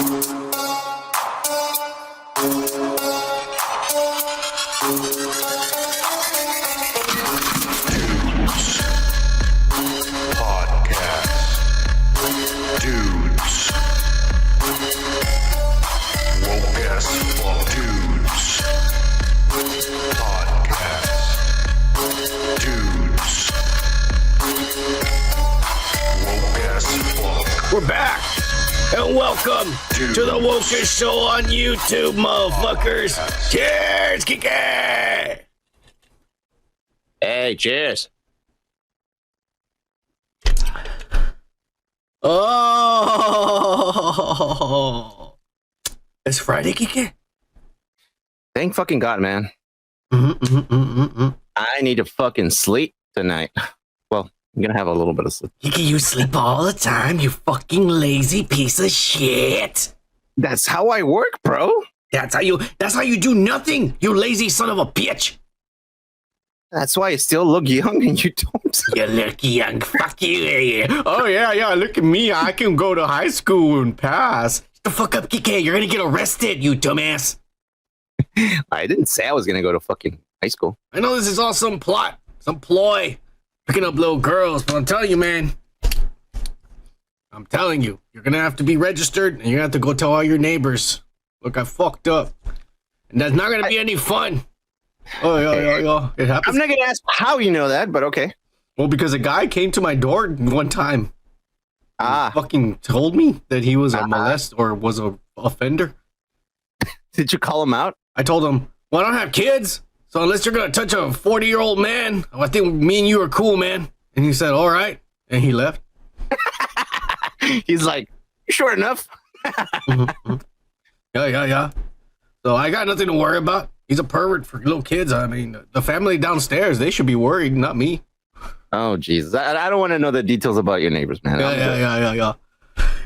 We're back, and welcome to the Wokest Show on YouTube, motherfuckers. Cheers, Kiki! Hey, cheers. Oh, it's Friday, Kiki. Thank fucking God, man. I need to fucking sleep tonight. Well, I'm gonna have a little bit of sleep. Kiki, you sleep all the time, you fucking lazy piece of shit. That's how I work, bro. That's how you do nothing, you lazy son of a bitch. That's why I still look young and you don't. You look young, fuck you. Oh yeah, look at me. I can go to high school and pass. Shut the fuck up, Kiki. You're gonna get arrested, you dumbass. I didn't say I was gonna go to fucking high school. I know this is all some plot, some ploy, picking up little girls, but I'm telling you, man. I'm telling you, you're gonna have to be registered and you're gonna have to go tell all your neighbors. Look, I fucked up. And that's not gonna be any fun. Oh, yeah. It happens. I'm not gonna ask how you know that, but okay. Well, because a guy came to my door one time. Fucking told me that he was a molest or was a offender. Did you call him out? I told him, well, I don't have kids, so unless you're gonna touch a 40-year-old man, I think me and you are cool, man. And he said, all right. And he left. He's like, sure enough. Yeah. So I got nothing to worry about. He's a pervert for little kids. I mean, the family downstairs, they should be worried, not me. Oh, Jesus. I don't want to know the details about your neighbors, man. Yeah.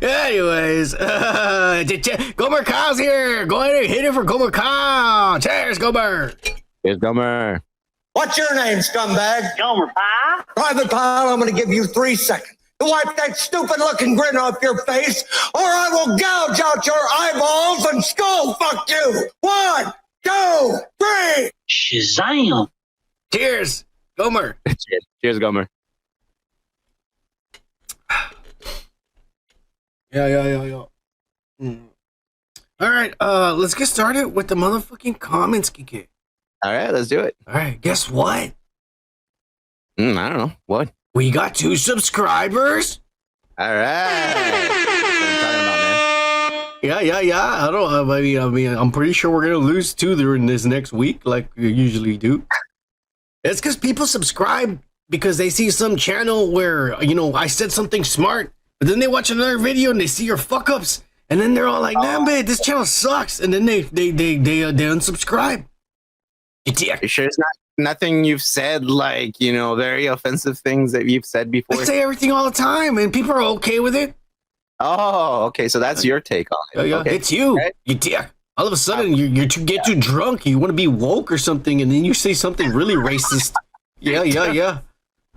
Anyways, Gomer Kyle's here. Go ahead and hit it for Gomer Kyle. Cheers, Gomer. Cheers, Gomer. What's your name, scumbag? Gomer Pie. Private Pile, I'm going to give you 3 seconds to wipe that stupid-looking grin off your face, or I will gouge out your eyeballs and skull fuck you. 1, 2, 3. Shazam. Cheers, Gomer. Cheers, Gomer. Yeah. All right, let's get started with the motherfucking comments, Kiki. All right, let's do it. All right, guess what? I don't know. What? We got 2 subscribers. All right. That's what I'm talking about, man. Yeah. I mean, I'm pretty sure we're gonna lose 2 during this next week, like we usually do. It's because people subscribe because they see some channel where I said something smart, but then they watch another video and they see your fuck ups, and then they're all like, "Nah, man, this channel sucks," and then they unsubscribe. You dick. You sure it's nothing you've said, like, very offensive things that you've said before? I say everything all the time, and people are okay with it. Oh, okay. So that's your take on it. Yeah, okay. it's you. Okay. You dick. All of a sudden, you get too drunk. You want to be woke or something, and then you say something really racist. Yeah.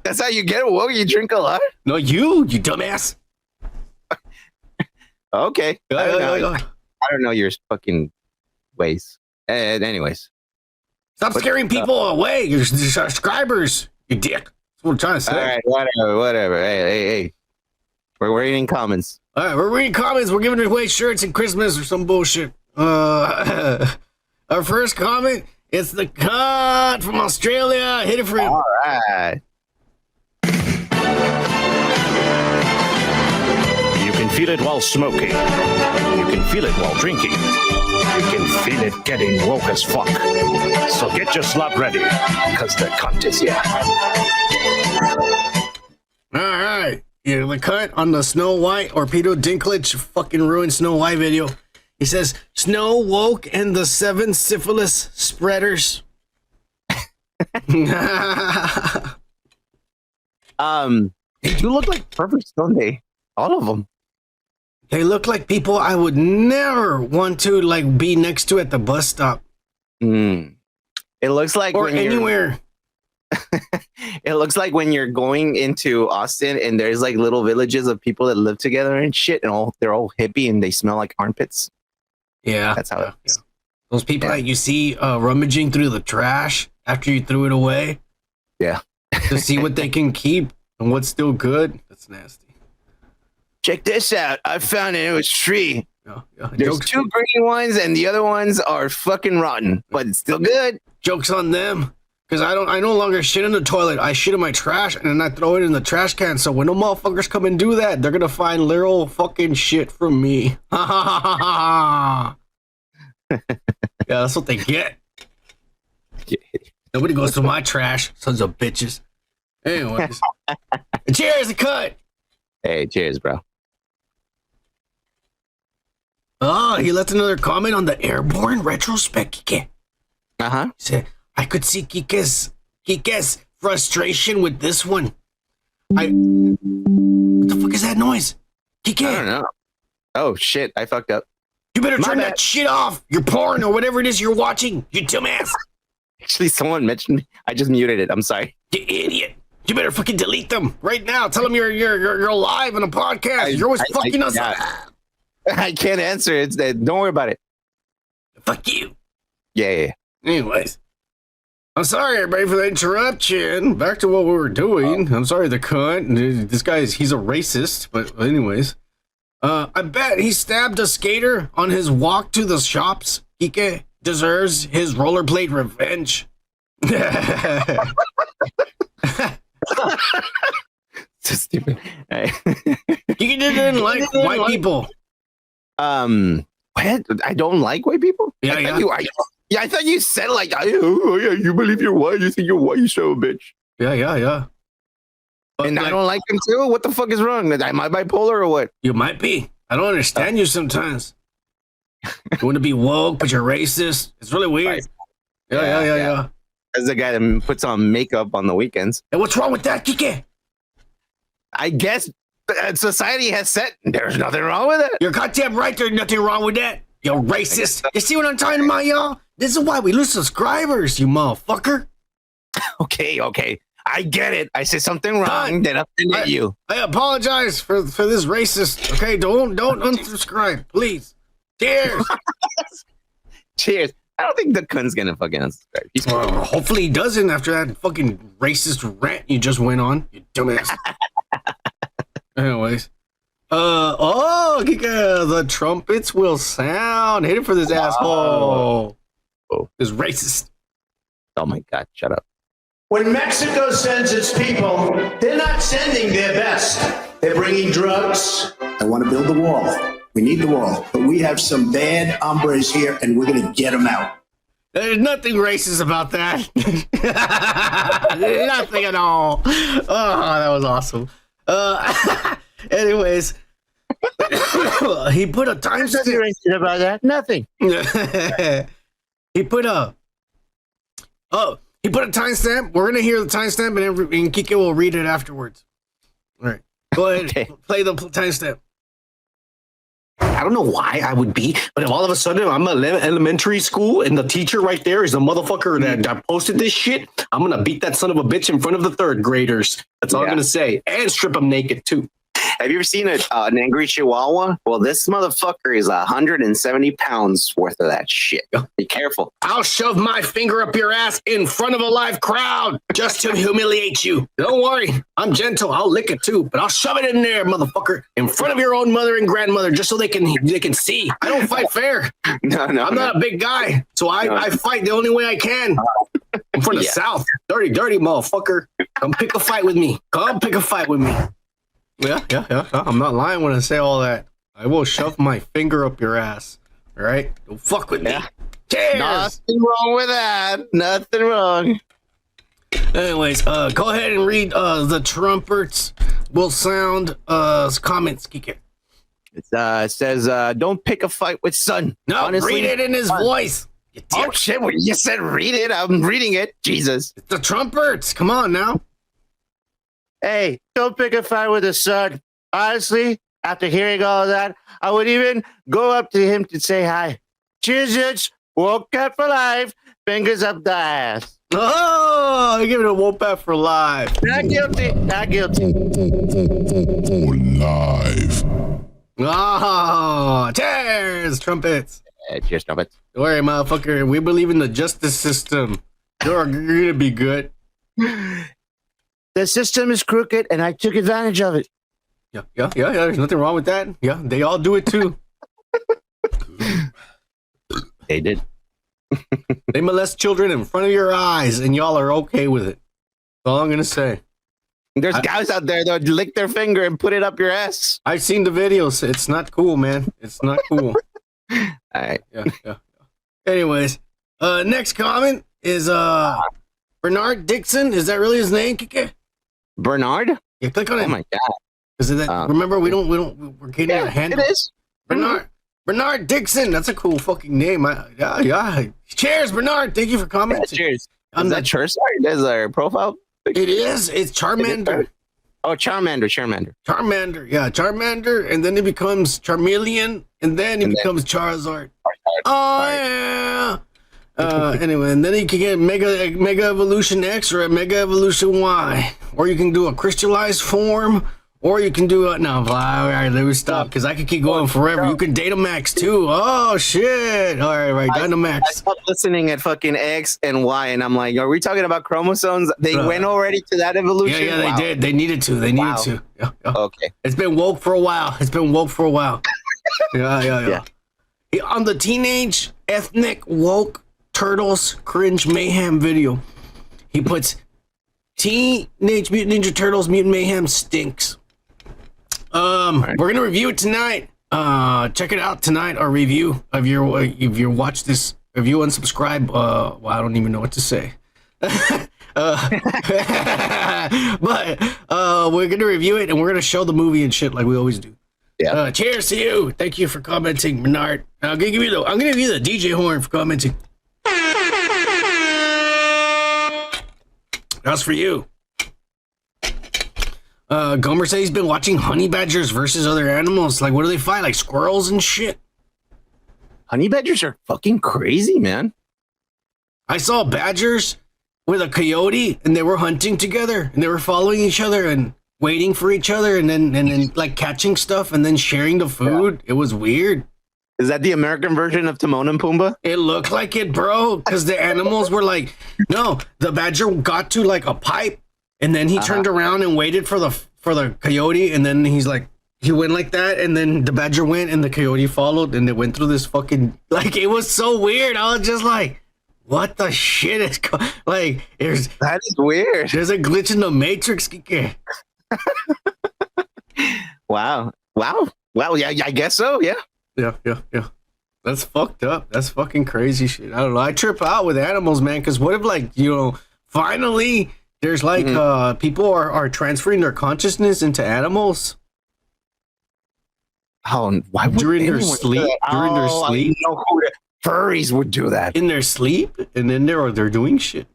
That's how you get woke? You drink a lot? No, you dumbass. Okay. Yeah. I don't know your fucking ways. Anyways. Stop scaring people away. Your subscribers, you dick. That's what I'm trying to say. All right, whatever. Hey. We're reading comments. All right, we're reading comments. We're giving away shirts at Christmas or some bullshit. Our first comment, it's the Cont from Australia. Hit it for him. All right. You can feel it while smoking. You can feel it while drinking. You can feel it getting woke as fuck. So get your slot ready, because the cunt is here. All right. Yeah, the Cont on the Snow White or Peter Dinklage fucking ruined Snow White video. He says, Snow woke and the 7 syphilis spreaders. They do look like Pervert, don't they? All of them. They look like people I would never want to be next to at the bus stop. It looks like or anywhere. It looks like when you're going into Austin and there's like little villages of people that live together and shit, and they're all hippie and they smell like armpits. Yeah, That's how it is. Those people that you see rummaging through the trash after you threw it away. Yeah. To see what they can keep and what's still good. That's nasty. Check this out. I found it. It was free. Yeah. There's two green ones and the other ones are fucking rotten, but it's still good. Joke's on them. Because I no longer shit in the toilet. I shit in my trash and then I throw it in the trash can. So when the motherfuckers come and do that, they're gonna find literal fucking shit from me. Ha ha ha ha ha. Yeah, that's what they get. Nobody goes to my trash, sons of bitches. Anyways. Cheers, a cut. Hey, cheers, bro. Oh, he left another comment on the airborne retrospect, Kike. Uh-huh. He said, I could see Kike's frustration with this one. What the fuck is that noise? Kike. I don't know. Oh, shit. I fucked up. You better turn that shit off. Your porn or whatever it is you're watching. You dumbass. Actually, someone mentioned me. I just muted it. I'm sorry. You idiot. You better fucking delete them right now. Tell them you're live on a podcast. You're always fucking us up. I can't answer it. Don't worry about it. Fuck you. Yeah. Anyways. I'm sorry, everybody, for the interruption. Back to what we were doing. I'm sorry, the cunt. This guy he's a racist. But anyways. I bet he stabbed a skater on his walk to the shops. Kike deserves his rollerblade revenge. So stupid. Kike didn't like white people. What? I don't like white people? Yeah. I thought you said like, oh yeah, you believe you're white. You think you're white, you son of a bitch. Yeah. But and I don't like them too? What the fuck is wrong? Am I bipolar or what? You might be. I don't understand you sometimes. You want to be woke, but you're racist. It's really weird. Yeah. As the guy that puts on makeup on the weekends. Hey, what's wrong with that, Kike? I guess society has said there's nothing wrong with it. You're goddamn right. There's nothing wrong with that. You're racist. You see what I'm talking about, y'all? This is why we lose subscribers, you motherfucker. Okay. I get it. I said something wrong. Then offended you. I apologize for this racist. Okay, don't unsubscribe, please. Cheers. Cheers. I don't think the cunt's gonna fucking unsubscribe. Hopefully he doesn't after that fucking racist rant you just went on, you dumbass. Anyways. Kika, the trumpets will sound. Hit it for this asshole. Oh. This racist. Oh my god, shut up. When Mexico sends its people, they're not sending their best. They're bringing drugs. I want to build the wall. We need the wall. But we have some bad hombres here, and we're going to get them out. There's nothing racist about that. Nothing at all. Oh, that was awesome. Anyways. He put a timestamp. Nothing racist about that. Nothing. He put a timestamp. We're gonna hear the timestamp, and Kike will read it afterwards. All right, go ahead. Okay. Play the timestamp. I don't know why I would be, but if all of a sudden I'm in elementary school and the teacher right there is a motherfucker that posted this shit, I'm gonna beat that son of a bitch in front of the third graders. That's all I'm gonna say, and strip them naked too. Have you ever seen an angry chihuahua? Well, this motherfucker is 170 pounds worth of that shit. Be careful. I'll shove my finger up your ass in front of a live crowd just to humiliate you. Don't worry, I'm gentle. I'll lick it too, but I'll shove it in there, motherfucker, in front of your own mother and grandmother, just so they can see. I don't fight fair. No. I'm not a big guy, so I fight the only way I can. I'm from the South. Dirty motherfucker. Come pick a fight with me. Yeah. I'm not lying when I say all that. I will shove my finger up your ass. All right? Don't fuck with me. Cheers! Nothing wrong with that. Nothing wrong. Anyways, go ahead and read the trumpets will sound comments, Kike. It says, don't pick a fight with son. No, honestly, read it in his voice. Oh, shit. Well, you said read it. I'm reading it. Jesus. It's the trumpets. Come on now. Hey, don't pick a fight with his son. Honestly, after hearing all of that, I would even go up to him to say hi. Cheers, woke up for life. Fingers up the ass. Oh, I give it a whoop back for live. Not guilty. Not guilty. Live. Oh, cheers, trumpets. Cheers, trumpets. Don't worry, motherfucker. We believe in the justice system. You're gonna be good. The system is crooked, and I took advantage of it. Yeah. There's nothing wrong with that. Yeah, they all do it too. They did. They molest children in front of your eyes, and y'all are okay with it. That's all I'm gonna say. There's guys out there that lick their finger and put it up your ass. I've seen the videos. It's not cool, man. It's not cool. All right. Yeah. Anyways, next comment is Bernard Dixon. Is that really his name, Kike? Bernard? Yeah, click on it. Oh my god. Is it that? Remember, we're getting a handle. It is. Bernard Dixon. That's a cool fucking name. Yeah. Cheers, Bernard. Thank you for commenting. Yeah, cheers. Is that Charizard? That's our profile. It is. It's Charmander. Oh, Charmander. Charmander. Yeah, Charmander, and then he becomes Charmeleon, and then he becomes Charizard. Oh yeah. Anyway, and then you can get Mega Evolution X or a Mega Evolution Y, or you can do a crystallized form, or you can do a no. All right, let me stop because I could keep going forever. You can Datamax too. Oh shit! All right, Dynamax. I stopped listening at fucking X and Y, and I'm like, are we talking about chromosomes? They went already to that evolution. Yeah, they did. They needed to. Yeah. Okay. It's been woke for a while. Yeah. On the teenage ethnic woke turtles cringe mayhem video, he puts Teenage Mutant Ninja Turtles Mutant Mayhem stinks. We're gonna review it tonight. Check it out tonight. Our review of your if you watch this, if you unsubscribe, well, I don't even know what to say. But we're gonna review it and we're gonna show the movie and shit like we always do. Yeah. Cheers to you. Thank you for commenting, Bernard. I'm gonna give you the DJ horn for commenting. That's for you. Gomer says he's been watching honey badgers versus other animals. Like, what do they fight? Like squirrels and shit? Honey badgers are fucking crazy, man. I saw badgers with a coyote, and they were hunting together, and they were following each other and waiting for each other, and then like catching stuff, and then sharing the food. Yeah. It was weird. Is that the American version of Timon and Pumbaa? It looked like it, bro, because the animals were like, no, the badger got to like a pipe, and then he turned around and waited for the coyote, and then he went like that, and then the badger went, and the coyote followed, and they went through this fucking, like, it was so weird. I was just like, what the shit is like? That is weird. There's a glitch in the Matrix, Kike. Wow. Yeah, I guess so. Yeah. That's fucked up. That's fucking crazy shit. I don't know. I trip out with animals, man. Because what if, like, finally there's like people are transferring their consciousness into animals? Oh, why would during their sleep? During their sleep, I know who furries would do that in their sleep, and then they're doing shit.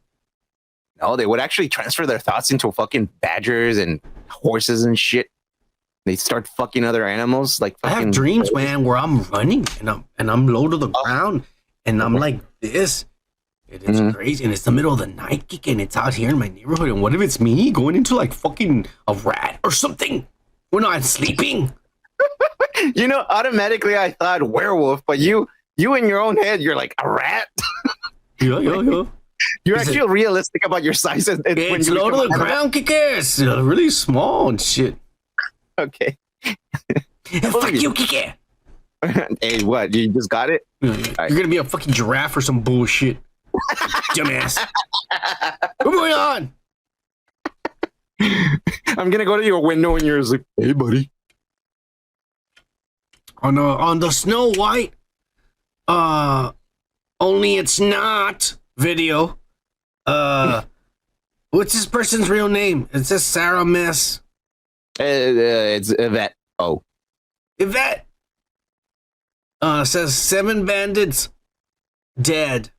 No, they would actually transfer their thoughts into fucking badgers and horses and shit. They start fucking other animals. Like fucking, I have dreams, man, where I'm running and I'm low to the ground, and I'm like this. It is crazy, and it's the middle of the night, and it's out here in my neighborhood. And what if it's me going into like fucking a rat or something when I'm sleeping? Automatically I thought werewolf, but you in your own head, you're like a rat. Yeah. You're actually realistic about your size. It's low to the ground, kickers. Really small and shit. Okay. Fuck you, Kike. Hey, what? You just got it? You're gonna be a fucking giraffe or some bullshit. Dumbass. Moving on. I'm gonna go to your window and you're like, hey, buddy. On the Snow White, only it's not video. What's this person's real name? It says Sarah Miss. It's Yvette. Oh, Yvette. Says 7 bandits dead.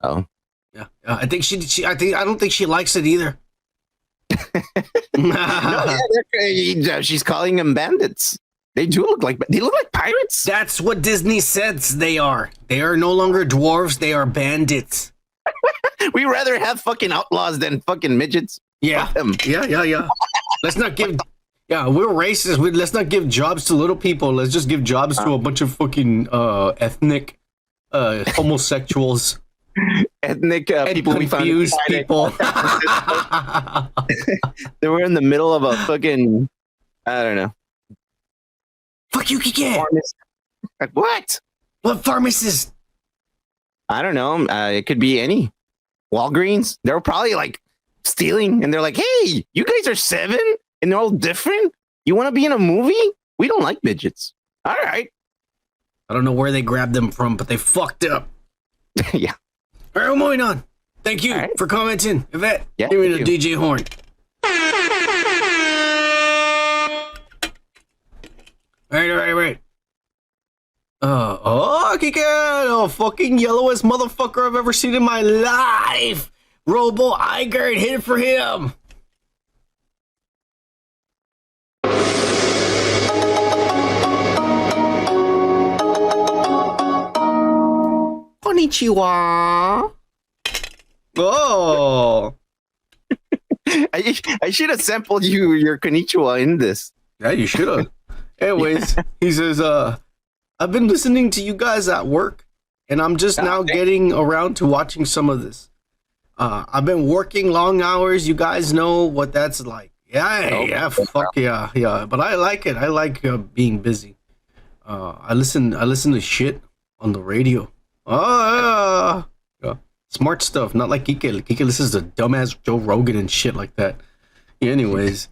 Oh, yeah. I think I don't think she likes it either. She's calling them bandits. They look like pirates. That's what Disney says they are. They are no longer dwarves. They are bandits. We rather have fucking outlaws than fucking midgets. Yeah. Fuck them. Yeah. Let's not give. Yeah, we're racist. Let's not give jobs to little people. Let's just give jobs to a bunch of fucking ethnic homosexuals. Ethnic people we found confused people. They were in the middle of a fucking, I don't know. Fuck you, Kike. Like, what? What pharmacist? I don't know. It could be any. Walgreens. They were probably like stealing, and they're like, "Hey, you guys are 7, and they're all different. You want to be in a movie? We don't like midgets. All right." I don't know where they grabbed them from, but they fucked up. Yeah. All right, we're moving on. Thank you for commenting, Yvette. Yeah, Give me the DJ horn. All right. Kike, the fucking yellowest motherfucker I've ever seen in my life. Robo Igert, hit it for him. Konnichiwa. Oh. I should have sampled your konnichiwa in this. Yeah, you should have. Anyways, he says, I've been listening to you guys at work, and I'm just now getting around to watching some of this. I've been working long hours. You guys know what that's like. Fuck yeah. But I like it. I like being busy. I listen to shit on the radio. Yeah. Smart stuff, not like Kike. Kike listens to dumbass Joe Rogan and shit like that. Anyways,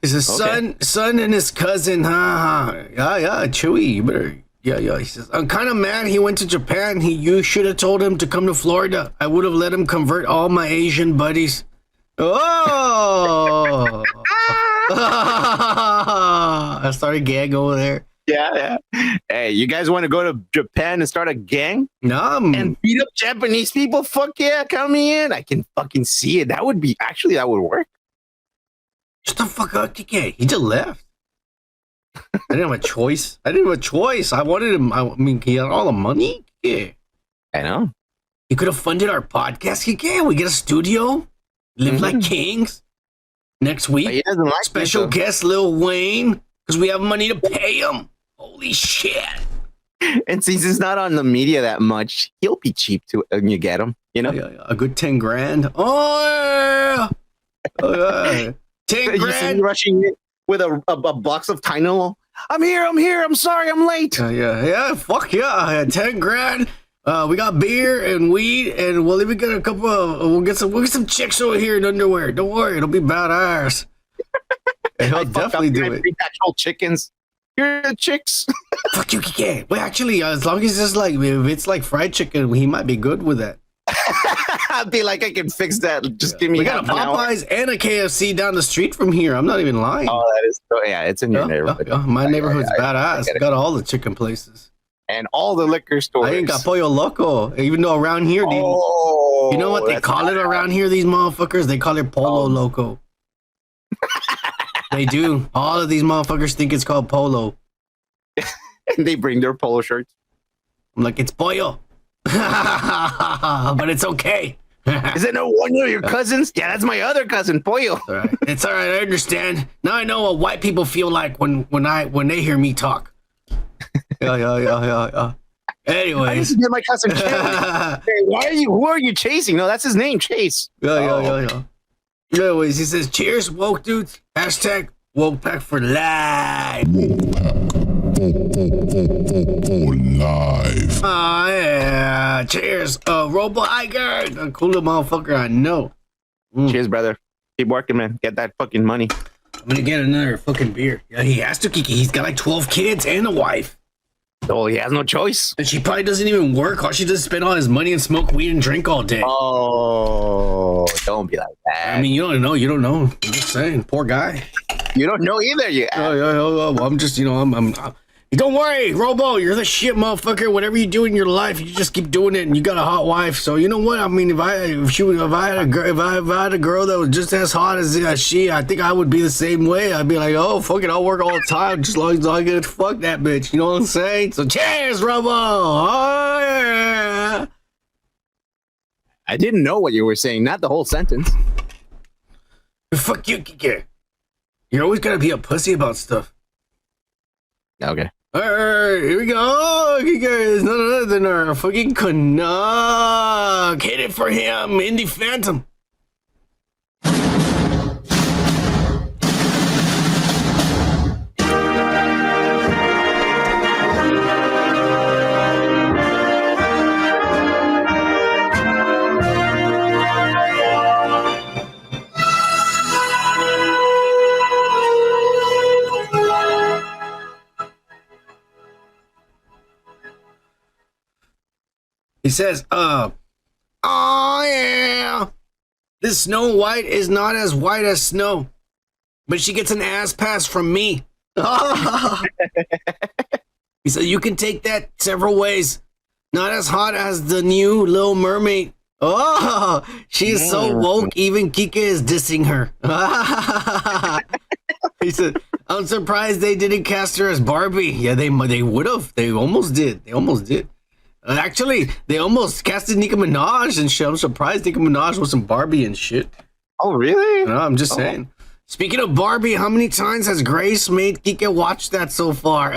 he says, son and his cousin, yeah, Chewy, you better, yeah. He says, I'm kind of mad he went to Japan. You should have told him to come to Florida. I would have let him convert all my Asian buddies. Oh! I started gag over there. Yeah. Hey, you guys want to go to Japan and start a gang? And beat up Japanese people? Fuck yeah, count me in. I can fucking see it. That would work. Shut the fuck up, Kike. He just left. I didn't have a choice. I wanted him. I mean, he had all the money. Yeah. I know. He could have funded our podcast. Kike. We get a studio. Live like kings. Next week, he doesn't like special guest Lil Wayne, because we have money to pay him. Holy shit. And since he's not on the media that much, he'll be cheap to when you get him, you know? Yeah. A good 10 grand. Oh, yeah. 10 grand. Rushing in with a box of Tylenol. I'm here. I'm sorry, I'm late. Yeah. Fuck yeah. 10 grand. We got beer and weed, and we'll even get a couple of, we'll get some chicks over here in underwear. Don't worry, it'll be badass. He'll definitely do it. Actual chickens. Here are the chicks. Fuck you, Kike. Well, actually, as long as it's like, if it's like fried chicken, he might be good with that. I'd be like, I can fix that. Just give me. We got a Popeyes and a KFC down the street from here. I'm not even lying. Oh, that is. Yeah, it's in your neighborhood. My neighborhood's badass. Got all the chicken places. And all the liquor stores. I ain't got Pollo Loco. Even though around here, you know what they call it around here, these motherfuckers? They call it Polo Loco. They do. All of these motherfuckers think it's called Polo. And they bring their polo shirts. I'm like, it's Pollo. But it's okay. Is it no one of your cousins? Yeah, that's my other cousin, Pollo. All right. It's all right. I understand. Now I know what white people feel like when they hear me talk. Yeah. Anyways, I my cousin. Hey, who are you chasing? No, that's his name, Chase. Yeah. Anyways, he says, cheers, woke dudes. Hashtag woke pack for life. Live. Yeah. Cheers. Robo Iger, a cooler motherfucker I know. Cheers, brother. Keep working, man. Get that fucking money. I'm gonna get another fucking beer. Yeah, he has to, Kike. He's got like 12 kids and a wife. Oh, he has no choice. And she probably doesn't even work. All she does is spend all his money and smoke weed and drink all day. Oh, don't be like that. I mean, you don't know. I'm just saying, poor guy. You don't know either. Well, I'm just, I'm don't worry, Robo, you're the shit, motherfucker. Whatever you do in your life, you just keep doing it, and you got a hot wife. So you know what? I mean, if I had a girl that was just as hot as she, I think I would be the same way. I'd be like, oh, fuck it, I'll work all the time, just as long as I get to fuck that bitch. You know what I'm saying? So cheers, Robo. Oh yeah. I didn't know what you were saying, not the whole sentence. Fuck you, Kike. You're always gonna be a pussy about stuff. Okay. All right, here we go. Oh, Kike is none other than our fucking Canuck. Hit it for him, Indie Phantom. He says, oh yeah, this Snow White is not as white as snow, but she gets an ass pass from me. He said, you can take that several ways. Not as hot as the new Little Mermaid. Oh, she is so woke, even Kike is dissing her. He said, I'm surprised they didn't cast her as Barbie. Yeah, they would have. They almost did. Actually, they almost casted Nicki Minaj and shit. I'm surprised Nicki Minaj wasn't Barbie and shit. Oh, really? No, I'm just saying. Speaking of Barbie, how many times has Grace made Kike watch that so far?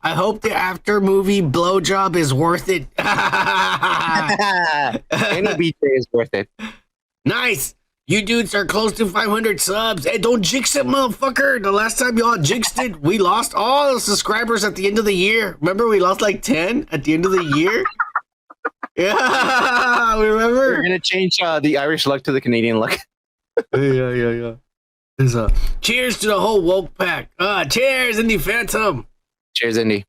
I hope the after movie blowjob is worth it. Any BJ is worth it. Nice. You dudes are close to 500 subs. Hey, don't jinx it, motherfucker. The last time y'all jinxed it, we lost all the subscribers at the end of the year. Remember, we lost like 10 at the end of the year? Yeah, we remember. We're going to change the Irish luck to the Canadian luck. Yeah. There's cheers to the whole woke pack. Cheers, Indie Phantom. Cheers, Indy.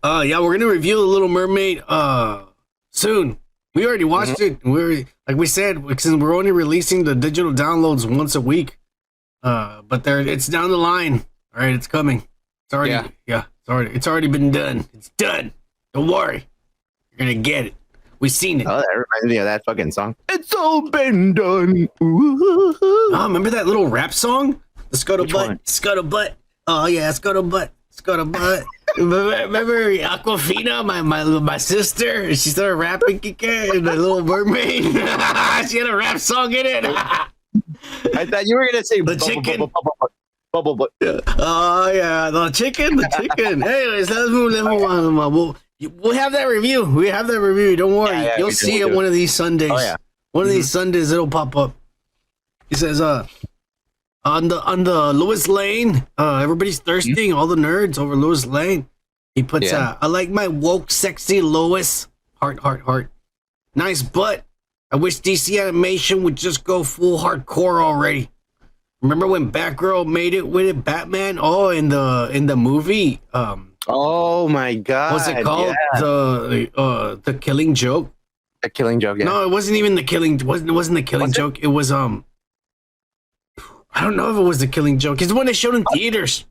Yeah, we're going to review The Little Mermaid soon. We already watched it. We're like we said, since we're only releasing the digital downloads once a week. But it's down the line. All right, it's coming. It's already it's already been done. It's done. Don't worry. You're gonna get it. We've seen it. Oh, that reminds me of that fucking song. It's all been done. Ooh. Oh, remember that little rap song? The scuttlebutt. Scuttlebutt. Oh yeah, scuttlebutt. Scuttlebutt. Remember Aquafina, my sister? She started rapping Kike in The Little Mermaid. She had a rap song in it. I thought you were gonna say the chicken. Bubble butt. Oh yeah, the chicken. Anyways, let's move on. We'll have that review. Don't worry. Yeah, you'll see it one of these Sundays. Oh yeah. One of these Sundays it'll pop up. He says, on the Lewis Lane, everybody's thirsting. All the nerds over Lewis Lane. He puts, I like my woke, sexy Lois. Heart. Nice butt. I wish DC Animation would just go full hardcore already. Remember when Batgirl made it with it, Batman? Oh, in the movie. Oh my God. What's it called? Yeah. The Killing Joke. The Killing Joke. Yeah. No, it wasn't even the Killing. It wasn't the Killing Joke. It was I don't know if it was the Killing Joke. It's the one they showed in theaters.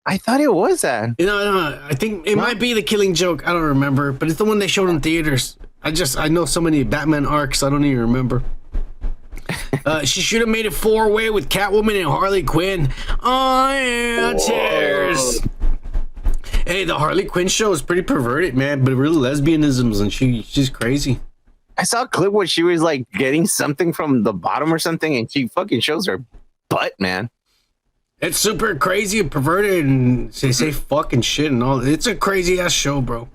I thought it was that. No, I think it might be the Killing Joke. I don't remember, but it's the one they showed in theaters. I know so many Batman arcs. I don't even remember. She should have made it 4-way with Catwoman and Harley Quinn. Oh yeah, cheers. Hey, the Harley Quinn show is pretty perverted, man, but real lesbianisms, and she's crazy. I saw a clip where she was like getting something from the bottom or something, and she fucking shows her butt, man. It's super crazy and perverted, and they say fucking shit and all. It's a crazy ass show, bro.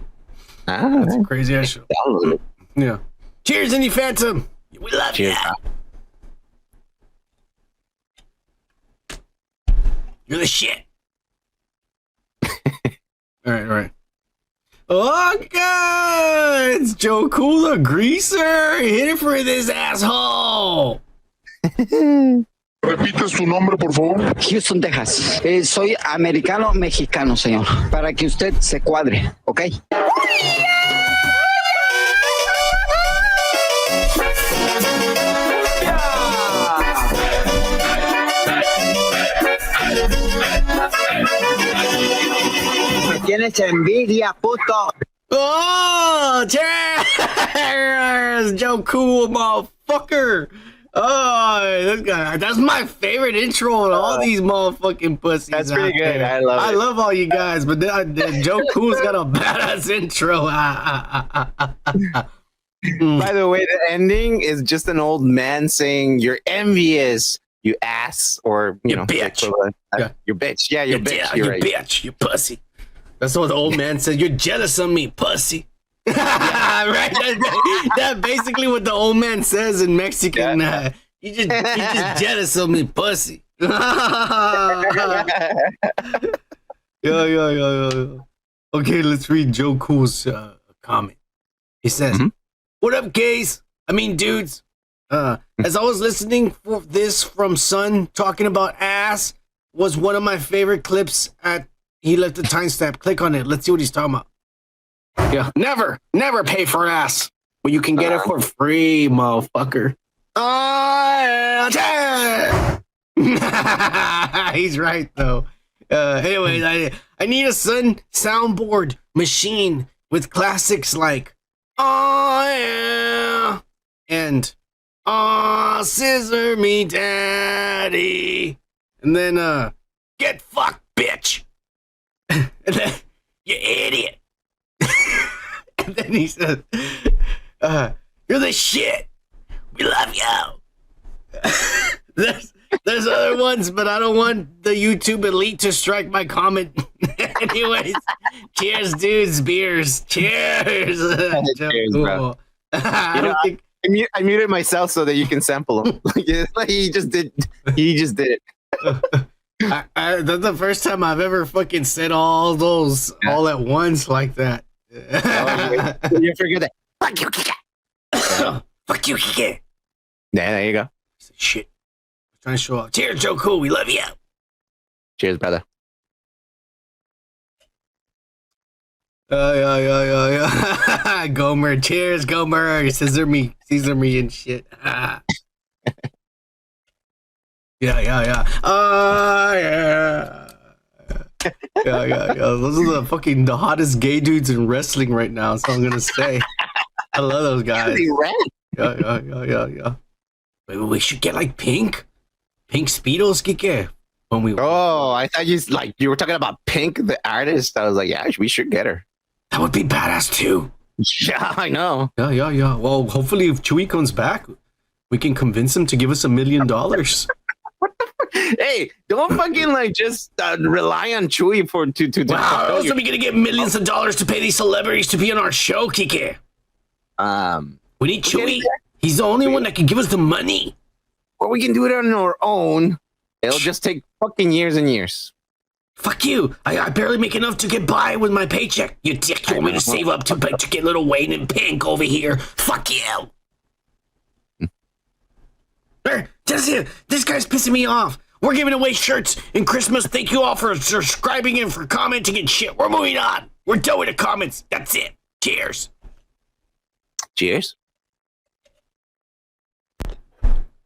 It's a crazy ass show. Yeah. Cheers, Indie Phantom. We love you. You're the shit. All right. Oh, God! It's Joe Cool, the greaser. Hit it for this asshole. Repite su nombre, por favor. Houston, Texas. Soy americano-mexicano, señor. Para que usted se cuadre, ¿ok? Me tienes envidia, puto. Oh, cheers, Joe Cool, motherfucker. Oh, this guy. That's my favorite intro of all these motherfucking pussies. That's pretty good. There. I love it. I love all you guys, but Joe Cool's got a badass intro. By the way, the ending is just an old man saying, "You're envious, you ass," or you know, bitch. Yeah. You're bitch. Yeah, you're bitch. You Right. bitch. You pussy. That's what the old man said. You're jealous of me, pussy. Right? That's basically what the old man says in Mexican. You just jealous of me, pussy. Yeah. Okay, let's read Joe Cool's comment. He says, "What up, gays? I mean, dudes. As I was listening for this from Son talking about ass, was one of my favorite clips. He left a timestamp. Click on it. Let's see what he's talking about." Yeah, never pay for ass when you can get it for free, motherfucker. He's right though. Anyways, I need a Son soundboard machine with classics like "Oh yeah" and "Aw, scissor me daddy," and then "Get fucked, bitch," and then "You idiot." And then he says, "You're the shit. We love you." There's other ones, but I don't want the YouTube elite to strike my comment. Anyways, cheers, dudes. Beers. Cheers. Cheers, bro. I muted myself so that you can sample them. He just did it. That's the first time I've ever fucking said all those all at once like that. You forget that. Fuck you, Kike. Fuck you, Kike. Yeah, there you go. Shit. I'm trying to show off. Cheers, Joe Cool. We love you. Cheers, brother. Yeah. Gomer. Cheers, Gomer. Scissor me and shit. Yeah. Yeah. Those are the hottest gay dudes in wrestling right now. That's all I'm gonna say. I love those guys. Yeah. Maybe we should get like pink speedos, Kike. When we I thought you were talking about Pink, the artist. I was like, yeah, we should get her. That would be badass too. Yeah, I know. Yeah. Well, hopefully, if Chewy comes back, we can convince him to give us $1 million. Hey, don't fucking just rely on Chewy to wow, how else are we gonna get millions of dollars to pay these celebrities to be on our show, Kike? We need Chewy. He's the only one that can give us the money. Or we can do it on our own. It'll just take fucking years and years. Fuck you. I barely make enough to get by with my paycheck. You dick, you want me to save up to get little Wayne and Pink over here? Fuck you. This guy's pissing me off. We're giving away shirts in Christmas. Thank you all for subscribing and for commenting and shit. We're moving on. We're done with the comments. That's it. Cheers. Cheers.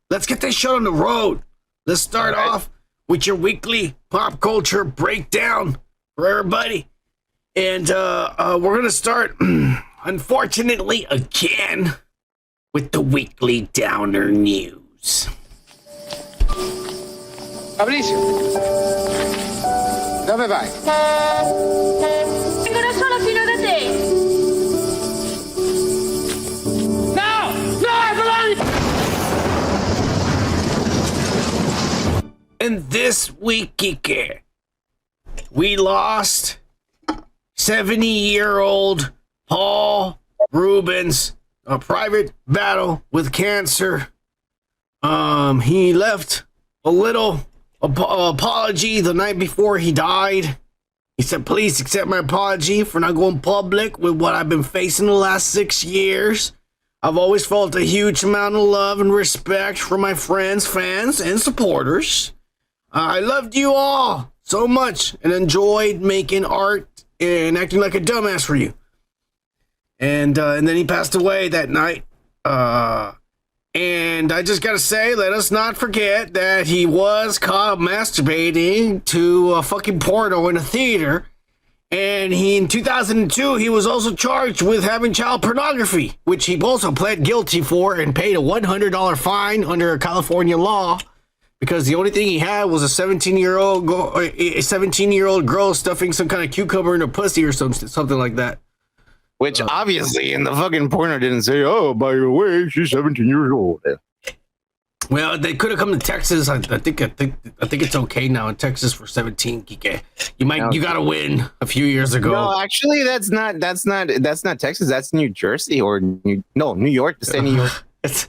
Let's get this show on the road. Let's start off with your weekly pop culture breakdown for everybody. And we're going to start, unfortunately, again, with the weekly downer news. Fabricio, dove vai? Vengono solo fino da te. No, Bologna! And this week, Kike, we lost 70-year-old Paul Reubens, a private battle with cancer. He left a little apology the night before he died. He said, "Please accept my apology for not going public with what I've been facing the last 6 years. I've always felt a huge amount of love and respect for my friends, fans, and supporters. I loved you all so much and enjoyed making art and acting like a dumbass for you." And then he passed away that night. And I just gotta say, let us not forget that he was caught masturbating to a fucking porno in a theater. And in 2002, he was also charged with having child pornography, which he also pled guilty for and paid a $100 fine under California law because the only thing he had was a 17-year-old girl stuffing some kind of cucumber in her pussy or something like that. Which obviously in the fucking porno didn't say, oh, by the way, she's 17 years old. Well, they could have come to Texas. I think it's okay now in Texas for 17, Kike. You got to win a few years ago. No, actually, that's not Texas. That's New Jersey or New York. The state of New York. It's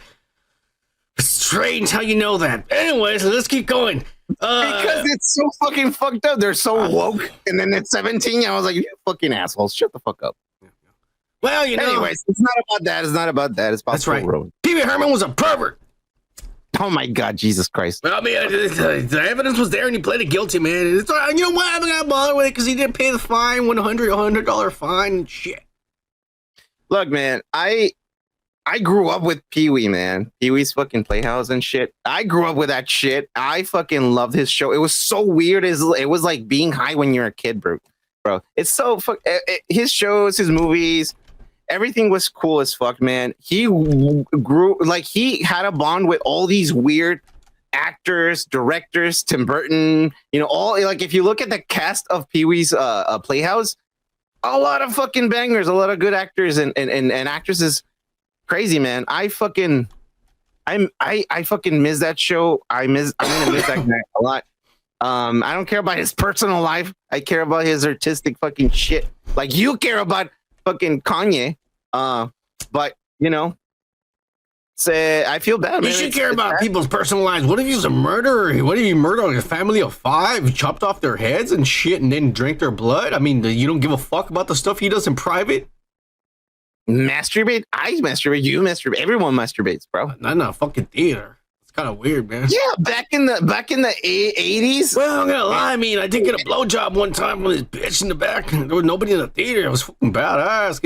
strange how you know that. Anyways, let's keep going. Because it's so fucking fucked up. They're so woke, and then it's 17. I was like, you fucking assholes, shut the fuck up. Well, anyways, it's not about that. It's not about that. It's about that's right. Pee Wee Herman was a pervert. Oh my God, Jesus Christ! Well, I mean, the evidence was there, and he pleaded guilty, man. It's you know what? I'm not gonna bother with it because he didn't pay the fine, $100 fine, and shit. Look, man, I grew up with Pee Wee, man. Pee Wee's fucking Playhouse and shit. I grew up with that shit. I fucking loved his show. It was so weird. It was like being high when you're a kid, bro. It's so his shows, his movies. Everything was cool as fuck, man. He grew like he had a bond with all these weird actors, directors, Tim Burton, all like if you look at the cast of Pee Wee's Playhouse, a lot of fucking bangers, a lot of good actors and actresses. Crazy, man. I fucking miss that show. I'm gonna miss that guy a lot. I don't care about his personal life. I care about his artistic fucking shit. Like you care about fucking Kanye, but I feel bad. You should care about people's personal lives. What if he's a murderer? What if he murdered a family of 5, chopped off their heads and shit, and then drank their blood? I mean, you don't give a fuck about the stuff he does in private? Masturbate? I masturbate. You masturbate. Everyone masturbates, bro. Not in a fucking theater. It's kind of weird, man. Yeah, back in the 80s. Well, I'm gonna lie. I mean, I did get a blowjob one time with this bitch in the back. There was nobody in the theater. It was fucking badass.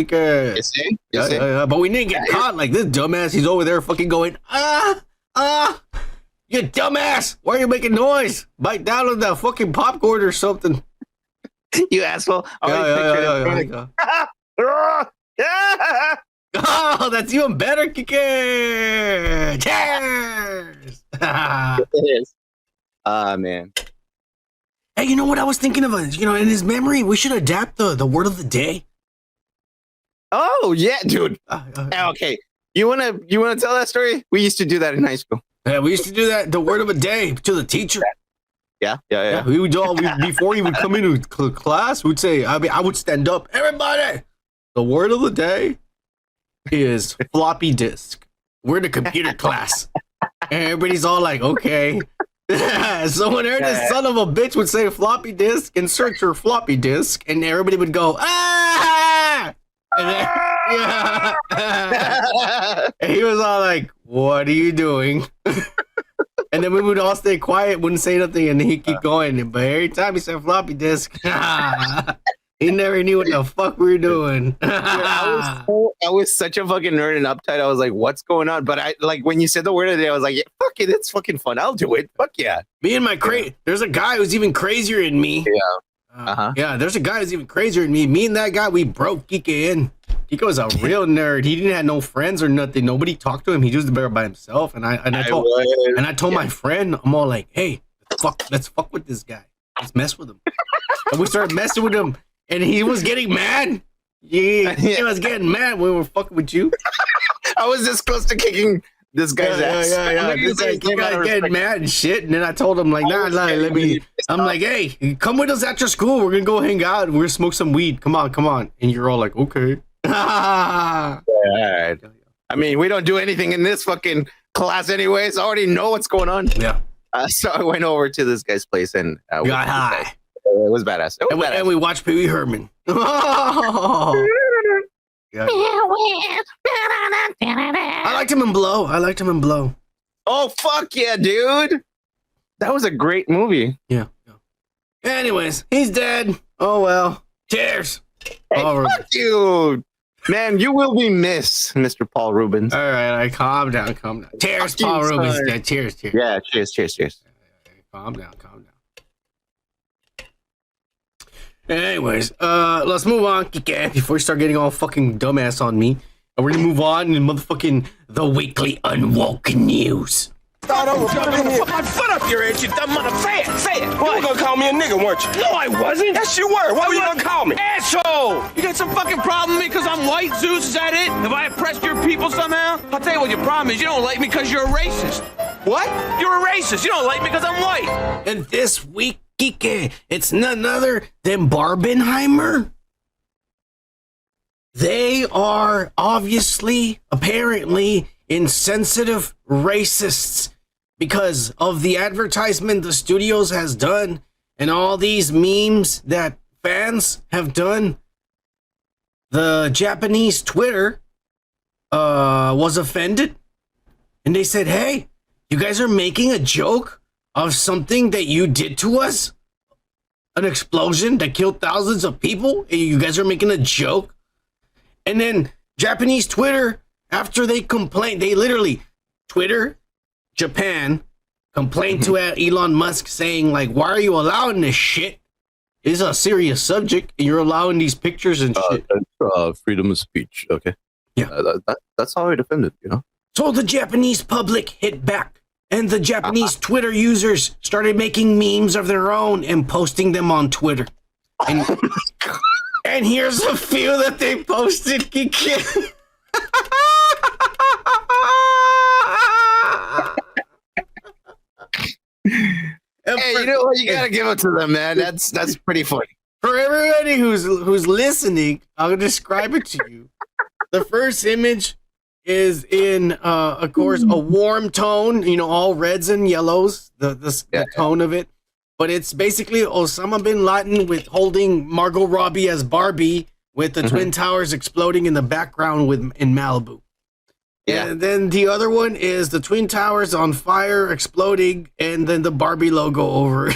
Yeah. But we didn't get caught like this dumbass. He's over there fucking going, you dumbass. Why are you making noise? Bite down on that fucking popcorn or something. You asshole. Yeah. Oh, that's even better, Kike. Cheers. It is. Man. Hey, you know what I was thinking of? In his memory, we should adapt the word of the day. Oh yeah, dude. Okay. You wanna tell that story? We used to do that in high school. Yeah, we used to do that. The word of the day to the teacher. Yeah. We would before he would come into class, we'd say, I would stand up, everybody. The word of the day is floppy disk. We're in a computer class. And everybody's all like, okay. So whenever this son of a bitch would say floppy disk, insert your floppy disk, and everybody would go, ah! And then, and he was all like, what are you doing? And then we would all stay quiet, wouldn't say nothing, and he'd keep going. But every time he said floppy disk, he never knew what the fuck we were doing. I was such a fucking nerd and uptight. I was like, what's going on? But I like when you said the word of the day, I was like, yeah, fuck it, it's fucking fun. I'll do it. Fuck yeah. Me and my there's a guy who's even crazier than me. Yeah. Yeah, there's a guy who's even crazier than me. Me and that guy, we broke Kike in. Kike was a real nerd. He didn't have no friends or nothing. Nobody talked to him. He was there by himself. And I told my friend, I'm all like, hey, let's fuck with this guy. Let's mess with him. And we started messing with him. And he was getting mad. He was getting mad when we were fucking with you. I was this close to kicking this guy's ass. Yeah. This guy's getting mad and shit. And then I told him, like, I'm like, hey, come with us after school. We're going to go hang out. We're going to smoke some weed. Come on. And you're all like, okay. Yeah, all right. I mean, we don't do anything in this fucking class anyways. I already know what's going on. Yeah. So I went over to this guy's place and we got high. It was badass. And we watched Pee Wee Herman. Oh. Yeah. I liked him in Blow. Oh, fuck yeah, dude. That was a great movie. Yeah. Anyways, he's dead. Oh, well. Cheers. Hey, fuck you. Man, you will be missed, Mr. Paul Reubens. All right, calm down. Cheers, Paul Reubens. Yeah, cheers. Yeah, cheers. Calm down. Anyways, let's move on, Kike, before you start getting all fucking dumbass on me. And we're gonna move on in motherfucking the weekly Unwoke news. Thought I was jumping in. Put my foot up your ass, you dumb mother. Say it. You were gonna call me a nigga, weren't you? No, I wasn't. Yes, you were. What were you gonna call me? Asshole! You got some fucking problem with me because I'm white, Zeus? Is that it? Have I oppressed your people somehow? I'll tell you what your problem is. You don't like me because you're a racist. What? You're a racist. You don't like me because I'm white. And this week, Kike, it's none other than Barbenheimer. They are obviously, apparently, insensitive racists because of the advertisement the studios has done and all these memes that fans have done. The Japanese Twitter was offended, and they said, hey, you guys are making a joke of something that you did to us, an explosion that killed thousands of people, and you guys are making a joke. And then Japanese Twitter, after they complained, they literally, Twitter, Japan, complained to Elon Musk saying, like, why are you allowing this shit? It's a serious subject, and you're allowing these pictures and shit. Freedom of speech, okay? Yeah. That's how I defend it, you know? So the Japanese public hit back, and the Japanese Twitter users started making memes of their own and posting them on Twitter. And, and here's a few that they posted. Hey, you know what? You gotta give it to them, man. That's pretty funny. For everybody who's listening, I'll describe it to you. The first image is in, of course, a warm tone. You know, all reds and yellows. The tone of it, but it's basically Osama bin Laden with holding Margot Robbie as Barbie, with the Twin Towers exploding in the background in Malibu. Yeah. And then the other one is the Twin Towers on fire, exploding, and then the Barbie logo over it.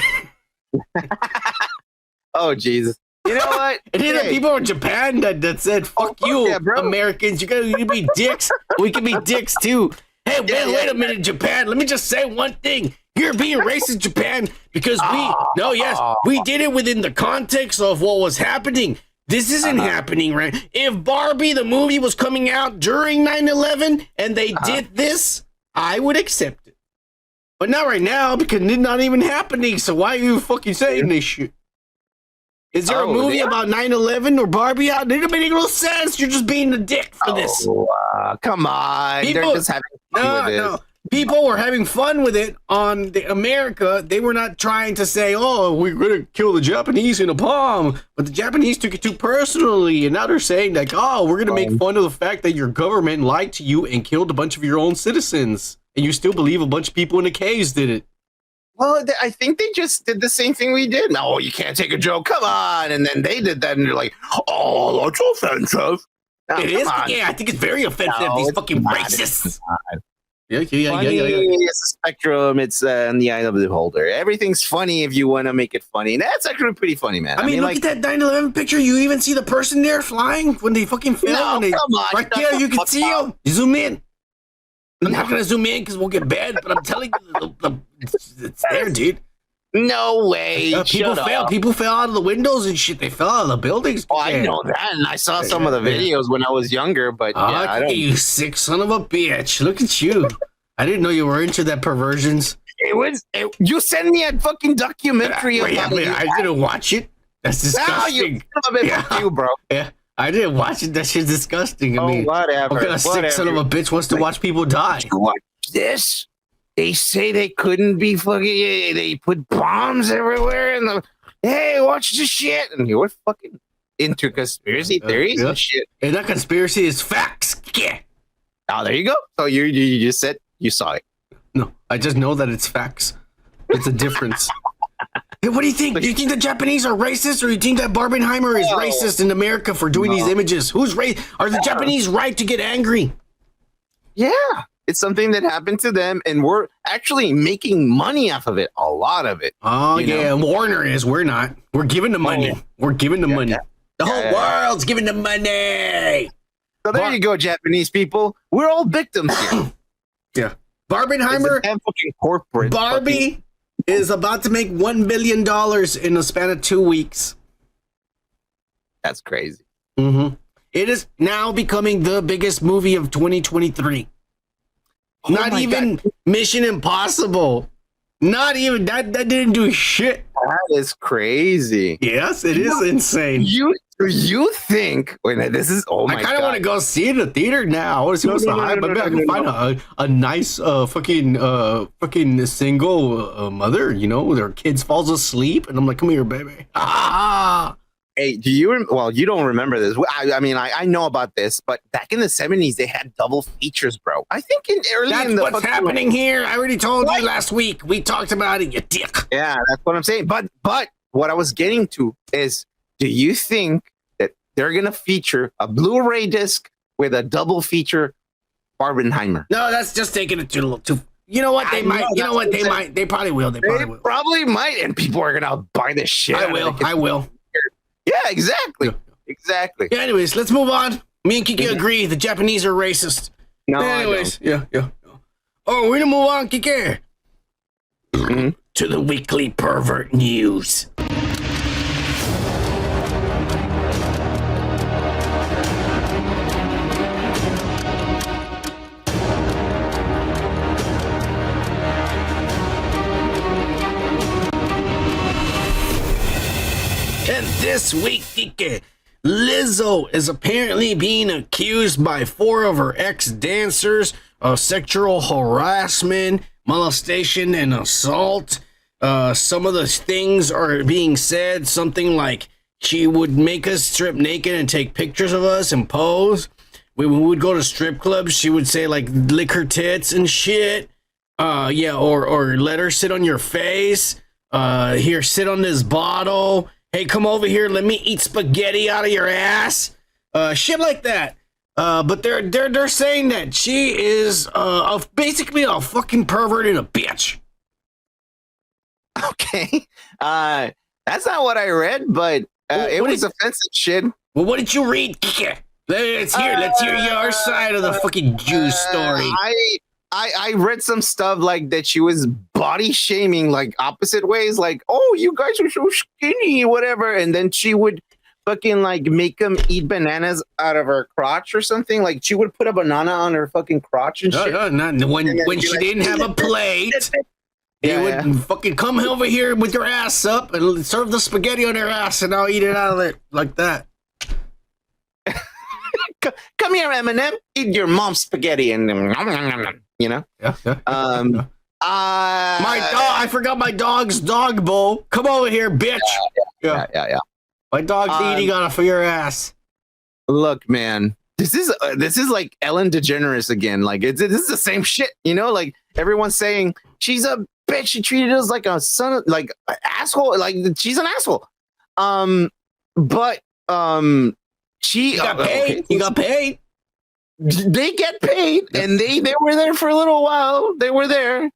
Oh, Jesus. You know what? And then the people in Japan that said, fuck you, Americans. You gotta be dicks. We can be dicks, too. Hey, wait a minute, Japan. Let me just say one thing. You're being racist, Japan, because we did it within the context of what was happening. This isn't happening, right? If Barbie, the movie, was coming out during 9/11 and they did this, I would accept it. But not right now, because it's not even happening. So why are you fucking saying this shit? Is there a movie about 9/11 or Barbie out? It doesn't make no sense. You're just being a dick for this. Come on. They're just having fun with it. People were having fun with it on America. They were not trying to say, oh, we're going to kill the Japanese in a palm. But the Japanese took it too personally. And now they're saying, like, oh, we're going to make fun of the fact that your government lied to you and killed a bunch of your own citizens. And you still believe a bunch of people in the caves did it. Well, I think they just did the same thing we did. No, you can't take a joke. Come on. And then they did that. And they're like, oh, that's offensive. It is? Yeah, I think it's very offensive. These fucking racists. Yeah. It's a spectrum. It's in the eye of the beholder. Everything's funny if you want to make it funny. And that's actually pretty funny, man. I mean, look at that 9/11 picture. You even see the person there flying when they fucking fell. No, come on. Right there, you can see them. Zoom in. I'm not going to zoom in because we'll get banned, but I'm telling you, it's there, dude. No way. People fell. People fell out of the windows and shit. They fell out of the buildings. Oh, I know that. And I saw some of the videos when I was younger, but I don't. You sick son of a bitch. Look at you. I didn't know you were into that perversions. You sent me a fucking documentary about it. I didn't watch it. That's disgusting. You, bro. Yeah. I didn't watch it. That shit's disgusting. I mean, whatever. What kind of sick son of a bitch wants to watch people die? You watch this? They say they couldn't be fucking. They put bombs everywhere, and hey, watch this shit. And you're fucking into conspiracy theories and shit. It's not conspiracy. It's facts. Yeah. Oh, there you go. So you just said you saw it. No, I just know that it's facts. It's a difference. Hey, what do you think? Do you think the Japanese are racist, or do you think that Barbenheimer is racist in America for doing these images? Who's Are the Japanese right to get angry? Yeah, it's something that happened to them, and we're actually making money off of it. A lot of it. Oh, yeah. Warner is. We're not. We're giving the money. We're giving the money. The whole world's giving the money. So there you go, Japanese people. We're all victims here. Yeah. Barbenheimer. Fucking corporate. Barbie is about to make $1 billion in a span of 2 weeks. That's crazy. Mm-hmm. It is now becoming the biggest movie of 2023. Oh Not even Mission Impossible. Not even that didn't do shit. That is crazy. Yes, it is insane. You think this is my I kind of want to go see it in the theater now. I want to see what's the hype. Maybe I can find a nice fucking single mother, with her kids falls asleep, and I'm like, come here, baby. Hey, well, you don't remember this. I mean, I know about this, but back in the 70s, they had double features, bro. I think that's what's happening here. I already told you last week. We talked about it, you dick. Yeah, that's what I'm saying. But what I was getting to is, do you think that they're going to feature a Blu-ray disc with a double feature Barbenheimer? No, that's just taking it too. You know what? They might. You know what? They might. They probably will. They probably might, and people are going to buy this shit. I will. Yeah, exactly. Exactly. Yeah, anyways, let's move on. Me and Kike agree. The Japanese are racist. No, anyways, yeah. Oh, we're gonna move on, Kike. To the weekly pervert news. And this week, Kike, Lizzo is apparently being accused by 4 of her ex-dancers of sexual harassment, molestation, and assault. Some of the things are being said, something like she would make us strip naked and take pictures of us and pose. When we would go to strip clubs, she would say, like, lick her tits and shit. Or let her sit on your face. Here, sit on this bottle. Hey, come over here. Let me eat spaghetti out of your ass. Shit like that. But they're saying that she is basically a fucking pervert and a bitch. Okay. That's not what I read, but it was offensive shit. Well, what did you read? Let's hear your side of the fucking Jew story. I read some stuff like that she was body shaming like opposite ways, like, oh, you guys are so skinny, whatever. And then she would fucking like make them eat bananas out of her crotch or something. Like she would put a banana on her fucking crotch and shit. When she didn't have a plate, they would fucking come over here with your ass up and serve the spaghetti on her ass, and I'll eat it out of it like that. Come here, Eminem, eat your mom's spaghetti and Yeah. My dog. I forgot my dog's dog bowl. Come over here, bitch. Yeah. My dog's eating on it for your ass. Look, man, this is like Ellen DeGeneres again. Like this is the same shit, Like everyone's saying she's a bitch. She treated us like a son, like an asshole. Like she's an asshole. But she got paid. Okay. You got paid. They get paid, and they were there for a little while. They were there,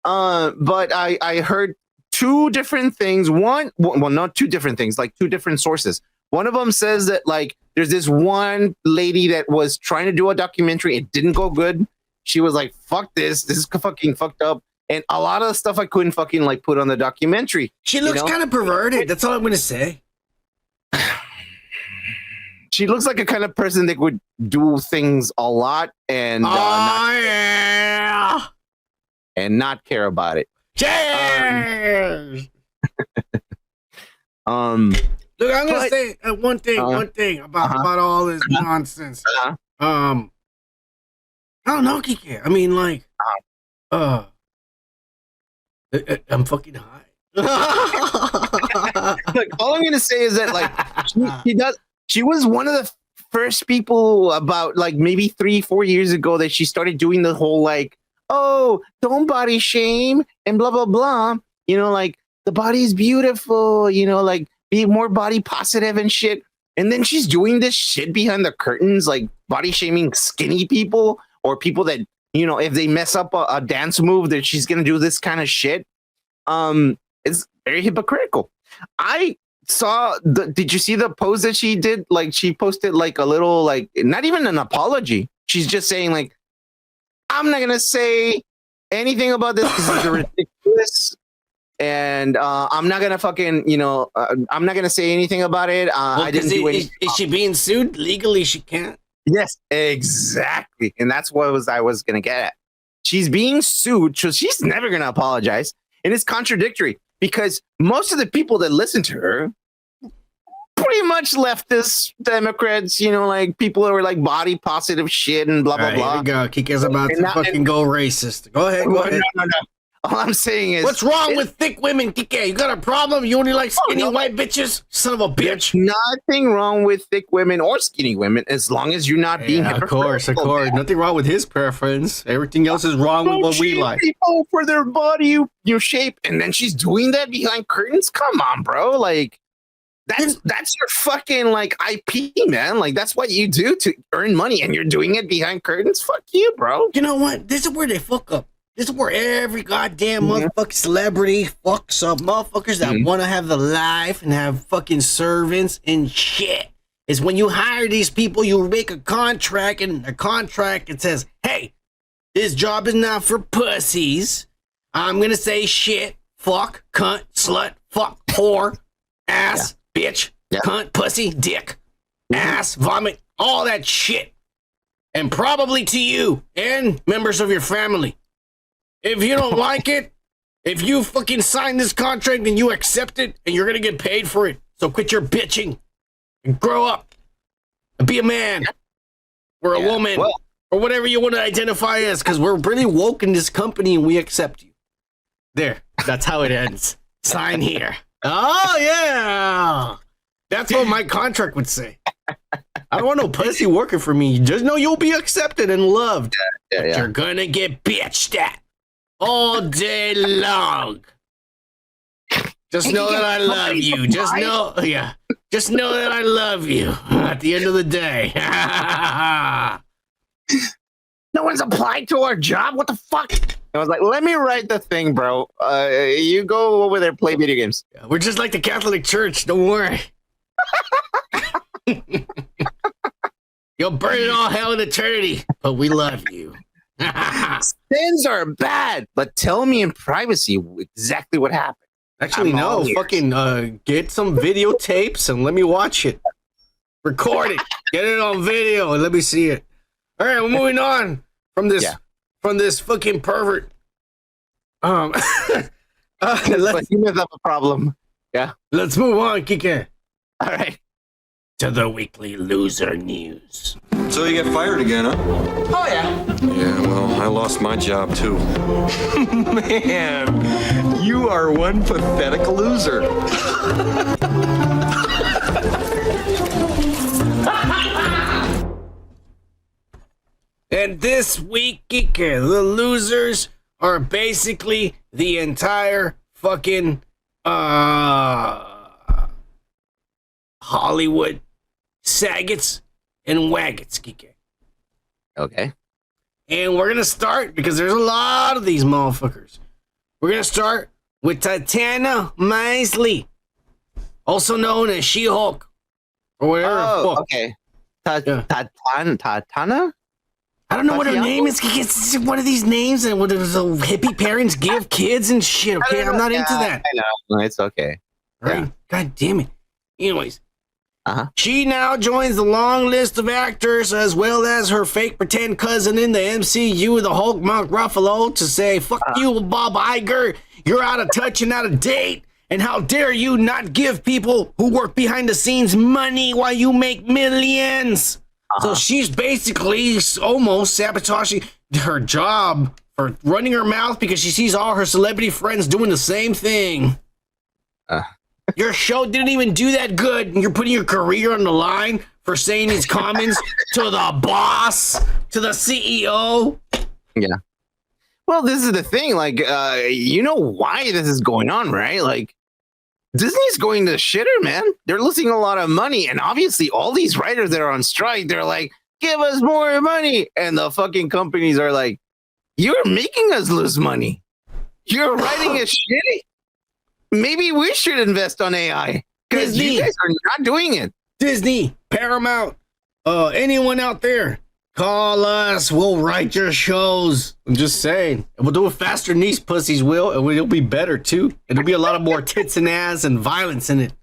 but I heard 2 different things. Well, not 2 different things, like 2 different sources. One of them says that like there's this one lady that was trying to do a documentary. It didn't go good. She was like, "Fuck this! This is fucking fucked up." And a lot of the stuff I couldn't fucking like put on the documentary. She looks kind of perverted. That's all I'm gonna say. She looks like a kind of person that would do things a lot and not care about it. Cheers! Look, I'm gonna say one thing about all this nonsense. I don't know, Kike. I mean, like, I'm fucking high. Look, all I'm gonna say is that like she was one of the first people about like maybe 3-4 years ago that she started doing the whole like, oh, don't body shame and blah blah blah. Like the body is beautiful. Like be more body positive and shit. And then she's doing this shit behind the curtains, like body shaming skinny people or people that if they mess up a dance move that she's gonna do this kind of shit. It's very hypocritical. I saw did you see the post that she did? Like she posted like a little, like not even an apology. She's just saying like, I'm not gonna say anything about this because it's ridiculous. And I'm not gonna fucking, I'm not gonna say anything about it. I didn't do anything. Is she being sued legally? She can't. Yes, exactly, and that's what I was gonna get at. She's being sued, so she's never gonna apologize, and it's contradictory because most of the people that listen to her, pretty much leftist Democrats, like people who are like body positive shit and blah blah blah. Here we go. Kika's about to fucking go racist. Go ahead. Go ahead. No. All I'm saying is, what's wrong with thick women, Kika? You got a problem? You only like skinny white bitches? Son of a bitch. There's nothing wrong with thick women or skinny women as long as you're not being hypocritical. Of course. Nothing wrong with his preference. Everything else is wrong with what we like. People for their body, your shape, and then she's doing that behind curtains. Come on, bro. Like that's your fucking like IP, man. Like that's what you do to earn money, and you're doing it behind curtains. Fuck you, bro. You know what? This is where they fuck up. This is where every goddamn motherfucking celebrity fucks up. Motherfuckers that want to have the life and have fucking servants and shit. Is when you hire these people, you make a contract, and the contract it says, hey, this job is not for pussies. I'm gonna say shit, fuck, cunt, slut, fuck, whore, ass, bitch, cunt, pussy, dick, ass, vomit, all that shit. And probably to you and members of your family. If you don't like it, if you fucking sign this contract and you accept it and you're going to get paid for it, so quit your bitching and grow up and be a man or a woman or whatever you want to identify as, because we're really woke in this company and we accept you. There, that's how it ends. Sign here. Oh, yeah. That's what my contract would say. I don't want no pussy working for me. Just know you'll be accepted and loved. But you're going to get bitched at. All day long. Just know that I love you. Just know that I love you at the end of the day. No one's applied to our job. What the fuck? I was like, let me write the thing, bro. You go over there, play video games. We're just like the Catholic Church. Don't worry. You'll burn it all hell in eternity, but we love you. Sins are bad, but tell me in privacy exactly what happened. Actually, no. Fucking get some videotapes and let me watch it. Record it. Get it on video and let me see it. All right, we're moving on from this fucking pervert. But you have a problem. Yeah. Let's move on, Kike. All right. To the weekly loser news. So you get fired again, huh? Oh, yeah. Yeah, well, I lost my job too. Man, you are one pathetic loser. And this week, Kike, the losers are basically the entire fucking Hollywood Saggets and Waggets, Kike. Okay. And we're gonna start because there's a lot of these motherfuckers. We're gonna start with Tatiana Maslany, also known as She-Hulk, or whatever. Oh, okay. Tatana? I don't know what her name is. It's one of these names and what the hippie parents give kids and shit. Okay, I'm not into that. I know. It's okay. Right? Yeah. God damn it. Anyways. She now joins the long list of actors as well as her fake pretend cousin in the MCU, the Hulk Mark Ruffalo, to say, fuck you, Bob Iger. You're out of touch and out of date. And how dare you not give people who work behind the scenes money while you make millions? So she's basically almost sabotaging her job for running her mouth because she sees all her celebrity friends doing the same thing. Your show didn't even do that good, and you're putting your career on the line for saying these comments to the boss, to the CEO. Yeah. Well, this is the thing. Like, you know why this is going on, right? Like, Disney's going to shitter, man. They're losing a lot of money, and obviously, all these writers that are on strike, they're like, "Give us more money," and the fucking companies are like, "You're making us lose money. You're writing us shitty. Maybe we should invest on AI because you guys are not doing it." Disney, Paramount, anyone out there, Call us. We'll write your shows. I'm just saying. And we'll do it faster than these pussies will, and it'll be better too. It'll be a lot of more tits and ass and violence in it.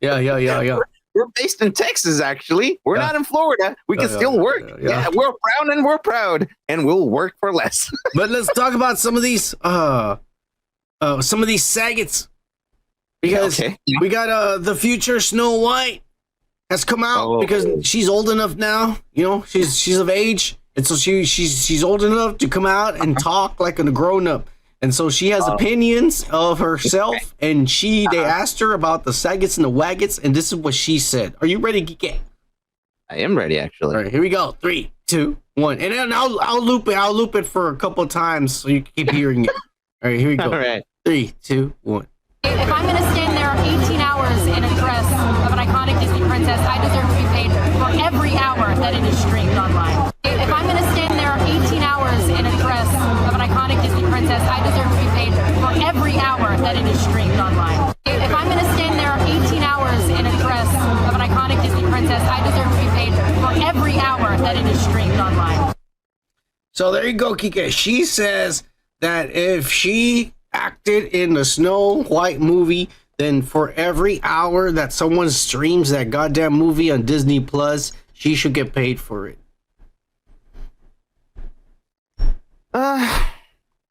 Yeah. We're based in Texas, actually. We're not in Florida. We can still work. Yeah, we're proud, and we'll work for less. But let's talk about some of these saggets. Because we got the future Snow White has come out because she's old enough now. You know, she's of age, and so she's old enough to come out and talk like a grown up. And so she has opinions of herself, and they asked her about the saggets and the waggets, and this is what she said. Are you ready, Geek? I am ready, actually. All right, here we go. 3, 2, 1, and then I'll loop it. I'll loop it for a couple of times so you can keep hearing it. All right, here we go. All right, 3, 2, 1. If I'm going to stand there 18 hours in a dress of an iconic Disney princess, I deserve to be paid for every hour that it is streamed online. If I'm going to stand there 18 hours in a dress of an iconic Disney princess, I deserve to be paid for every hour that it is streamed online. If I'm going to stand there 18 hours in a dress of an iconic Disney princess, I deserve to be paid for every hour that it is streamed online. So there you go, Kike. She says that if she acted in the Snow White movie, then for every hour that someone streams that goddamn movie on Disney Plus, she should get paid for it.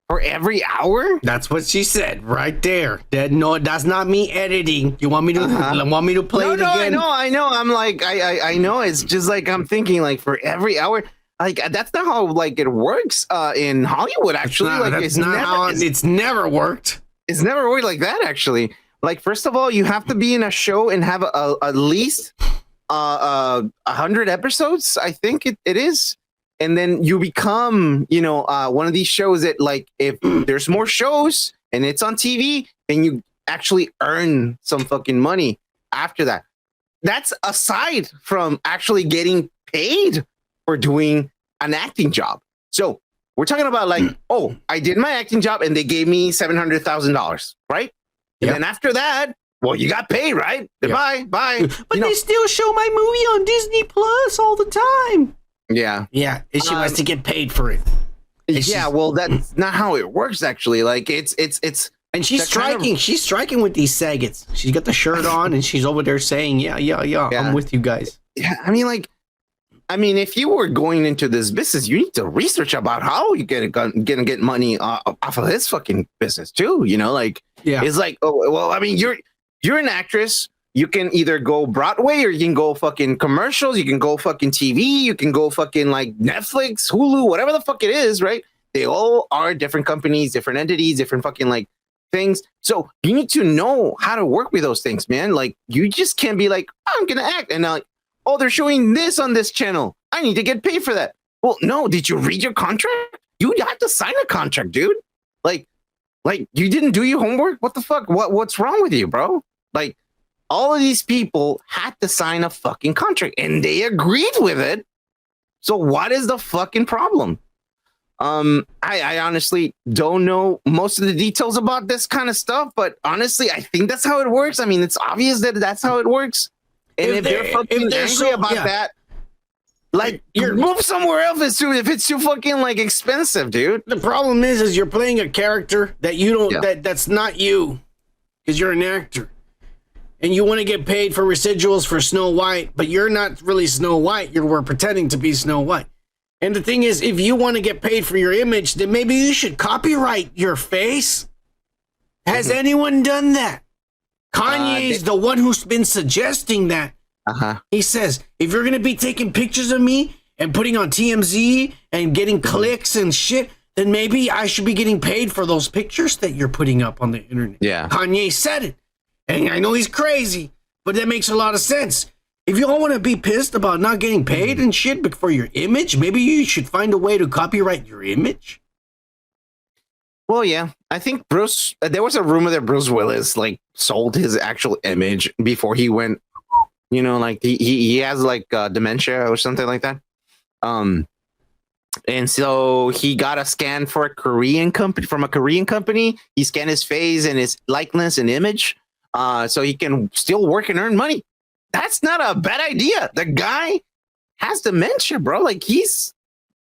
For every hour? That's what she said right there. No, that's not me editing. You want me to play it again? I know. I'm like, I know. It's just like I'm thinking, like, for every hour. Like, that's not how like it works in Hollywood. Actually, it's never worked. It's never worked like that. Actually, like, first of all, you have to be in a show and have at least 100 episodes. I think it is. And then you become, one of these shows that, like, if there's more shows and it's on TV, then you actually earn some fucking money after that. That's aside from actually getting paid for doing an acting job. So we're talking about, like, I did my acting job and they gave me $700,000, right? And then after that, well, you got paid, right? Goodbye, bye. But they still show my movie on Disney Plus all the time. Yeah. And she wants to get paid for it. Well, that's not how it works, actually. Like, it's and she's striking. She's striking with these saggets. She's got the shirt on and she's over there saying, yeah, I'm with you guys. Yeah, I mean, if you were going into this business, you need to research about how you gonna get money off of this fucking business too. It's like, you're an actress. You can either go Broadway or you can go fucking commercials. You can go fucking TV. You can go fucking like Netflix, Hulu, whatever the fuck it is, right? They all are different companies, different entities, different fucking like things. So you need to know how to work with those things, man. Like, you just can't be like, I'm gonna act and like, they're showing this on this channel. I need to get paid for that. Well, no, did you read your contract? You have to sign a contract, dude. Like you didn't do your homework? What the fuck? What's wrong with you, bro? Like, all of these people had to sign a fucking contract and they agreed with it. So what is the fucking problem? I honestly don't know most of the details about this kind of stuff, but honestly, I think that's how it works. I mean, it's obvious that that's how it works. And if they're fucking angry about that, like, you move somewhere else if it's too fucking like expensive, dude. The problem is you're playing a character that you don't that's not you, because you're an actor. And you want to get paid for residuals for Snow White, but you're not really Snow White. We're pretending to be Snow White. And the thing is, if you want to get paid for your image, then maybe you should copyright your face. Has anyone done that? Kanye's the one who's been suggesting that. He says, if you're going to be taking pictures of me and putting on TMZ and getting clicks and shit, then maybe I should be getting paid for those pictures that you're putting up on the internet. Yeah. Kanye said it. And I know he's crazy, but that makes a lot of sense. If you all want to be pissed about not getting paid and shit for your image, maybe you should find a way to copyright your image. Well, yeah, I think there was a rumor that Bruce Willis like sold his actual image before he went, like he has like dementia or something like that. And so he got a scan for a Korean company. He scanned his face and his likeness and image. So he can still work and earn money. That's not a bad idea. The guy has dementia, bro. Like he's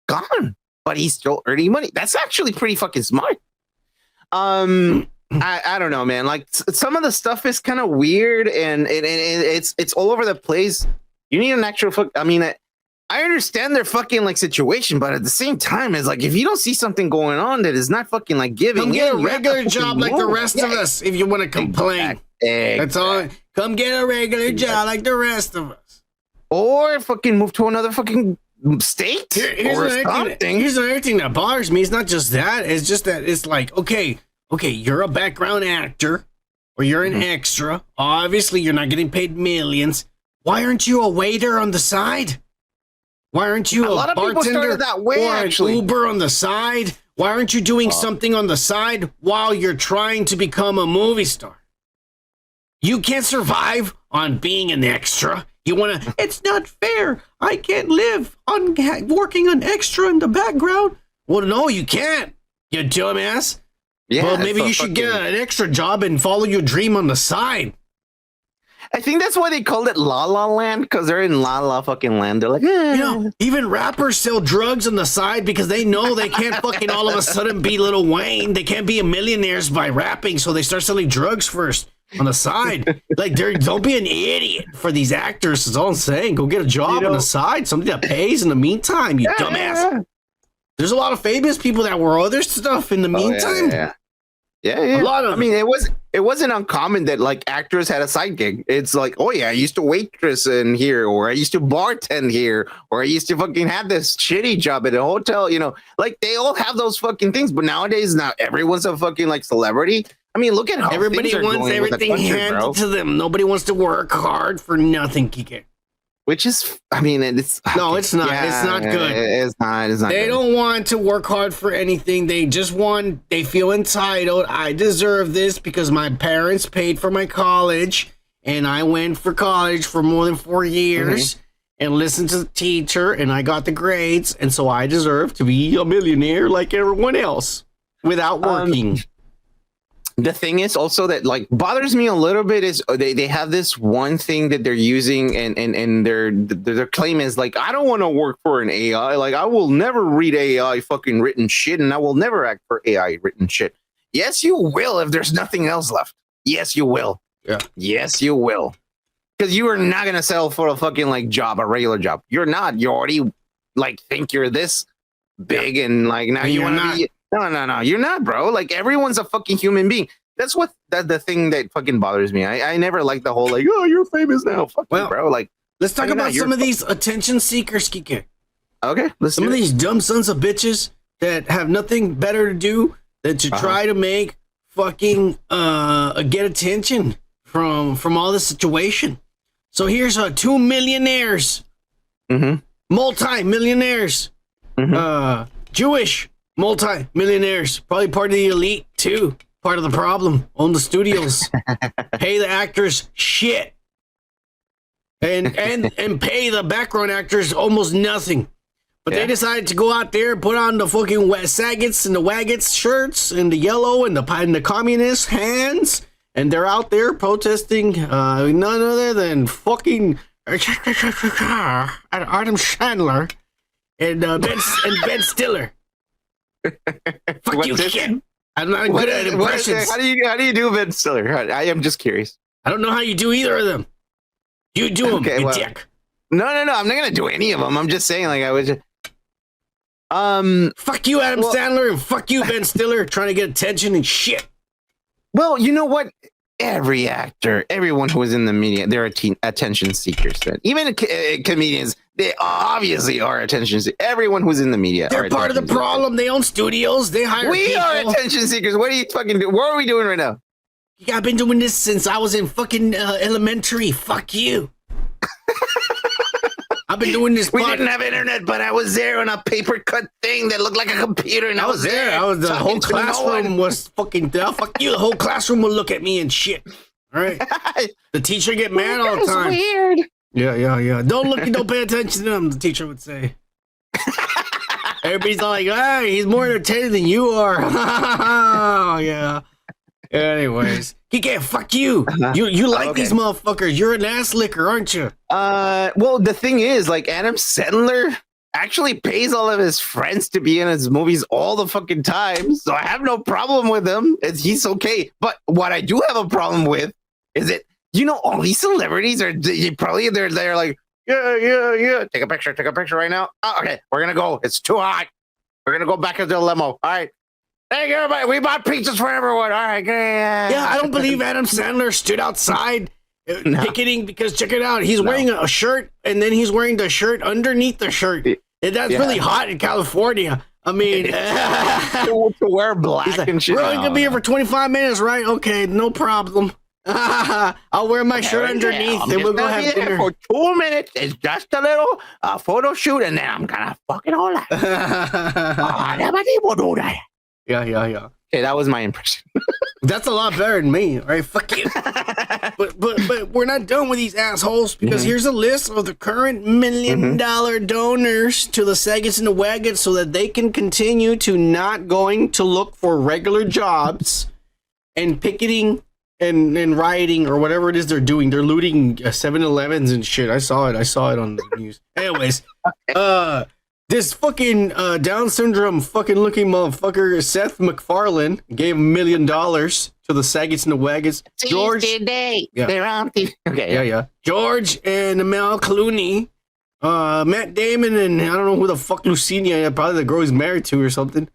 gone, but he's still earning money. That's actually pretty fucking smart. I don't know, man. Like some of the stuff is kind of weird and it's all over the place. You need an actual I mean, I understand their fucking like situation, but at the same time, it's like if you don't see something going on that is not fucking like giving, come get a regular job like the rest of us. If you want to complain, that's all. Come get a regular job like the rest of us, or fucking move to another fucking state. Here's another thing that bothers me. It's not just that. It's just that it's like okay, you're a background actor or you're an extra. Obviously, you're not getting paid millions. Why aren't you a waiter on the side? Why aren't you a bartender that way, or an Uber on the side? Why aren't you doing something on the side while you're trying to become a movie star? You can't survive on being an extra. You want to, it's not fair. I can't live on working an extra in the background. Well, no, you can't, you dumbass. Yeah, well, maybe you should get an extra job and follow your dream on the side. I think that's why they called it La La Land, because they're in La La fucking land. They're like, you know, even rappers sell drugs on the side because they know they can't fucking all of a sudden be Lil Wayne. They can't be millionaires by rapping, so they start selling drugs first on the side. Like, don't be an idiot for these actors. That's all I'm saying. Go get a job on the side, something that pays in the meantime, you dumbass. Yeah. There's a lot of famous people that were other stuff in the meantime. Yeah. A lot of. I mean, it wasn't uncommon that like actors had a side gig. It's like, oh yeah, I used to waitress in here, or I used to bartend here, or I used to fucking have this shitty job at a hotel. You know, like they all have those fucking things. But nowadays, now everyone's a fucking like celebrity. I mean, look at how everybody wants everything handed to them. Nobody wants to work hard for nothing, Kike. Which is, I mean, it's no, it's not. Yeah, it's not good. It's not. They don't want to work hard for anything. They just want. They feel entitled. I deserve this because my parents paid for my college, and I went for college for more than 4 years and listened to the teacher, and I got the grades, and so I deserve to be a millionaire like everyone else without working. The thing is also that like bothers me a little bit is they have this one thing that they're using and their claim is like, I don't want to work for an AI. Like I will never read AI fucking written shit and I will never act for AI written shit. Yes, you will if there's nothing else left. Yes, you will. Yeah. Yes, you will. Because you are not going to settle for a fucking like job, a regular job. You're not. You already like think you're this big and like now you want to be. No, you're not, bro. Like everyone's a fucking human being. That's what the thing that fucking bothers me. I never liked the whole like, oh, you're famous now. Fuck you, bro. Like, let's talk about some of these attention seekers, Kike. Okay, some of these dumb sons of bitches that have nothing better to do than to try to make fucking get attention from all this situation. So here's 2 millionaires, multi-millionaires, Jewish multi-millionaires, probably part of the elite too, part of the problem, own the studios, pay the actors shit, and pay the background actors almost nothing. But they decided to go out there and put on the fucking saggets and the waggets shirts and the yellow and the communist hands, and they're out there protesting none other than fucking Adam Sandler and Ben Stiller. Fuck you, kid. I'm not good at impressions. How do you do Ben Stiller? I am just curious. I don't know how you do either of them. You do them, you dick. No. I'm not gonna do any of them. I'm just saying, like I was. Fuck you, Adam Sandler, and fuck you, Ben Stiller, trying to get attention and shit. Well, you know what? Every actor, everyone who is in the media, they're attention seekers. Even comedians, they obviously are attention seekers. Everyone who's in the media, they're part of the problem. They own studios. They hire people. We are attention seekers. What are you fucking doing? What are we doing right now? I've been doing this since I was in fucking elementary. Fuck you. I've been doing this. We didn't have internet, but I was there on a paper cut thing that looked like a computer, and I was there. I was the whole classroom was fucking. Fuck you. The whole classroom would look at me and shit. All right. The teacher get mad all the time. Weird. Yeah. Don't look. Don't pay attention to him. The teacher would say. Everybody's all like, "Hey, he's more entertaining than you are." Oh yeah. Anyways, Kike, fuck you. You like Okay. these motherfuckers. You're an ass licker, aren't you? Well, the thing is, like, Adam Sandler actually pays all of his friends to be in his movies all the fucking time. So I have no problem with him. He's okay. But what I do have a problem with is that, all these celebrities are they're like, yeah. Take a picture right now. Oh, okay, we're gonna go. It's too hot. We're gonna go back into the limo. All right. Hey, everybody, we bought pizzas for everyone. All right, Yeah, I don't believe Adam Sandler stood outside picketing because check it out. He's wearing a shirt and then he's wearing the shirt underneath the shirt. And that's really hot in California. I mean, to wear black and shit. We're only gonna be here for 25 minutes, right? Okay, no problem. I'll wear my shirt underneath and we'll go have dinner. For 2 minutes. It's just a little photo shoot and then I'm gonna fucking all that. Yeah. Okay, that was my impression. That's a lot better than me, right? Fuck you. but we're not done with these assholes because here's a list of the current $1 million donors to the Saggets and the Waggots so that they can continue to not going to look for regular jobs and picketing and rioting or whatever it is they're doing. They're looting 7-Elevens and shit. I saw it on the news. Anyways, this fucking Down syndrome fucking looking motherfucker, Seth MacFarlane, gave $1 million to the Saggets and the Waggots. George, Okay. yeah. George and Mel Clooney, Matt Damon, and I don't know who the fuck Lucinia, probably the girl he's married to or something.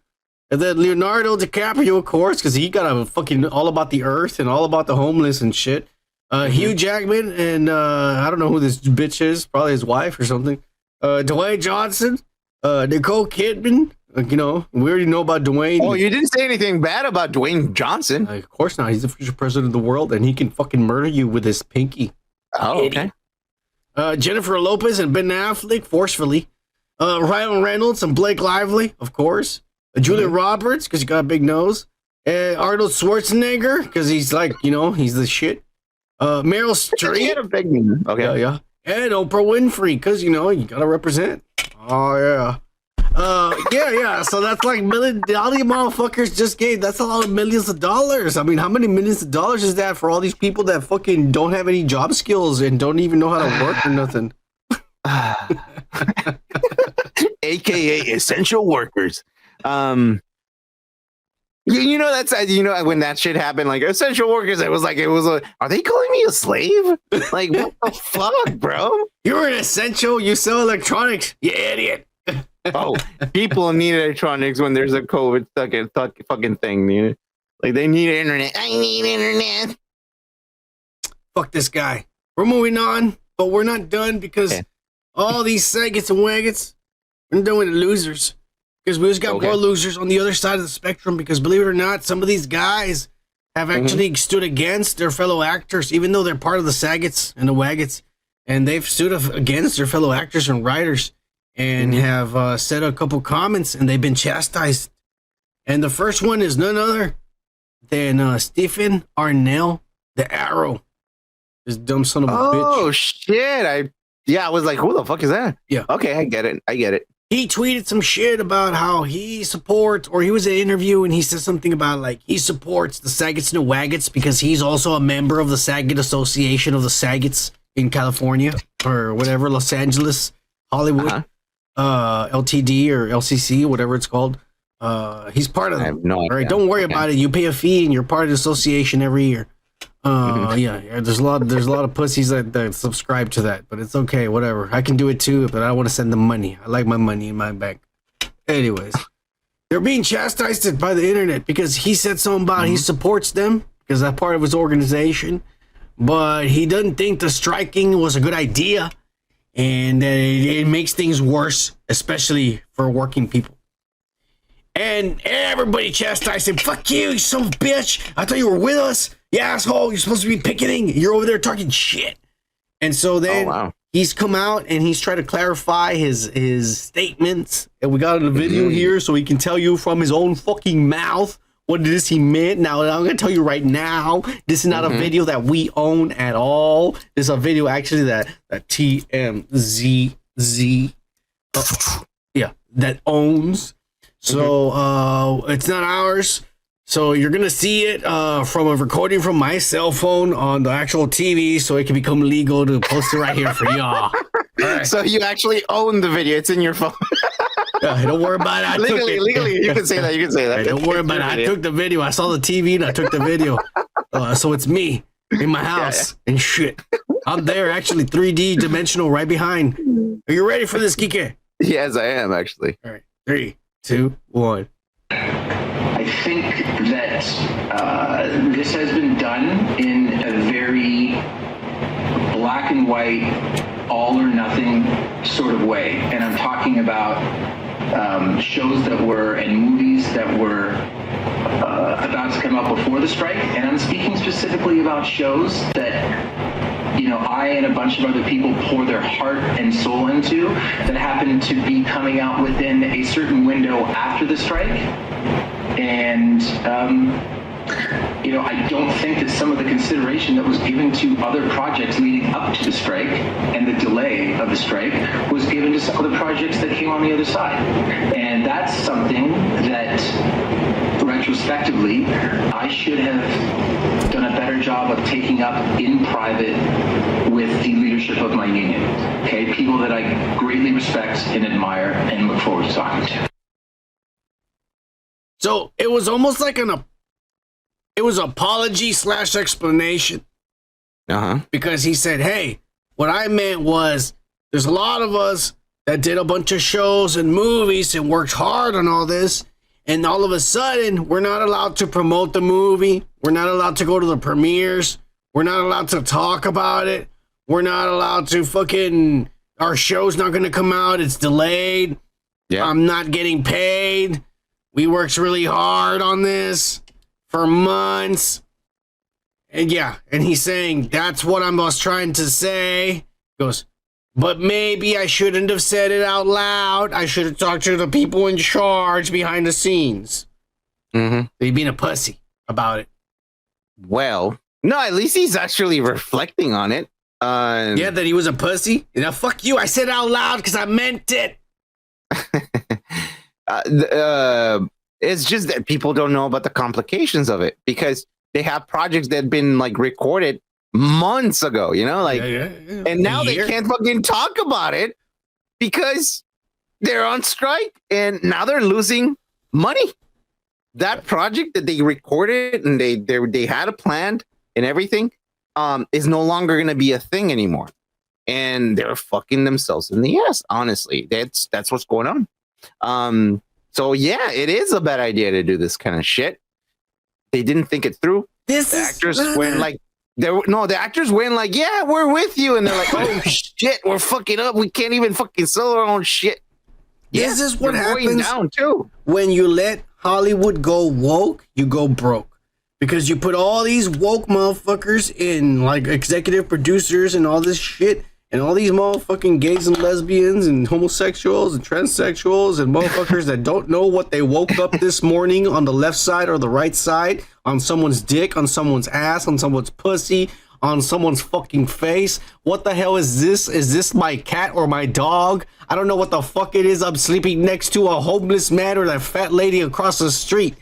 And then Leonardo DiCaprio, of course, because he got a fucking all about the earth and all about the homeless and shit. Hugh Jackman and I don't know who this bitch is, probably his wife or something. Dwayne Johnson. Nicole Kidman, we already know about Dwayne. Oh, you didn't say anything bad about Dwayne Johnson. Of course not. He's the future president of the world, and he can fucking murder you with his pinky. Oh, okay. Jennifer Lopez and Ben Affleck, forcefully. Ryan Reynolds and Blake Lively, of course. Julia Roberts, because he got a big nose. Arnold Schwarzenegger, because he's like, he's the shit. Meryl Streep. He had a big name. Okay. Yeah. And Oprah Winfrey, because, you gotta represent. Oh, yeah. Yeah. So that's like all these motherfuckers just gave. That's a lot of millions of dollars. I mean, how many millions of dollars is that for all these people that fucking don't have any job skills and don't even know how to work or nothing? AKA essential workers. That's when that shit happened, like essential workers, are they calling me a slave? Like, what the fuck, bro? You're an essential, you sell electronics, you idiot. Oh, people need electronics when there's a COVID fucking thing, like they need internet. I need internet. Fuck this guy. We're moving on, but we're not done because all these Saggets and Waggots, we're done with the losers. Because we just got more losers on the other side of the spectrum. Because believe it or not, some of these guys have actually stood against their fellow actors, even though they're part of the Saggets and the Waggots. And they've stood against their fellow actors and writers and have said a couple comments, and they've been chastised. And the first one is none other than Stephen Arnell, the Arrow. This dumb son of a bitch. Oh, shit. I was like, who the fuck is that? Yeah. Okay, I get it. He tweeted some shit about how he supports, or he was in an interview and he said something about like he supports the Saggets and the Waggots because he's also a member of the Saget Association of the Saggets in California or whatever, Los Angeles, Hollywood, LTD or LCC, whatever it's called. He's part of it. All right, don't worry about it. You pay a fee and you're part of the association every year. Yeah, there's a lot of pussies that subscribe to that, but it's okay, whatever. I can do it too, but I want to send them money. I like my money in my bank. Anyways, they're being chastised by the internet because he said something about he supports them because that's part of his organization, but he doesn't think the striking was a good idea, and that it makes things worse, especially for working people. And everybody chastised him. Fuck you son of a bitch. I thought you were with us. You asshole. You're supposed to be picketing. You're over there talking shit. And so then he's come out and he's tried to clarify his statements. And we got a video here so he can tell you from his own fucking mouth what it is he meant. Now, I'm going to tell you right now, this is not a video that we own at all. This is a video actually that TMNT that owns. So it's not ours. So you're gonna see it from a recording from my cell phone on the actual TV, so it can become legal to post it right here for y'all. Right. So you actually own the video; it's in your phone. Don't worry about it. Legally, you can say that. You can say that. Hey, don't worry about it. I took the video. I saw the TV and I took the video. So it's me in my house and shit. I'm there, actually 3D dimensional, right behind. Are you ready for this, Kike? Yes, I am actually. All right, 3, 2, 1. I think that this has been done in a very black and white, all or nothing sort of way. And I'm talking about shows that were, and movies that were about to come out before the strike. And I'm speaking specifically about shows that, you know, I and a bunch of other people pour their heart and soul into that happen to be coming out within a certain window after the strike. And, you know, I don't think that some of the consideration that was given to other projects leading up to the strike and the delay of the strike was given to some of the projects that came on the other side. And that's something that, retrospectively, I should have done a better job of taking up in private with the leadership of my union. Okay, people that I greatly respect and admire and look forward to talking to. So it was almost like it was apology / explanation. Because he said, hey, what I meant was there's a lot of us that did a bunch of shows and movies and worked hard on all this. And all of a sudden, we're not allowed to promote the movie. We're not allowed to go to the premieres. We're not allowed to talk about it. We're not allowed to our show's not going to come out. It's delayed. Yeah. I'm not getting paid. We worked really hard on this for months. And and he's saying, that's what I was trying to say. He goes, but maybe I shouldn't have said it out loud. I should have talked to the people in charge behind the scenes. Mm-hmm. He's being a pussy about it. Well, no, at least he's actually reflecting on it. That he was a pussy? Now, fuck you. I said it out loud because I meant it. It's just that people don't know about the complications of it because they have projects that have been like recorded months ago, you know, like, and now they can't fucking talk about it because they're on strike and now they're losing money. That project that they recorded and they had a plan and everything is no longer going to be a thing anymore. And they're fucking themselves in the ass. Honestly, that's what's going on. So yeah, it is a bad idea to do this kind of shit. They didn't think it through. The actors went like, the actors went like, yeah, we're with you, and they're like, oh shit, we're fucking up. We can't even fucking sell our own shit. This is what happens down too. When you let Hollywood go woke. You go broke because you put all these woke motherfuckers in like executive producers and all this shit. And all these motherfucking gays and lesbians and homosexuals and transsexuals and motherfuckers that don't know what they woke up this morning on the left side or the right side, on someone's dick, on someone's ass, on someone's pussy, on someone's fucking face. What the hell is this? Is this my cat or my dog? I don't know what the fuck it is. I'm sleeping next to a homeless man or that fat lady across the street.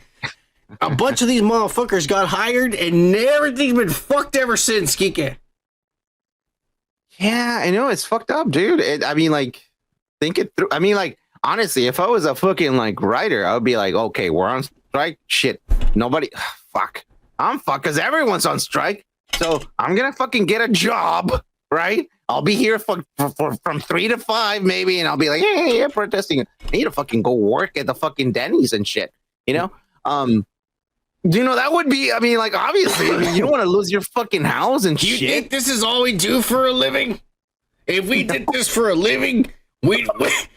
A bunch of these motherfuckers got hired and everything's been fucked ever since, Kike. Yeah, I know it's fucked up, dude. I mean, like, think it through. I mean, like, honestly, if I was a fucking like writer, I would be like, okay, we're on strike. Shit, nobody. Fuck, I'm fucked because everyone's on strike. So I'm gonna fucking get a job, right? I'll be here from 3 to 5 maybe, and I'll be like, hey, protesting. I need to fucking go work at the fucking Denny's and shit, you know? You know, that would be, I mean, like, obviously, you don't want to lose your fucking house and shit. You think this is all we do for a living? If we did this for a living, we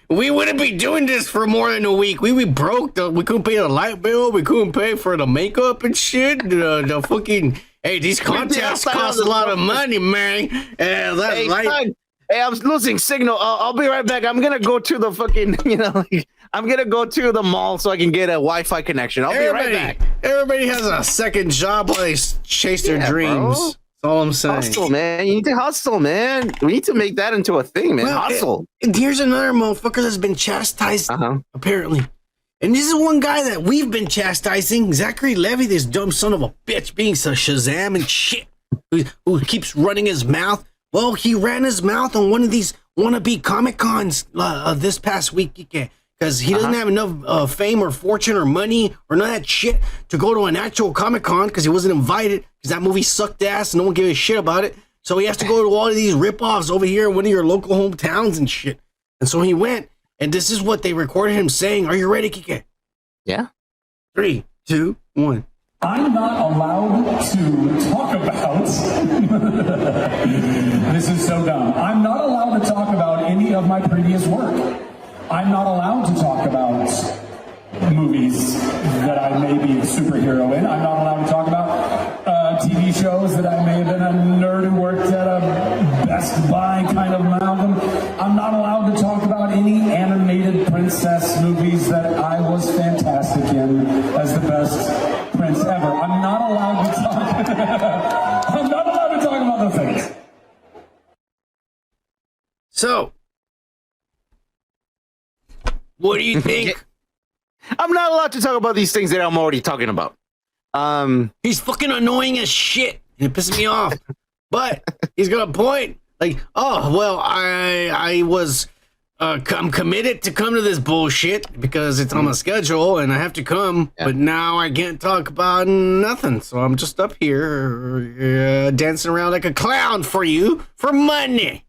wouldn't be doing this for more than a week. We'd be broke. We couldn't pay the light bill. We couldn't pay for the makeup and shit. The fucking, hey, these contests cost a lot of money, man. Hey, I'm losing signal. I'll be right back. I'm going to go to the fucking, you know, like, I'm going to go to the mall so I can get a Wi-Fi connection. I'll be right back. Everybody has a second job while they chase their dreams. Bro. That's all I'm saying. Hustle, man. You need to hustle, man. We need to make that into a thing, man. Hustle. And here's another motherfucker that's been chastised, apparently. And this is one guy that we've been chastising, Zachary Levi, this dumb son of a bitch, being so Shazam and shit, who keeps running his mouth. Well, he ran his mouth on one of these wannabe Comic Cons this past week, because he doesn't have enough fame or fortune or money or none of that shit to go to an actual Comic Con because he wasn't invited because that movie sucked ass and no one gave a shit about it. So he has to go to all of these ripoffs over here in one of your local hometowns and shit. And so he went, and this is what they recorded him saying. Are you ready, Kike? Yeah. 3, 2, 1. I'm not allowed to talk about. This is so dumb. I'm not allowed to talk about any of my previous work. I'm not allowed to talk about movies that I may be a superhero in. I'm not allowed to talk about TV shows that I may have been a nerd who worked at a Best Buy kind of Malcolm. I'm not allowed to talk about any animated princess movies that I was fantastic in as the best prince ever. I'm not allowed to talk. I'm not allowed to talk about those things. So, what do you think? I'm not allowed to talk about these things that I'm already talking about. He's fucking annoying as shit. It pisses me off. But he's got a point. Like, oh, well, I'm committed to come to this bullshit because it's on my schedule and I have to come, but now I can't talk about nothing. So I'm just up here dancing around like a clown for you for money.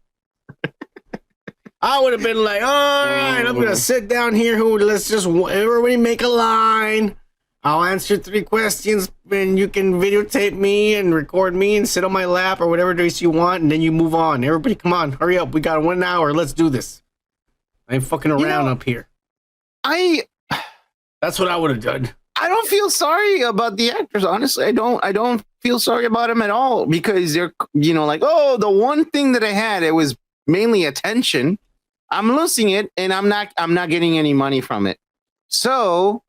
I would have been like, all right, I'm going to sit down here. Let's just everybody make a line. I'll answer 3 questions and you can videotape me and record me and sit on my lap or whatever it is you want. And then you move on. Everybody, come on, hurry up. We got 1 hour. Let's do this. I ain't fucking around up here. That's what I would have done. I don't feel sorry about the actors. Honestly, I don't feel sorry about them at all because they're, like, oh, the one thing that I had, it was mainly attention. I'm losing it and I'm not getting any money from it. So,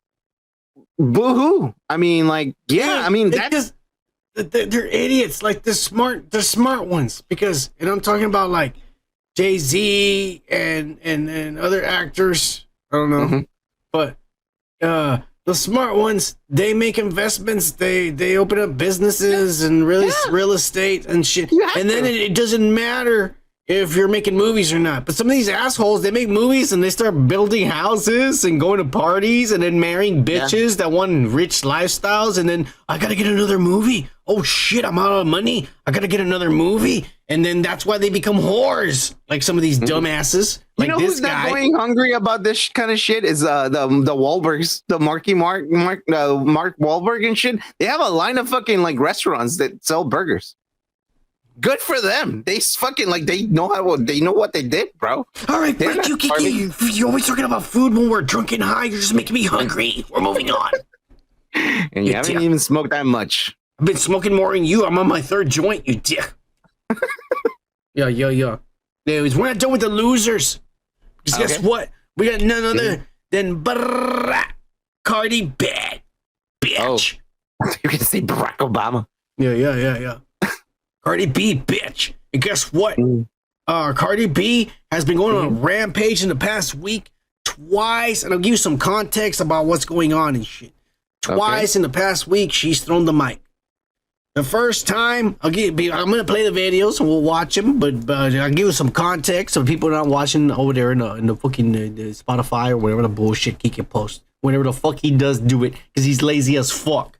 boo-hoo. I mean, like, yeah, I mean, that's they're idiots. Like the smart ones, because, and I'm talking about like Jay-Z and other actors. I don't know, but the smart ones, they make investments. They open up businesses and real estate and shit. And then it doesn't matter if you're making movies or not. But some of these assholes, they make movies and they start building houses and going to parties and then marrying bitches that want rich lifestyles. And then I got to get another movie. Oh shit, I'm out of money. I got to get another movie. And then that's why they become whores. Like some of these dumbasses. Like this who's not going hungry about this kind of shit is the Wahlbergs, the Mark Wahlberg and shit. They have a line of fucking like restaurants that sell burgers. Good for them. They fucking they know what they did, bro. All right, thank you, Kiki. You're always talking about food when we're drunk and high. You're just making me hungry. We're moving on. And you haven't even smoked that much. I've been smoking more than you. I'm on my 3rd joint, you dick. Yeah. Anyways, we're not done with the losers. Because guess what? We got none other than Cardi bad bitch. Oh, you can say Barack Obama. Yeah. Cardi B, bitch. And guess what? Cardi B has been going on a rampage in the past week twice. And I'll give you some context about what's going on and shit. Twice in the past week, she's thrown the mic. The first time, I'm going to play the videos and we'll watch them. But I'll give you some context so people are not watching over there in the fucking Spotify or whatever the bullshit he can post. Whenever the fuck he does do it. Because he's lazy as fuck.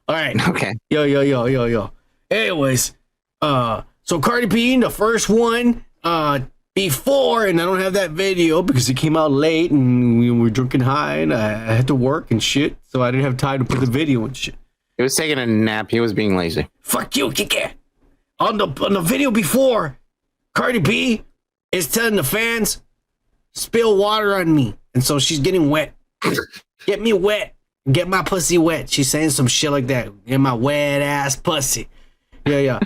All right. Okay. Yo. Anyways. So Cardi B, the first one, before, and I don't have that video because it came out late and we were drinking high and I had to work and shit, so I didn't have time to put the video and shit. He was taking a nap. He was being lazy. Fuck you, Kike. On the video before, Cardi B is telling the fans, spill water on me. And so she's getting wet. Get me wet. Get my pussy wet. She's saying some shit like that. Get my wet ass pussy. Yeah.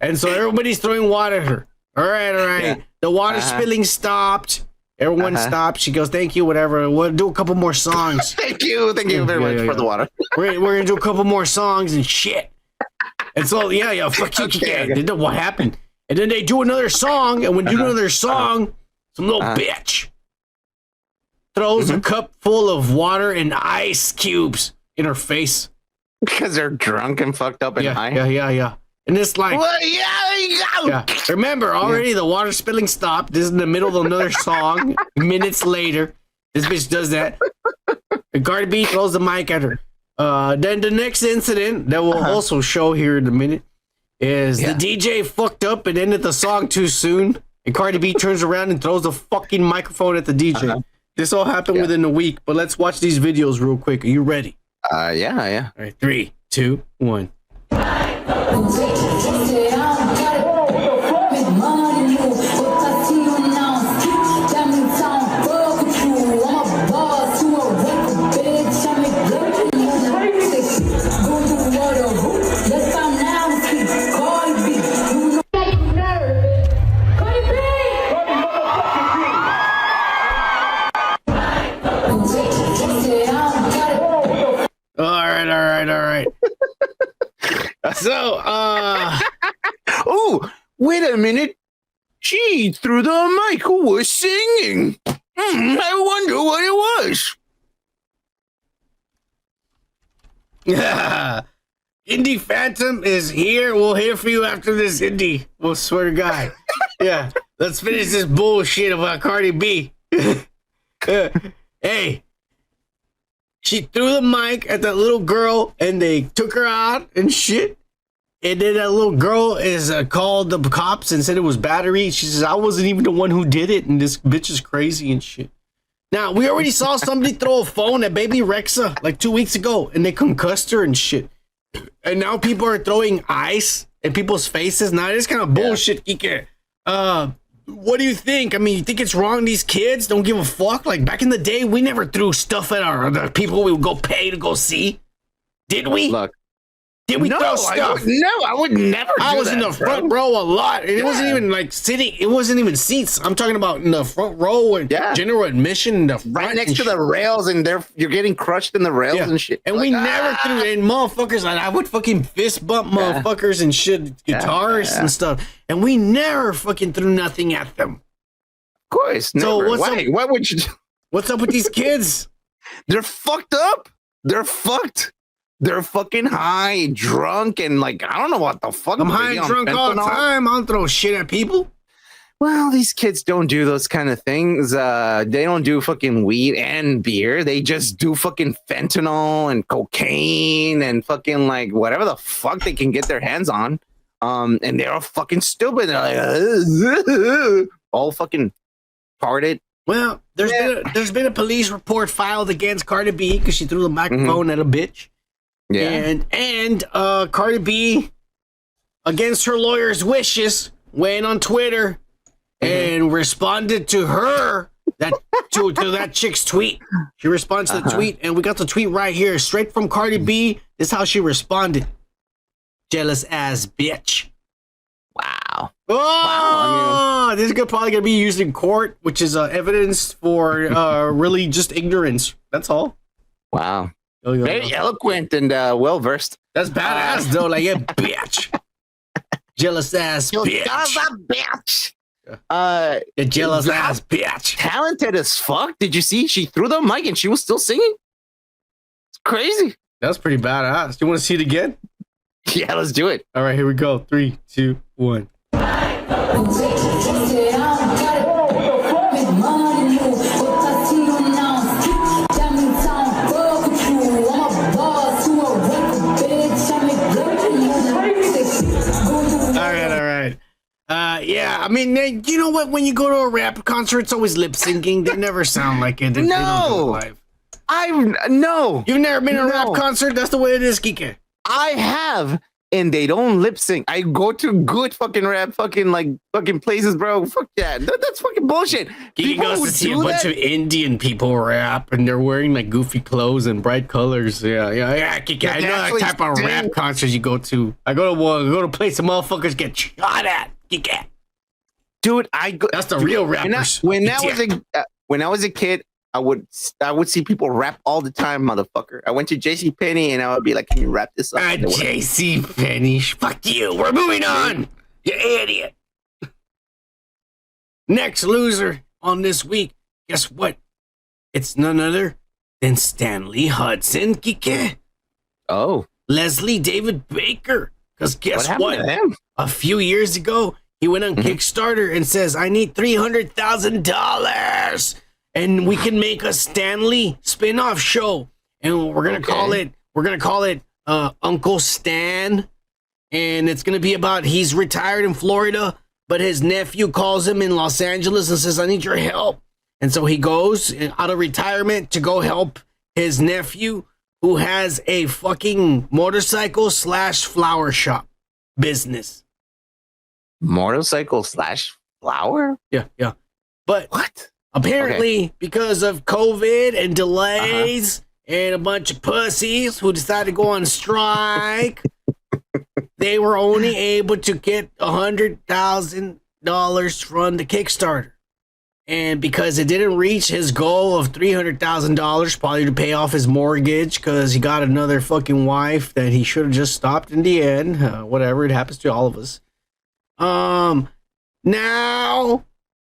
And so everybody's throwing water at her. All right. Yeah. The water spilling stopped. Everyone stopped. She goes, thank you, whatever. We'll do a couple more songs. Thank you very much for the water. We're going to do a couple more songs and shit. And so, fuck you, Kike. What happened? And then they do another song, and when you do another song, some little bitch throws a cup full of water and ice cubes in her face. Because they're drunk and fucked up and high. Yeah. And it's like, well, there you go. Yeah. Remember, already the water spilling stopped. This is in the middle of another song. Minutes later, this bitch does that. And Cardi B throws the mic at her. Then the next incident that we'll also show here in a minute is the DJ fucked up and ended the song too soon. And Cardi B turns around and throws the fucking microphone at the DJ. This all happened within a week, but let's watch these videos real quick. Are you ready? Yeah. All right, 3, 2, 1. All right. So, oh, wait a minute. She threw the mic. Who was singing? I wonder what it was. Yeah. Indie Phantom is here. We'll hear for you after this, Indie. We'll swear to God. Yeah. Let's finish this bullshit about Cardi B. Hey. She threw the mic at that little girl and they took her out and shit. And then that little girl is called the cops and said it was battery. She says, I wasn't even the one who did it. And this bitch is crazy and shit. Now, we already saw somebody throw a phone at baby Rexa like 2 weeks ago and they concussed her and shit. And now people are throwing ice in people's faces. Now, this kind of bullshit, Kike. What do you think? I mean, you think it's wrong these kids don't give a fuck? Like, back in the day, we never threw stuff at the people we would go pay to go see. Did we? Look. Did we throw stuff? I would never do I was that, in the front row a lot. And it wasn't even like sitting. It wasn't even seats. I'm talking about in the front row and general admission. In the front right next to the rails, and you're getting crushed in the rails and shit. And we never threw in motherfuckers. Like, I would fucking fist bump motherfuckers and shit, guitarists and stuff. And we never fucking threw nothing at them. Of course. Never. So why would you? What's up with these kids? They're fucked up. They're fucked. They're fucking high, drunk, and like, I don't know what the fuck. I'm high and drunk all the time. I don't throw shit at people. Well, these kids don't do those kind of things. They don't do fucking weed and beer. They just do fucking fentanyl and cocaine and fucking like whatever the fuck they can get their hands on. And they're all fucking stupid. They're like, all fucking farted. Well, there's been a police report filed against Cardi B because she threw the microphone at a bitch. Yeah. And Cardi B, against her lawyer's wishes, went on Twitter and responded to her to that chick's tweet. She responds to the tweet, and we got the tweet right here, straight from Cardi B. This is how she responded. Jealous ass bitch. Wow. Oh, this is probably gonna be used in court, which is evidence for really just ignorance. That's all. Wow. Very eloquent and well versed. That's badass though. Like, yeah, bitch. Jealous ass bitch. Jealous ass bitch. Talented as fuck. Did you see? She threw the mic and she was still singing. It's crazy. That's pretty badass. Do you want to see it again? Yeah, let's do it. All right, here we go. 3, 2, 1. Yeah, I mean, you know what? When you go to a rap concert, it's always lip syncing. They never sound like it. They don't do it live. No. You've never been to a rap concert? That's the way it is, Kike. I have, and they don't lip sync. I go to good fucking rap, fucking places, bro. Fuck that. That's fucking bullshit. Kike goes to see a bunch of Indian people rap, and they're wearing like goofy clothes and bright colors. Yeah, Kike. I know that type of rap concerts you go to. I go to place the motherfuckers get shot at, Kike. Dude, that's the real rappers. When I was a kid, I would see people rap all the time, motherfucker. I went to JCPenney and I would be like, "Can you rap this up?" JCPenney, fuck you. We're moving on. You idiot. Next loser on this week. Guess what? It's none other than Stanley Hudson, Kike. Oh. Leslie David Baker. Because guess happened to him? A few years ago, he went on Kickstarter and says, I need $300,000 and we can make a Stanley spin-off show. And we're going to call it Uncle Stan. And it's going to be about, he's retired in Florida, but his nephew calls him in Los Angeles and says, I need your help. And so he goes out of retirement to go help his nephew, who has a fucking motorcycle / flower shop business. Motorcycle / flower? Yeah. But what? Apparently, because of COVID and delays and a bunch of pussies who decided to go on strike, they were only able to get $100,000 from the Kickstarter. And because it didn't reach his goal of $300,000, probably to pay off his mortgage, because he got another fucking wife that he should have just stopped in the end. Whatever, it happens to all of us. Now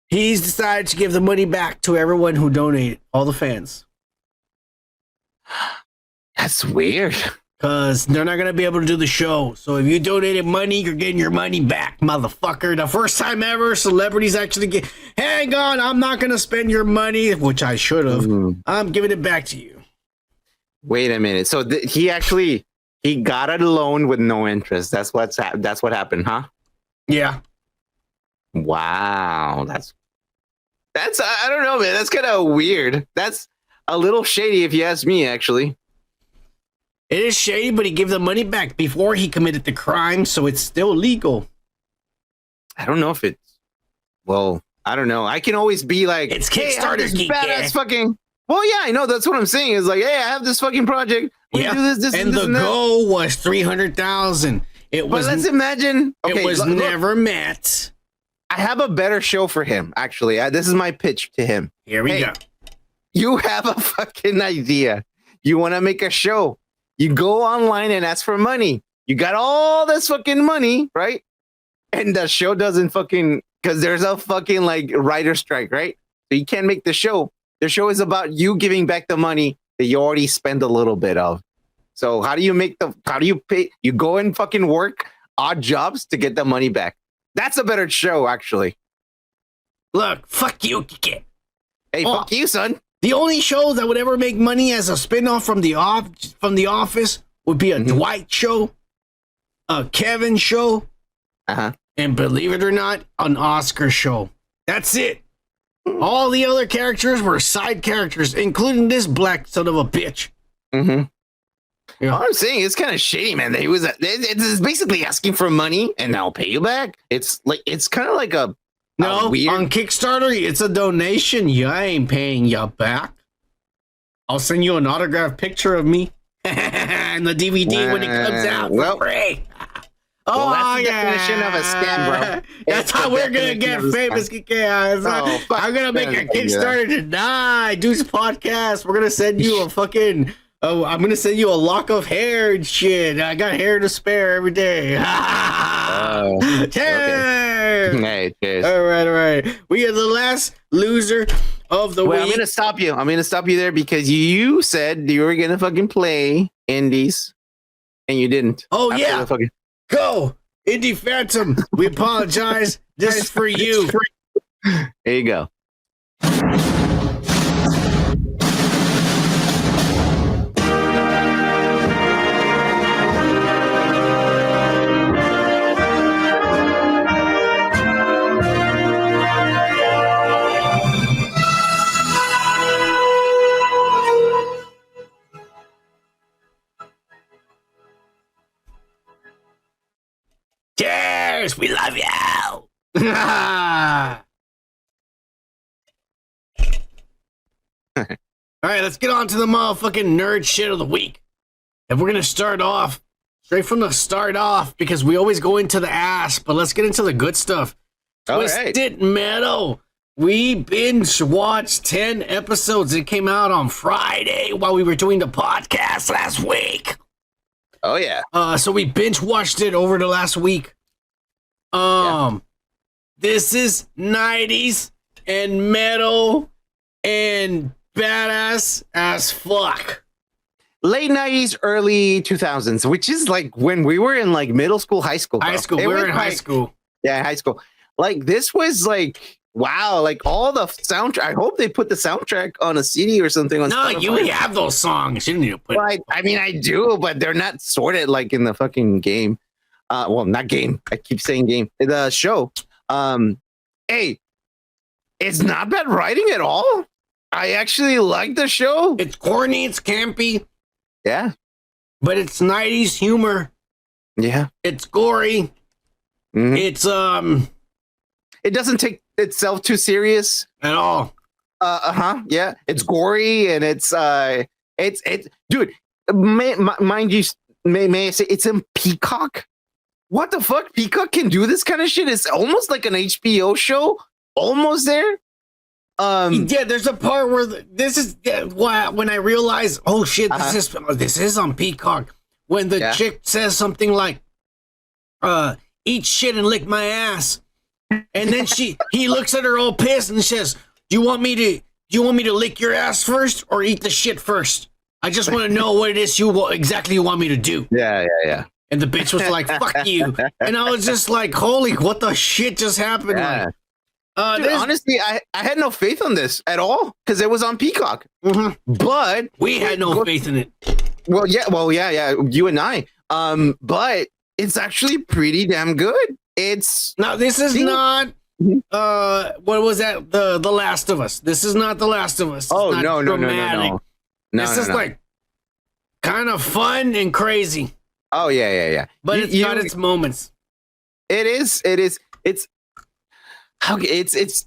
he's decided to give the money back to everyone who donated, all the fans. That's weird. Because they're not going to be able to do the show. So if you donated money, you're getting your money back, motherfucker. The first time ever celebrities actually get, hang on, I'm not going to spend your money, which I should have. I'm giving it back to you. Wait a minute. So he got a loan with no interest. That's what happened, huh? Yeah. Wow. That's I don't know, man. That's kind of weird. That's a little shady if you ask me, actually. It is shady, but he gave the money back before he committed the crime, so it's still legal. I don't know if it's... Well, I don't know. I can always be like... It's Kickstarter's hey, badass fucking... Well, yeah, I know. That's what I'm saying. Is like, hey, I have this fucking project. We do this, and the goal was $300,000. But let's imagine... Okay, it was never met. I have a better show for him, actually. This is my pitch to him. Here we go. You have a fucking idea. You want to make a show. You go online and ask for money. You got all this fucking money, right? And the show doesn't fucking... Because there's a fucking, like, writer strike, right? So you can't make the show. The show is about you giving back the money that you already spent a little bit of. So how do you pay? You go and fucking work odd jobs to get the money back. That's a better show, actually. Look, fuck you, Kike. Hey, fuck you, son. The only show that would ever make money as a spinoff from the Office would be a Dwight show, a Kevin show, and believe it or not, an Oscar show. That's it. All the other characters were side characters, including this black son of a bitch. Yeah. All I'm saying, it's kind of shady, man. That he was. It's basically asking for money, and I'll pay you back. It's kind of like a weird... on Kickstarter, it's a donation. I ain't paying you back. I'll send you an autographed picture of me and the DVD when it comes out. Well, free. That's the definition of a scam, bro. That's how we're gonna get famous. I'm gonna make a Kickstarter tonight. Do this podcast. We're gonna send you a fucking. Oh, I'm gonna send you a lock of hair and shit. I got hair to spare every day. Cheers! Hey, cheers. All right. We are the last loser of the week. I'm gonna stop you. I'm gonna stop you there because you said you were gonna fucking play indies, and you didn't. Oh yeah. Go Indie Phantom. We apologize. This is for you. There you go. Cheers! We love you! Alright, let's get on to the motherfucking nerd shit of the week. And we're gonna start off straight from the start off because we always go into the ass, but let's get into the good stuff. Twisted Metal. We binge watched 10 episodes. It came out on Friday while we were doing the podcast last week. Oh yeah. So we binge watched it over the last week. This is 90s and metal and badass as fuck. Late 90s, early 2000s, which is like when we were in like middle school, high school. High school. We were in high school. Yeah, high school. Like this was like, wow, like all the soundtrack. I hope they put the soundtrack on a CD or something. On no, Spotify. you have those songs. You need to put. Well, I mean, I do, but they're not sorted like in the fucking game. Well, not game. I keep saying game. The show. Hey, it's not bad writing at all. I actually like the show. It's corny. It's campy. Yeah, but it's 90s humor. Yeah, it's gory. Mm-hmm. It's it doesn't take itself too serious at all. Yeah, it's gory and it's dude. Mind you, may I say it's in Peacock? What the fuck? Peacock can do this kind of shit. It's almost like an HBO show. Almost there. Yeah, there's a part where this is when I realized, oh shit, this is on Peacock. When the chick says something like, "Eat shit and lick my ass," and then he looks at her all pissed and says, "Do you want me to lick your ass first or eat the shit first? I just want to know what it is you want me to do." Yeah. And the bitch was like, "Fuck you," and I was just like, "Holy, what the shit just happened?" Yeah. Dude, honestly, I had no faith on this at all because it was on Peacock. Mm-hmm. But we had no faith in it. Well, yeah, you and I. But it's actually pretty damn good. It's now. This is not. What was that? The Last of Us. This is not The Last of Us. It's oh not no. This is like kind of fun and crazy. Oh yeah. But it's got its moments. It is.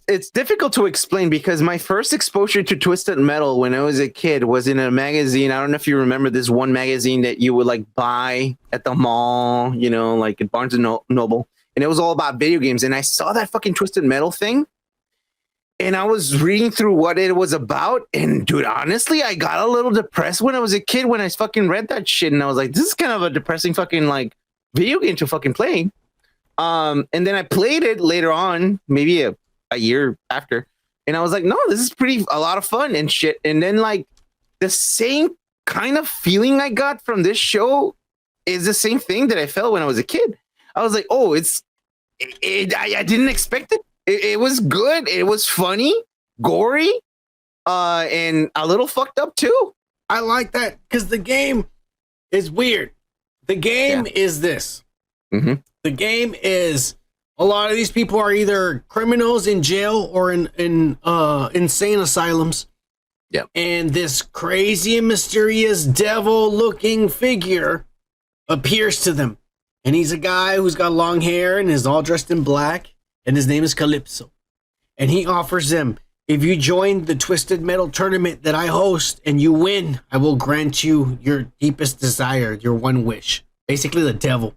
It's difficult to explain because my first exposure to Twisted Metal when I was a kid was in a magazine. I don't know if you remember this one magazine that you would like buy at the mall, you know, like at Barnes and Noble, and it was all about video games. And I saw that fucking Twisted Metal thing, and I was reading through what it was about. And dude, honestly, I got a little depressed when I was a kid when I fucking read that shit, and I was like, this is kind of a depressing fucking like video game to fucking play. And then I played it later on, maybe a year after, and I was like, no, this is a lot of fun and shit. And then like the same kind of feeling I got from this show is the same thing that I felt when I was a kid. I was like, oh, I didn't expect it. It was good. It was funny, gory, and a little fucked up too. I like that because the game is weird. The game is this. Mm-hmm. The game is a lot of these people are either criminals in jail or in insane asylums. Yep. And this crazy and mysterious devil-looking figure appears to them. And he's a guy who's got long hair and is all dressed in black. And his name is Calypso. And he offers them, if you join the Twisted Metal tournament that I host and you win, I will grant you your deepest desire, your one wish. Basically the devil.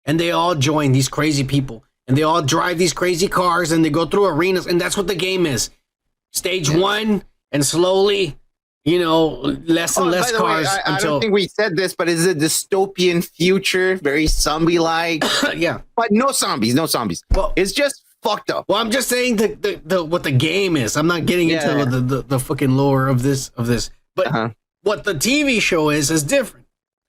And they all join, these crazy people. And they all drive these crazy cars and they go through arenas. And that's what the game is. Stage 1 and slowly, you know, less and less cars. I don't think we said this, but it's a dystopian future, very zombie-like. Yeah. But no zombies. Well, it's just fucked up. Well, I'm just saying the what the game is. I'm not getting into the fucking lore of this. But what the TV show is different.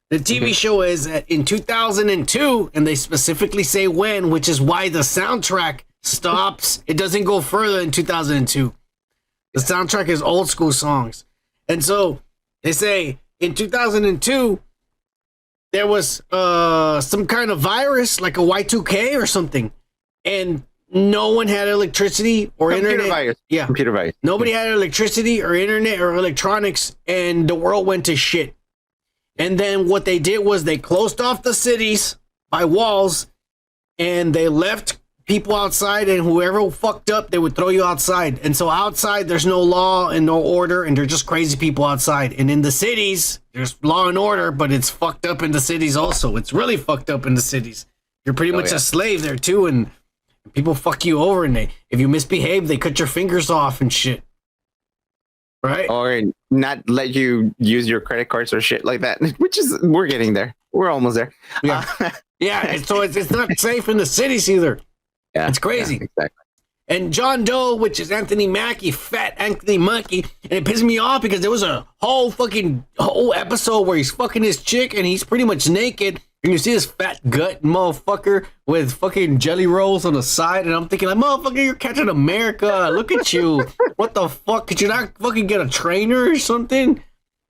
The TV show is that in 2002, and they specifically say when, which is why the soundtrack stops. It doesn't go further in 2002. The soundtrack is old school songs. And so they say in 2002, there was some kind of virus, like a Y2K or something. And no one had electricity or internet. Virus. Yeah. Computer virus. Nobody had electricity or internet or electronics, and the world went to shit. And then what they did was they closed off the cities by walls, and they left people outside, and whoever fucked up, they would throw you outside. And so outside, there's no law and no order, and they're just crazy people outside. And in the cities, there's law and order, but it's fucked up in the cities also. It's really fucked up in the cities. You're pretty much a slave there too, and people fuck you over, and if you misbehave, they cut your fingers off and shit. Right? Or not let you use your credit cards or shit like that, which is, we're getting there. We're almost there. Yeah. Yeah. So it's not safe in the cities either. Yeah. It's crazy. Yeah, exactly. And John Doe, which is Anthony Mackie, fat Anthony Mackie, and it pissed me off because there was a whole episode where he's fucking his chick and he's pretty much naked, and you see this fat gut motherfucker with fucking jelly rolls on the side, and I'm thinking like, motherfucker, you're Captain America. Look at you. What the fuck? Could you not fucking get a trainer or something?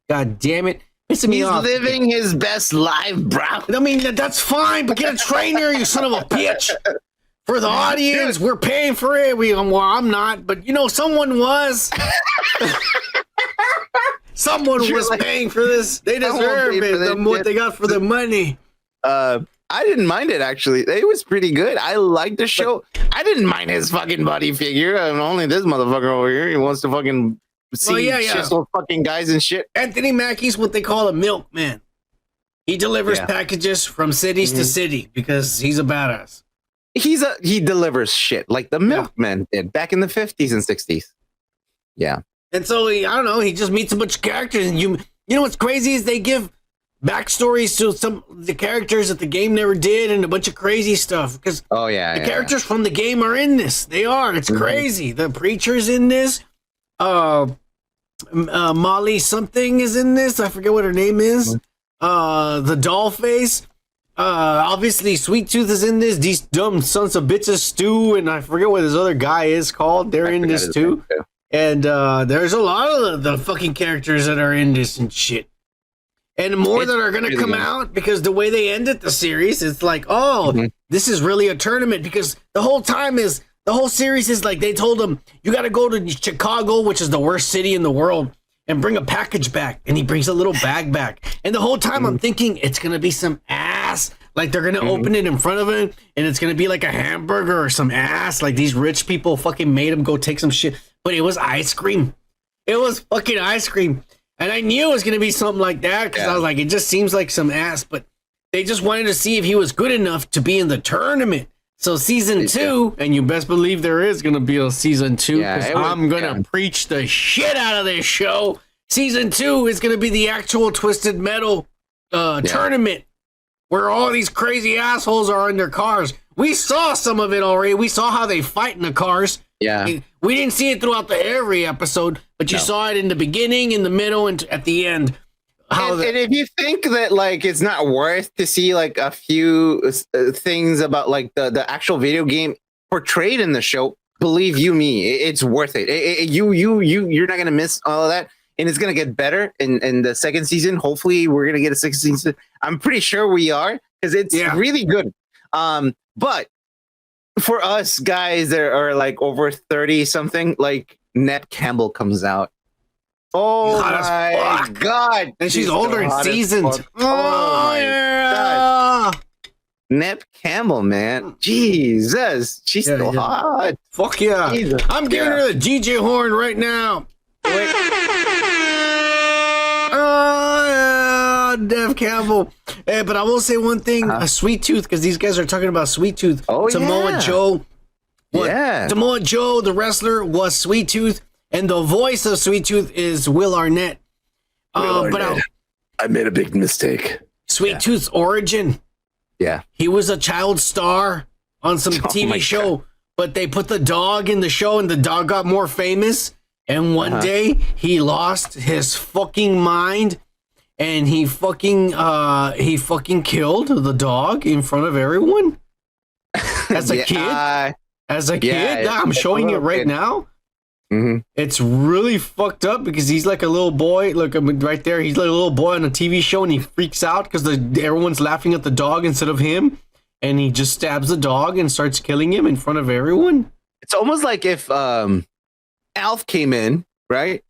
God damn it. Pissing me off. He's living his best life, bro. I mean, that's fine, but get a trainer, you son of a bitch. For the audience, we're paying for it. Well, I'm not, but you know, someone was. Someone was paying for this. They deserve it. What they got for the money. I didn't mind it, actually. It was pretty good. I liked the show. I didn't mind his fucking body figure. Only this motherfucker over here, he wants to fucking see shit fucking guys and shit. Anthony Mackie's what they call a milkman. He delivers packages from cities to city because he's a badass. He delivers shit like the milkman did back in the 50s and 60s. Yeah. And so I don't know, he just meets a bunch of characters, and you know what's crazy is they give backstories to some of the characters that the game never did, and a bunch of crazy stuff because the characters from the game are in this. They are. It's crazy. The preacher's in this. Molly something is in this. I forget what her name is. The doll face. Obviously Sweet Tooth is in this. These dumb sons of bitches, Stu, and I forget what this other guy is called. They're in this too. And there's a lot of the fucking characters that are in this and shit. And more that are going to come out because the way they ended the series, it's like, this is really a tournament because the whole series is like they told him, you got to go to Chicago, which is the worst city in the world, and bring a package back. And he brings a little bag back. And the whole time I'm thinking it's going to be some ass. Like they're going to open it in front of him and it's going to be like a hamburger or some ass. Like these rich people fucking made him go take some shit. But it was ice cream. It was fucking ice cream. And I knew it was going to be something like that because I was like, it just seems like some ass. But they just wanted to see if he was good enough to be in the tournament. So season 2, and you best believe there is going to be a season 2 because I'm going to preach the shit out of this show. Season 2 is going to be the actual Twisted Metal tournament where all these crazy assholes are in their cars. We saw some of it already. We saw how they fight in the cars. Yeah. We didn't see it throughout every episode, but you saw it in the beginning, in the middle, and at the end. And if you think that like it's not worth to see like a few things about like the actual video game portrayed in the show, believe you me, it's worth it. You're not gonna miss all of that, and it's gonna get better in the second season. Hopefully, we're gonna get a sixth season. I'm pretty sure we are because it's really good. But for us guys that are like over 30 something, like Ned Campbell comes out. Oh my god! And she's older and seasoned. Oh yeah, Ned Campbell, man, Jesus, she's still hot. Fuck yeah! Jesus. I'm giving her the GJ horn right now. Wait. Ned Campbell. But I will say one thing: a Sweet Tooth, because these guys are talking about Sweet Tooth. Samoa Joe. Samoa Joe, the wrestler, was Sweet Tooth. And the voice of Sweet Tooth is Will Arnett. But I made a big mistake. Sweet Tooth's origin. Yeah. He was a child star on some TV show, but they put the dog in the show and the dog got more famous. And one day he lost his fucking mind and he fucking killed the dog in front of everyone. As a kid. I'm showing it right now. It's really fucked up because he's like a little boy. Look, right there, he's like a little boy on a TV show, and he freaks out because everyone's laughing at the dog instead of him, and he just stabs the dog and starts killing him in front of everyone. It's almost like if Alf came in, right?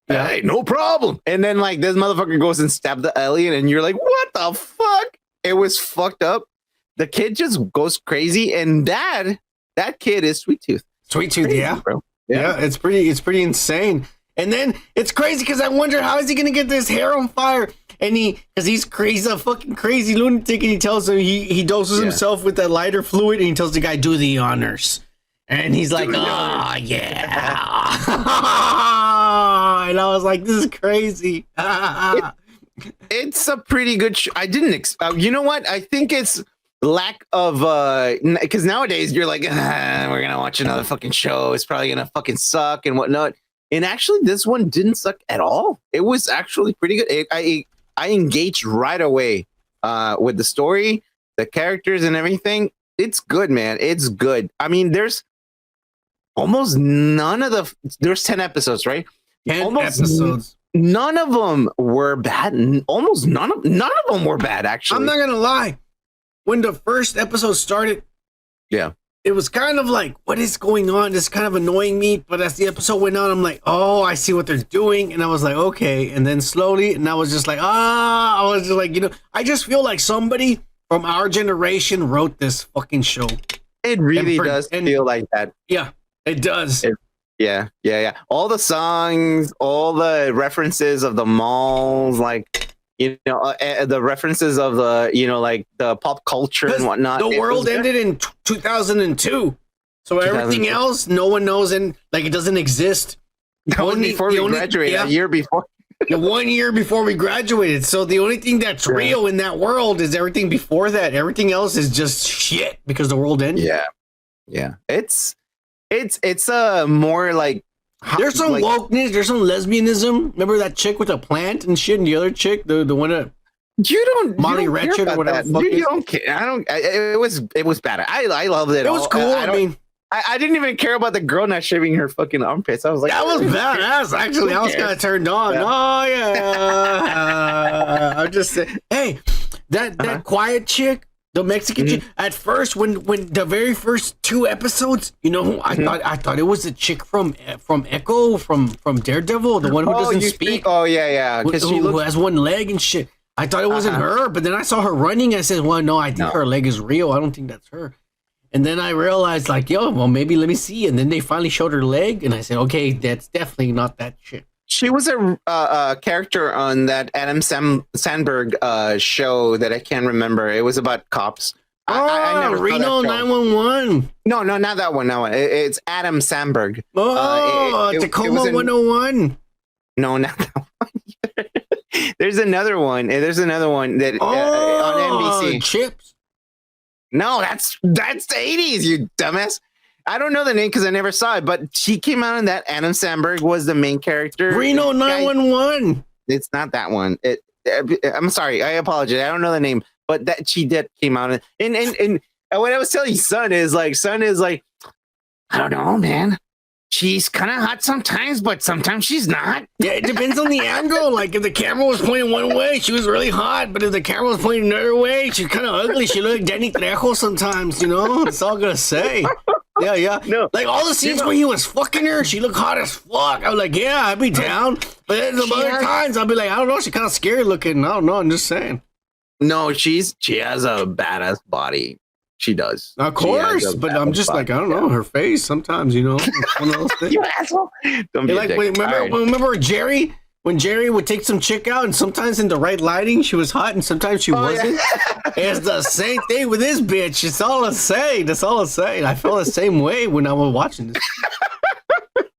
Yeah, hey, no problem. And then like this motherfucker goes and stabs the alien, and you're like, what the fuck? It was fucked up. The kid just goes crazy, and that kid is Sweet Tooth. Sweet Tooth, crazy, bro. Yeah, it's pretty insane. And then it's crazy because I wonder how is he gonna get this hair on fire? And he's a fucking crazy lunatic, and he tells him he doses himself with that lighter fluid, and he tells the guy, do the honors. And he's like, yeah. And I was like, this is crazy. It's a pretty good show. I didn't you know what? I think it's lack of because nowadays you're like, we're gonna watch another fucking show. It's probably gonna fucking suck and whatnot. And actually, this one didn't suck at all. It was actually pretty good. I engaged right away with the story, the characters, and everything. It's good, man. It's good. I mean, there's almost none of there's 10 episodes, right? 10 episodes. None of them were bad. Almost none of them were bad, actually. I'm not gonna lie. When the first episode started, yeah, it was kind of like, what is going on? It's kind of annoying me. But as the episode went on, I'm like, oh, I see what they're doing. And I was like, okay. And then slowly, and I was just like, I was just like, I just feel like somebody from our generation wrote this fucking show. It really does feel like that. Yeah, it does. Yeah. All the songs, all the references of the malls, like, the references of the, like the pop culture and whatnot. The world ended in 2002. So everything else, no one knows, and like it doesn't exist. Before we graduated, a year before. 1 year before we graduated. So the only thing that's real in that world is everything before that. Everything else is just shit because the world ended. Yeah. It's more like there's some wokeness, there's some lesbianism. Remember that chick with a plant and shit, and the other chick, the one that Molly Wretched or whatever. You don't care. It was bad. I loved it. It was cool. I didn't even care about the girl not shaving her fucking armpits. I was like, that was badass. Actually, I was kind of turned on. Yeah. Oh yeah. I'm just saying. Hey, that quiet chick, the Mexican chick. At first, when the very first 2 episodes, I thought it was the chick from Echo from Daredevil, the one who doesn't speak. Oh yeah, because who has one leg and shit. I thought it wasn't her, but then I saw her running. I said, well, no, I think her leg is real. I don't think that's her. And then I realized, like, maybe let me see. And then they finally showed her leg, and I said, okay, that's definitely not that chick. She was a character on that Adam Sandberg show that I can't remember. It was about cops. I never Reno 911. No, not that one. No, it's Adam Sandberg. Tacoma 101. No, not that one. There's another one. That on NBC. Chips. No, that's the 80s, you dumbass. I don't know the name because I never saw it, but she came out in that. Adam Sandberg was the main character. Reno 911. It's not that one. I'm sorry. I apologize. I don't know the name, but that she did came out and what I was telling son is like, I don't know, man. She's kind of hot sometimes, but sometimes she's not. Yeah, it depends on the angle. Like if the camera was pointing one way, she was really hot. But if the camera was pointing another way, she's kind of ugly. She looked like Danny Trejo sometimes, That's all I'm going to say. Yeah. No. Like all the scenes where he was fucking her, she looked hot as fuck. I was like, yeah, I'd be down. But then some other times, I'd be like, I don't know, she's kind of scary looking. I don't know, I'm just saying. No, she has a badass body. She does. Of course, but I'm just like, I don't know, her face sometimes, it's one of those things. You asshole. Don't be like, remember Jerry? When Jerry would take some chick out, and sometimes in the right lighting, she was hot, and sometimes she wasn't. Yeah. It's the same thing with this bitch. It's all I'm saying. That's all I'm saying. I felt the same way when I was watching this.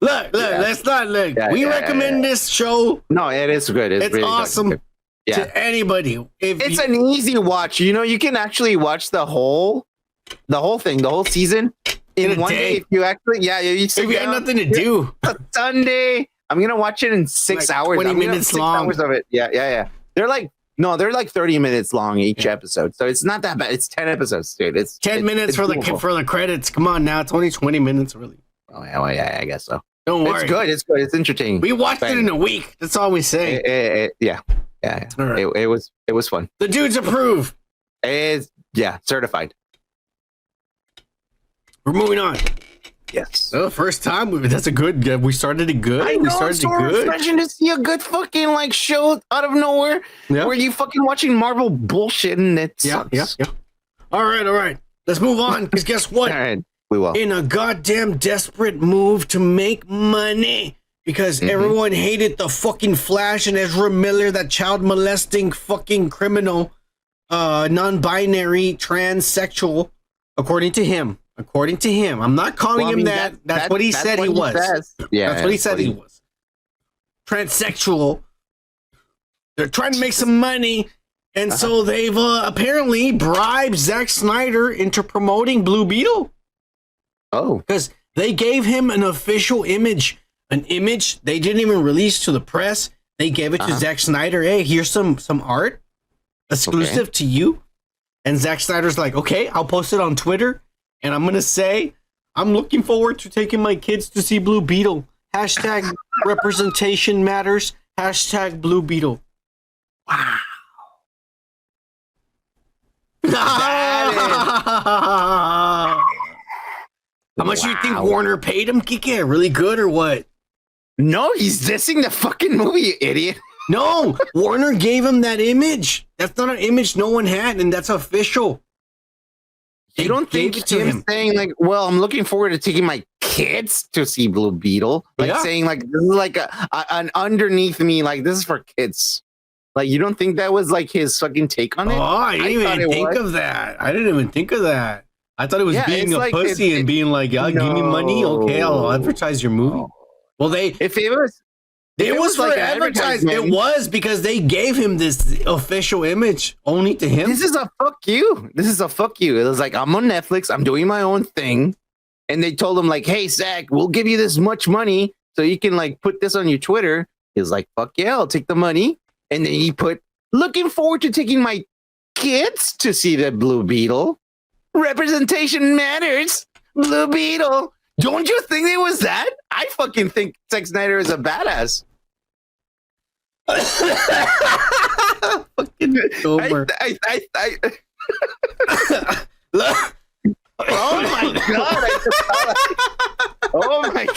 Look, let's not look. We recommend this show. No, it is good. It's really awesome. Good. To anybody. It's an easy watch. You can actually watch the whole thing, the whole season in one day. If you actually, if you had nothing to do. Sunday, I'm gonna watch it in 6 hours. 20 minutes long. 6 hours of it. Yeah. They're like 30 minutes long each episode, so it's not that bad. It's 10 episodes, dude. It's 10 minutes for the credits. Come on now, it's only 20 minutes, really. Oh yeah, I guess so. Don't worry. It's good. It's entertaining. We watched it in a week. That's all we say. Yeah. Right. It was fun. The dudes approve. Certified. We're moving on. Yes. First time. That's a good. We started it good. I know, it's so refreshing to see a good fucking show out of nowhere. Where you fucking watching Marvel bullshit and it sucks. Yeah. All right. Let's move on. Because guess what? All right. We will. In a goddamn desperate move to make money. Because everyone hated the fucking Flash and Ezra Miller, that child molesting fucking criminal, non-binary, transsexual, according to him. I'm not calling him that. That's what he said he was. That's what he said he was. Transsexual. They're trying to make some money, And so they've apparently bribed Zack Snyder into promoting Blue Beetle. Oh. Because they gave him an official image. An image they didn't even release to the press. They gave it to Zack Snyder. Hey, here's some art exclusive to you. And Zack Snyder's like, okay, I'll post it on Twitter. And I'm going to say, I'm looking forward to taking my kids to see Blue Beetle. Hashtag representation matters. Hashtag Blue Beetle. Wow. How much do you think Warner paid him, Kike? Really good or what? No, he's dissing the fucking movie, you idiot. No, Warner gave him that image. That's not an image no one had, and that's official. You don't think it to him saying like, well, I'm looking forward to taking my kids to see Blue Beetle, like saying like this is like an underneath me, like this is for kids. Like you don't think that was like his fucking take on it? Oh, I didn't even think of that. I didn't even think of that. I thought it was being a pussy and being like, give me money, okay, I'll advertise your movie. Well, if it was for like advertising. It was because they gave him this official image only to him. This is a fuck you. This is a fuck you. It was like, I'm on Netflix. I'm doing my own thing. And they told him like, hey, Zach, we'll give you this much money so you can like put this on your Twitter. He's like, fuck yeah, I'll take the money. And then he put, looking forward to taking my kids to see the Blue Beetle. Representation matters. Blue Beetle. Don't you think it was that? I fucking think Zack Snyder is a badass. Fucking Gomer. Oh my god! Oh my god!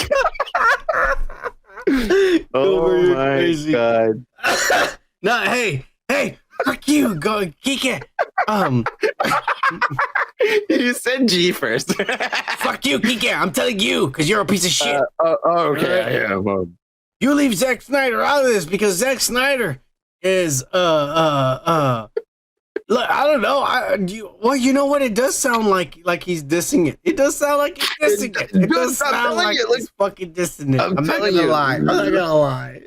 Oh my god! No, hey, fuck you, go Kike. You said G first. Fuck you, Kike. I'm telling you, because you're a piece of shit. Okay. Right? Yeah. You leave Zack Snyder out of this because Zack Snyder is look, I don't know. Well, you know what? It does sound like he's dissing it. It does sound like he's dissing it. It does sound like he's fucking dissing it. I'm not gonna lie. I'm not gonna lie.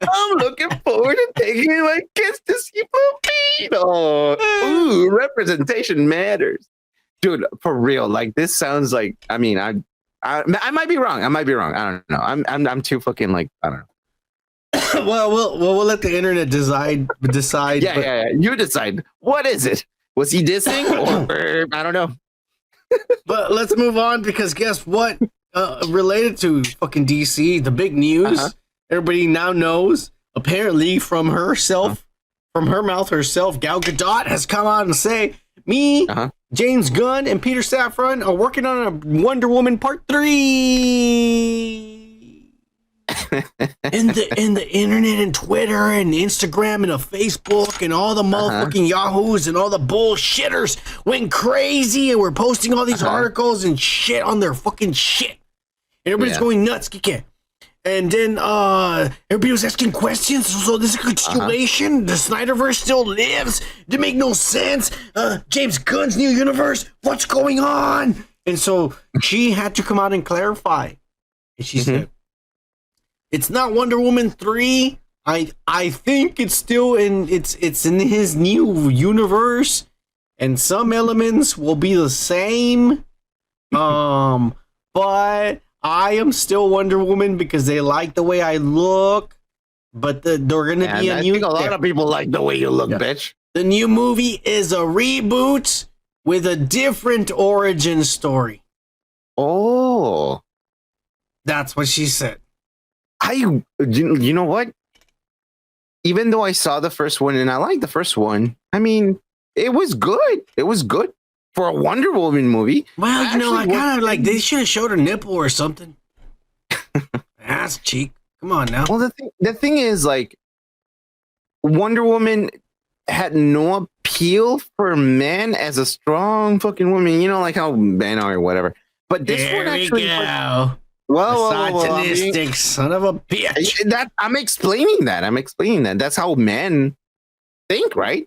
I'm looking forward to taking my kids to see Blue Beetle. Ooh, representation matters, dude. For real, like this sounds like. I mean, I might be wrong. I don't know. I'm too fucking like I don't know. Well, we'll let the internet decide. Yeah. You decide. What is it? Was he dissing or I don't know. But let's move on because guess what? Related to fucking DC, the big news. Everybody now knows. Apparently, from herself, from her mouth herself, Gal Gadot has come out and say, "Me, James Gunn, and Peter Safran are working on a Wonder Woman Part 3." in the internet and Twitter and Instagram and Facebook and all the motherfucking Yahoos and all the bullshitters went crazy and were posting all these articles and shit on their fucking shit. And everybody's going nuts, Kike. And then everybody was asking questions. So this is a good situation. The Snyderverse still lives. It didn't make no sense. James Gunn's new universe. What's going on? And so she had to come out and clarify. And she said, it's not Wonder Woman 3. I think it's still in it's in his new universe, and some elements will be the same. But I am still Wonder Woman because they like the way I look. But they're gonna be a new. I think a lot of people like the way you look, bitch. The new movie is a reboot with a different origin story. Oh, that's what she said. You know what? Even though I saw the first one and I liked the first one, I mean, it was good. It was good for a Wonder Woman movie. Well, you know, I kind of like they should have showed a nipple or something. Ass cheek. Come on now. Well, the thing is, like, Wonder Woman had no appeal for men as a strong fucking woman. You know, like how men are or whatever. But this one actually. Misogynistic son of a bitch. I'm explaining that. That's how men think, right?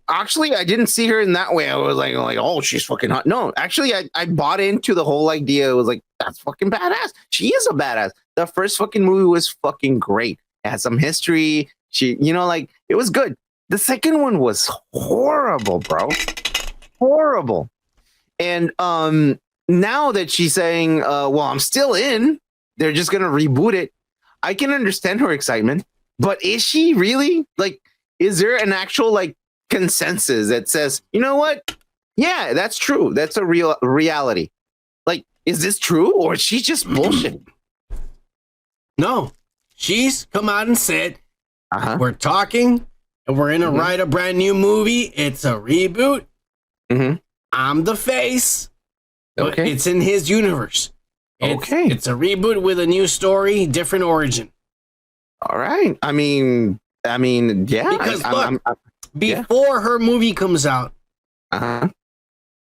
Actually, I didn't see her in that way. I was like, oh, she's fucking hot. No, actually, I bought into the whole idea. It was like, that's fucking badass. She is a badass. The first fucking movie was fucking great. It had some history. She, you know, like, it was good. The second one was horrible, bro. Horrible. And now that she's saying, well, I'm still in, they're just gonna reboot it. I can understand her excitement, but is she really? Like, is there an actual like consensus that says, you know what? Yeah, that's true. That's a real reality. Like, is this true or is she just bullshit? No, she's come out and said, we're talking and we're going to write a brand new movie. It's a reboot. I'm the face. But it's in his universe. It's a reboot with a new story, different origin. All right. I mean, yeah. Because look, before her movie comes out,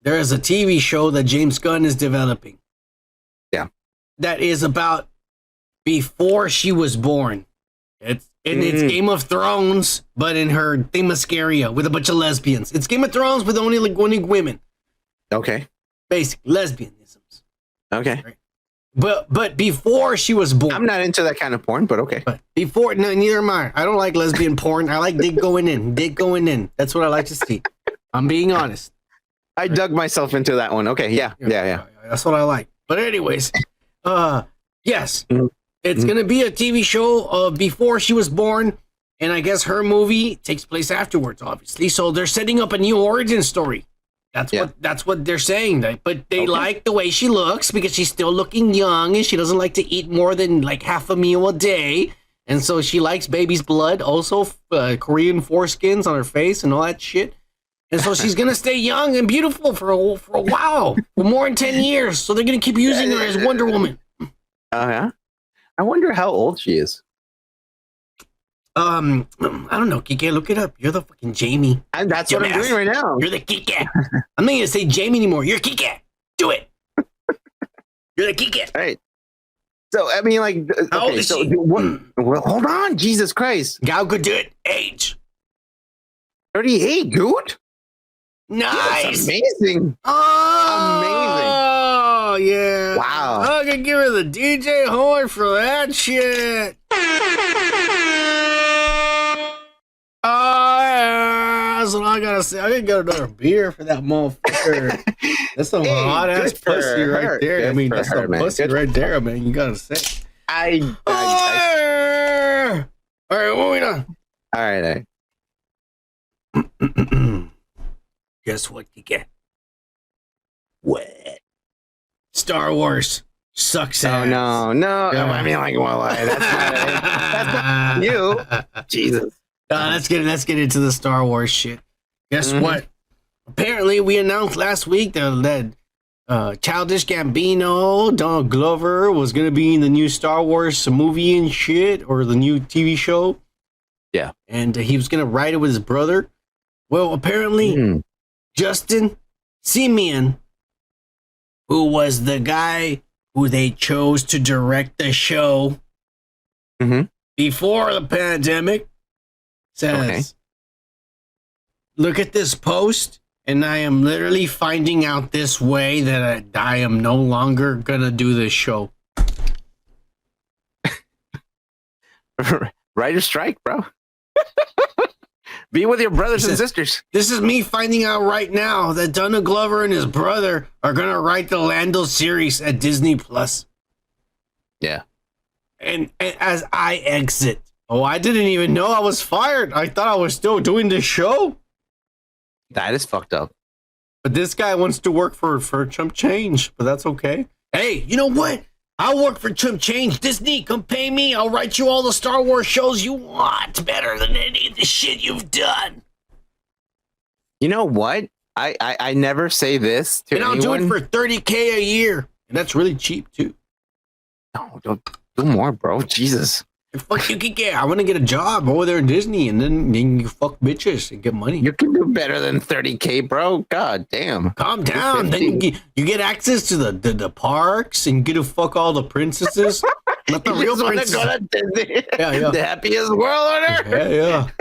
there is a TV show that James Gunn is developing. Yeah. That is about before she was born. It's Game of Thrones, but in her Themyscira with a bunch of lesbians. It's Game of Thrones with only women. Okay. Basic lesbianisms. Okay. Right? But before she was born. I'm not into that kind of porn, but okay. But before, no, neither am I. I don't like lesbian porn. I like dick going in. That's what I like to see. I'm being honest. I dug myself into that one. Okay, yeah. That's what I like. But anyways, yes, it's gonna be a TV show before she was born, and I guess her movie takes place afterwards, obviously. So they're setting up a new origin story. That's what they're saying. But they like the way she looks because she's still looking young and she doesn't like to eat more than like half a meal a day. And so she likes baby's blood, also Korean foreskins on her face and all that shit. And so she's going to stay young and beautiful for a while, for more than 10 years. So they're going to keep using her as Wonder Woman. Yeah. I wonder how old she is. I don't know, Kike, look it up. You're the fucking Jamie. And that's what I'm doing right now. You're the Kike. I'm not going to say Jamie anymore. You're Kike. Do it. You're the Kike. All right. So, I mean, like, how old is she? Well, hold on. Jesus Christ. Gal could do it. Age. 38, dude. Nice. That's amazing. Oh, yeah. Wow. I could give her the DJ horn for that shit. Oh, yeah. That's what I gotta say. I gotta get another beer for that motherfucker. That's some hot ass pussy right there. Good I mean, that's some pussy right there, man. You gotta say. Yeah. All right, moving on. All right. Guess what you get? What? Star Wars sucks ass. Oh, no. Yeah. I mean, like, well, that's not you. Jesus. Let's get into the Star Wars shit. Guess what? Apparently, we announced last week that Childish Gambino, Donald Glover, was going to be in the new Star Wars movie and shit, or the new TV show. Yeah. And he was going to write it with his brother. Well, apparently, Justin Simien, who was the guy who they chose to direct the show before the pandemic, says, look at this post, and I am literally finding out this way that I am no longer going to do this show. Writer strike, bro. Be with your brothers and sisters. This is me finding out right now that Donald Glover and his brother are going to write the Lando series at Disney Plus. Yeah. And as I exit. Oh, I didn't even know I was fired. I thought I was still doing this show. That is fucked up. But this guy wants to work for Chump Change, but that's okay. Hey, you know what? I'll work for Chump Change. Disney, come pay me. I'll write you all the Star Wars shows you want better than any of the shit you've done. You know what? I never say this to anyone. And I'll do it for $30K a year. And that's really cheap, too. No, don't do more, bro. Jesus. Fuck you, Kike. I want to get a job over there in Disney, and then you fuck bitches and get money. You can do better than $30K, bro. God damn. Calm down. Then you get access to the parks and get to fuck all the princesses. Not the real princesses. Go to Disney. Yeah. The happiest world on earth.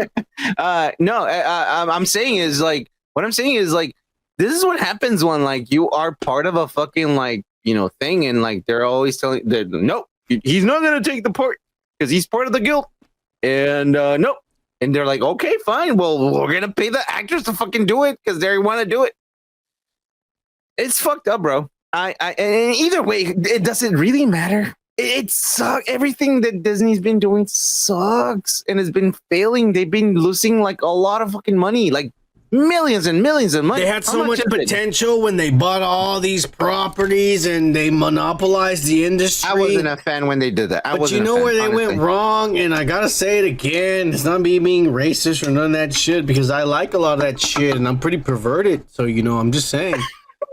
Yeah. No, I'm saying is like, what I'm saying is like, this is what happens when like you are part of a fucking like, thing, and like they're always telling that nope, he's not gonna take the part because he's part of the guild. And nope, And they're like, okay, fine. Well, we're going to pay the actors to fucking do it because they want to do it. It's fucked up, bro. And either way, it doesn't really matter. It sucks. Everything that Disney's been doing sucks and has been failing. They've been losing like a lot of fucking money, like millions and millions of money. They had so much potential when they bought all these properties and they monopolized the industry. I wasn't a fan when they did that. But you know where they went wrong, and I gotta say it again. It's not me being racist or none of that shit, because I like a lot of that shit, and I'm pretty perverted. So I'm just saying.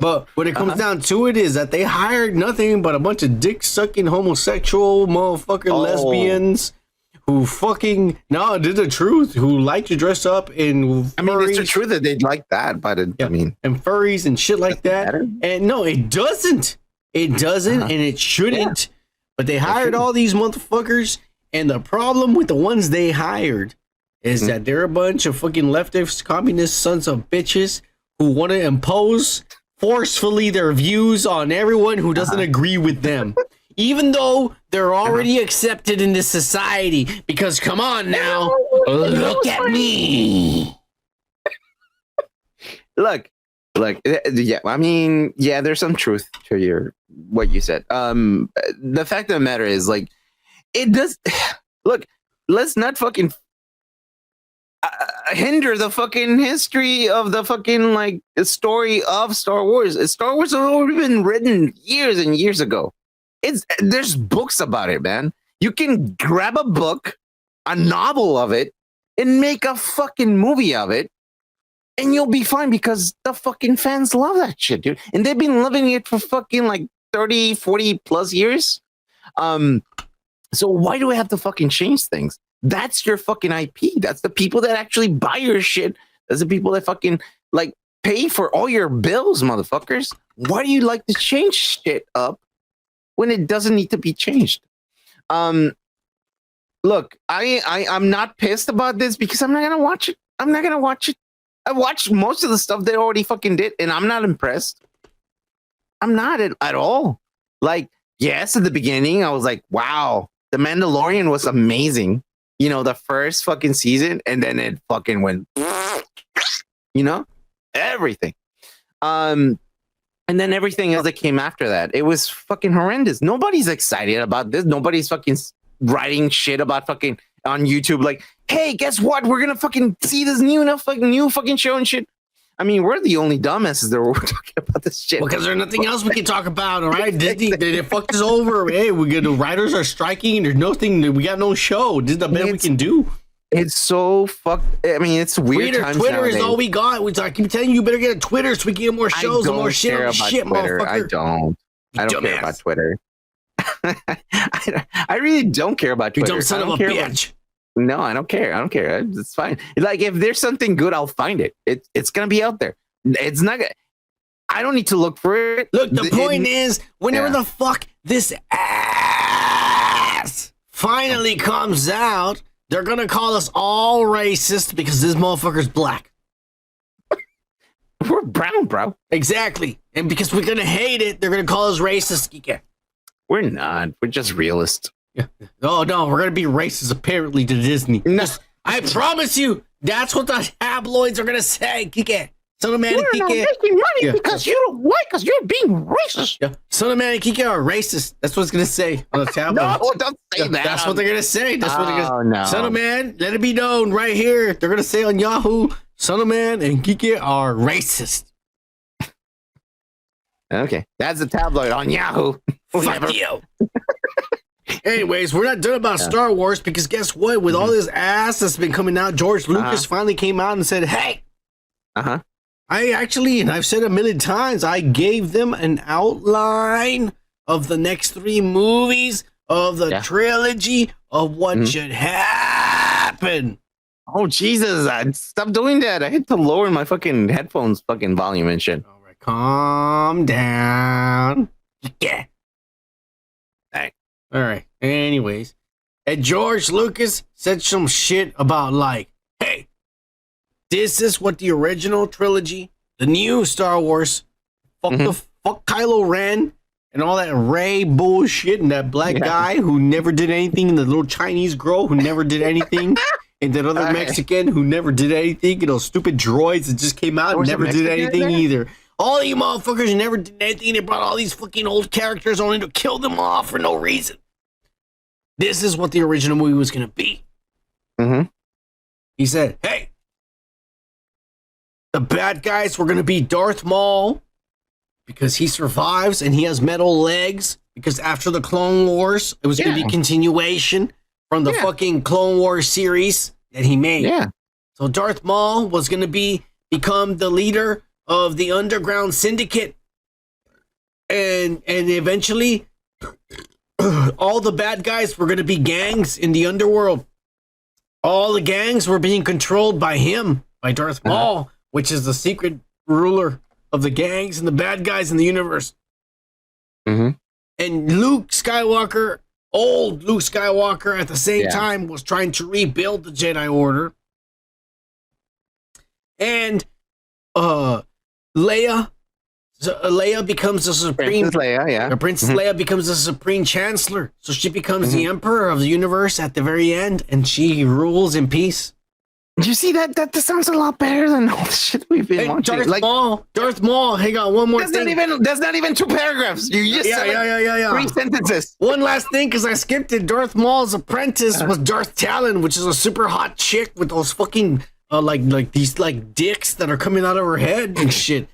But when it comes down to it, is that they hired nothing but a bunch of dick-sucking homosexual motherfucking lesbians who fucking did the truth, who like to dress up in I mean, it's the truth that they'd like that, but I mean, and furries and shit like that. Matter. And no, it doesn't. It doesn't, and it shouldn't. Yeah. But they hired all these motherfuckers, and the problem with the ones they hired is that they're a bunch of fucking leftist communist sons of bitches who want to impose forcefully their views on everyone who doesn't agree with them, even though they're already accepted in this society. Because come on now, look at me. Look, yeah. I mean, yeah. There's some truth to what you said. The fact of the matter is, like, it does. Look, let's not fucking hinder the fucking history of the fucking like story of Star Wars. Star Wars has already been written years and years ago. There's books about it, man. You can grab a book, a novel of it, and make a fucking movie of it, and you'll be fine because the fucking fans love that shit, dude. And they've been loving it for fucking like 30, 40 plus years. So why do we have to fucking change things? That's your fucking IP. That's the people that actually buy your shit. That's the people that fucking like pay for all your bills, motherfuckers. Why do you like to change shit up when it doesn't need to be changed? Look, I'm not pissed about this because I'm not gonna watch it. I'm not gonna watch it. I watched most of the stuff they already fucking did, and I'm not impressed. I'm not at all. Like, yes, at the beginning, I was like, wow, The Mandalorian was amazing. The first fucking season, and then it fucking went, everything. And then everything else that came after that, it was fucking horrendous. Nobody's excited about this. Nobody's fucking writing shit about fucking on YouTube. Like, hey, guess what? We're gonna fucking see this new fucking show and shit. I mean, we're the only dumbasses that were talking about this shit. Because there's nothing else we can talk about, all right? Disney, they fucked us over. Hey, the writers are striking, and there's nothing. We got no show. This is the best we can do. It's so fucked. I mean, it's weird. Twitter is all we got. I keep telling you, better get a Twitter so we can get more shows and more shit on shit, motherfucker. I don't care about Twitter. I really don't care about Twitter. You dumb son of a bitch. No, I don't care. It's fine. Like, if there's something good, I'll find it. It's gonna be out there. It's not. I don't need to look for it. Look, the point is, whenever the fuck this ass finally comes out, they're gonna call us all racist because this motherfucker's black. We're brown, bro. Exactly, and because we're gonna hate it, they're gonna call us racist. We're not. We're just realists. Yeah. Oh no, we're gonna be racist apparently to Disney. No. I promise you, that's what the tabloids are gonna say. Kike, Son of Man and Kike, not making money because you don't like us. You're being racist. Yeah. Son of Man and Kike are racist. That's what it's gonna say on the tabloid. No, don't say that. That's what they're gonna say. That's what they're gonna. No. Son of Man, let it be known right here. They're gonna say on Yahoo, Son of Man and Kike are racist. Okay, that's the tabloid on Yahoo. Fuck you. Anyways, we're not done about Star Wars because guess what? With all this ass that's been coming out, George Lucas finally came out and said, hey, I actually, and I've said it a million times, I gave them an outline of the next 3 movies of the trilogy of what should happen. Oh, Jesus. Stop doing that. I had to lower my fucking headphones fucking volume and shit. All right, calm down. Yeah. All right. Anyways, and George Lucas said some shit about like, hey, this is what the original trilogy, the new Star Wars, fuck Kylo Ren and all that Rey bullshit and that black guy who never did anything and the little Chinese girl who never did anything And that other Mexican who never did anything, stupid droids that just came out and never did anything either. All you motherfuckers never did anything. They brought all these fucking old characters only to kill them off for no reason. This is what the original movie was going to be. Mm-hmm. He said, hey, the bad guys were going to be Darth Maul because he survives and he has metal legs because after the Clone Wars, it was going to be a continuation from the fucking Clone Wars series that he made. Yeah. So Darth Maul was going to become the leader of the underground syndicate. And eventually all the bad guys were going to be gangs in the underworld. All the gangs were being controlled by him, by Darth Maul, which is the secret ruler of the gangs and the bad guys in the universe. Mm-hmm. And Luke Skywalker, old Luke Skywalker, at the same time was trying to rebuild the Jedi Order. And Leia becomes the supreme. Princess Leia, yeah. Princess Leia becomes the supreme chancellor, so she becomes the emperor of the universe at the very end, and she rules in peace. You see that sounds a lot better than all the shit we've been watching. Darth Maul. Hang on, one more thing. That's not even 2 paragraphs. You just said 3 sentences. One last thing, because I skipped it. Darth Maul's apprentice was Darth Talon, which is a super hot chick with those fucking like these dicks that are coming out of her head and shit.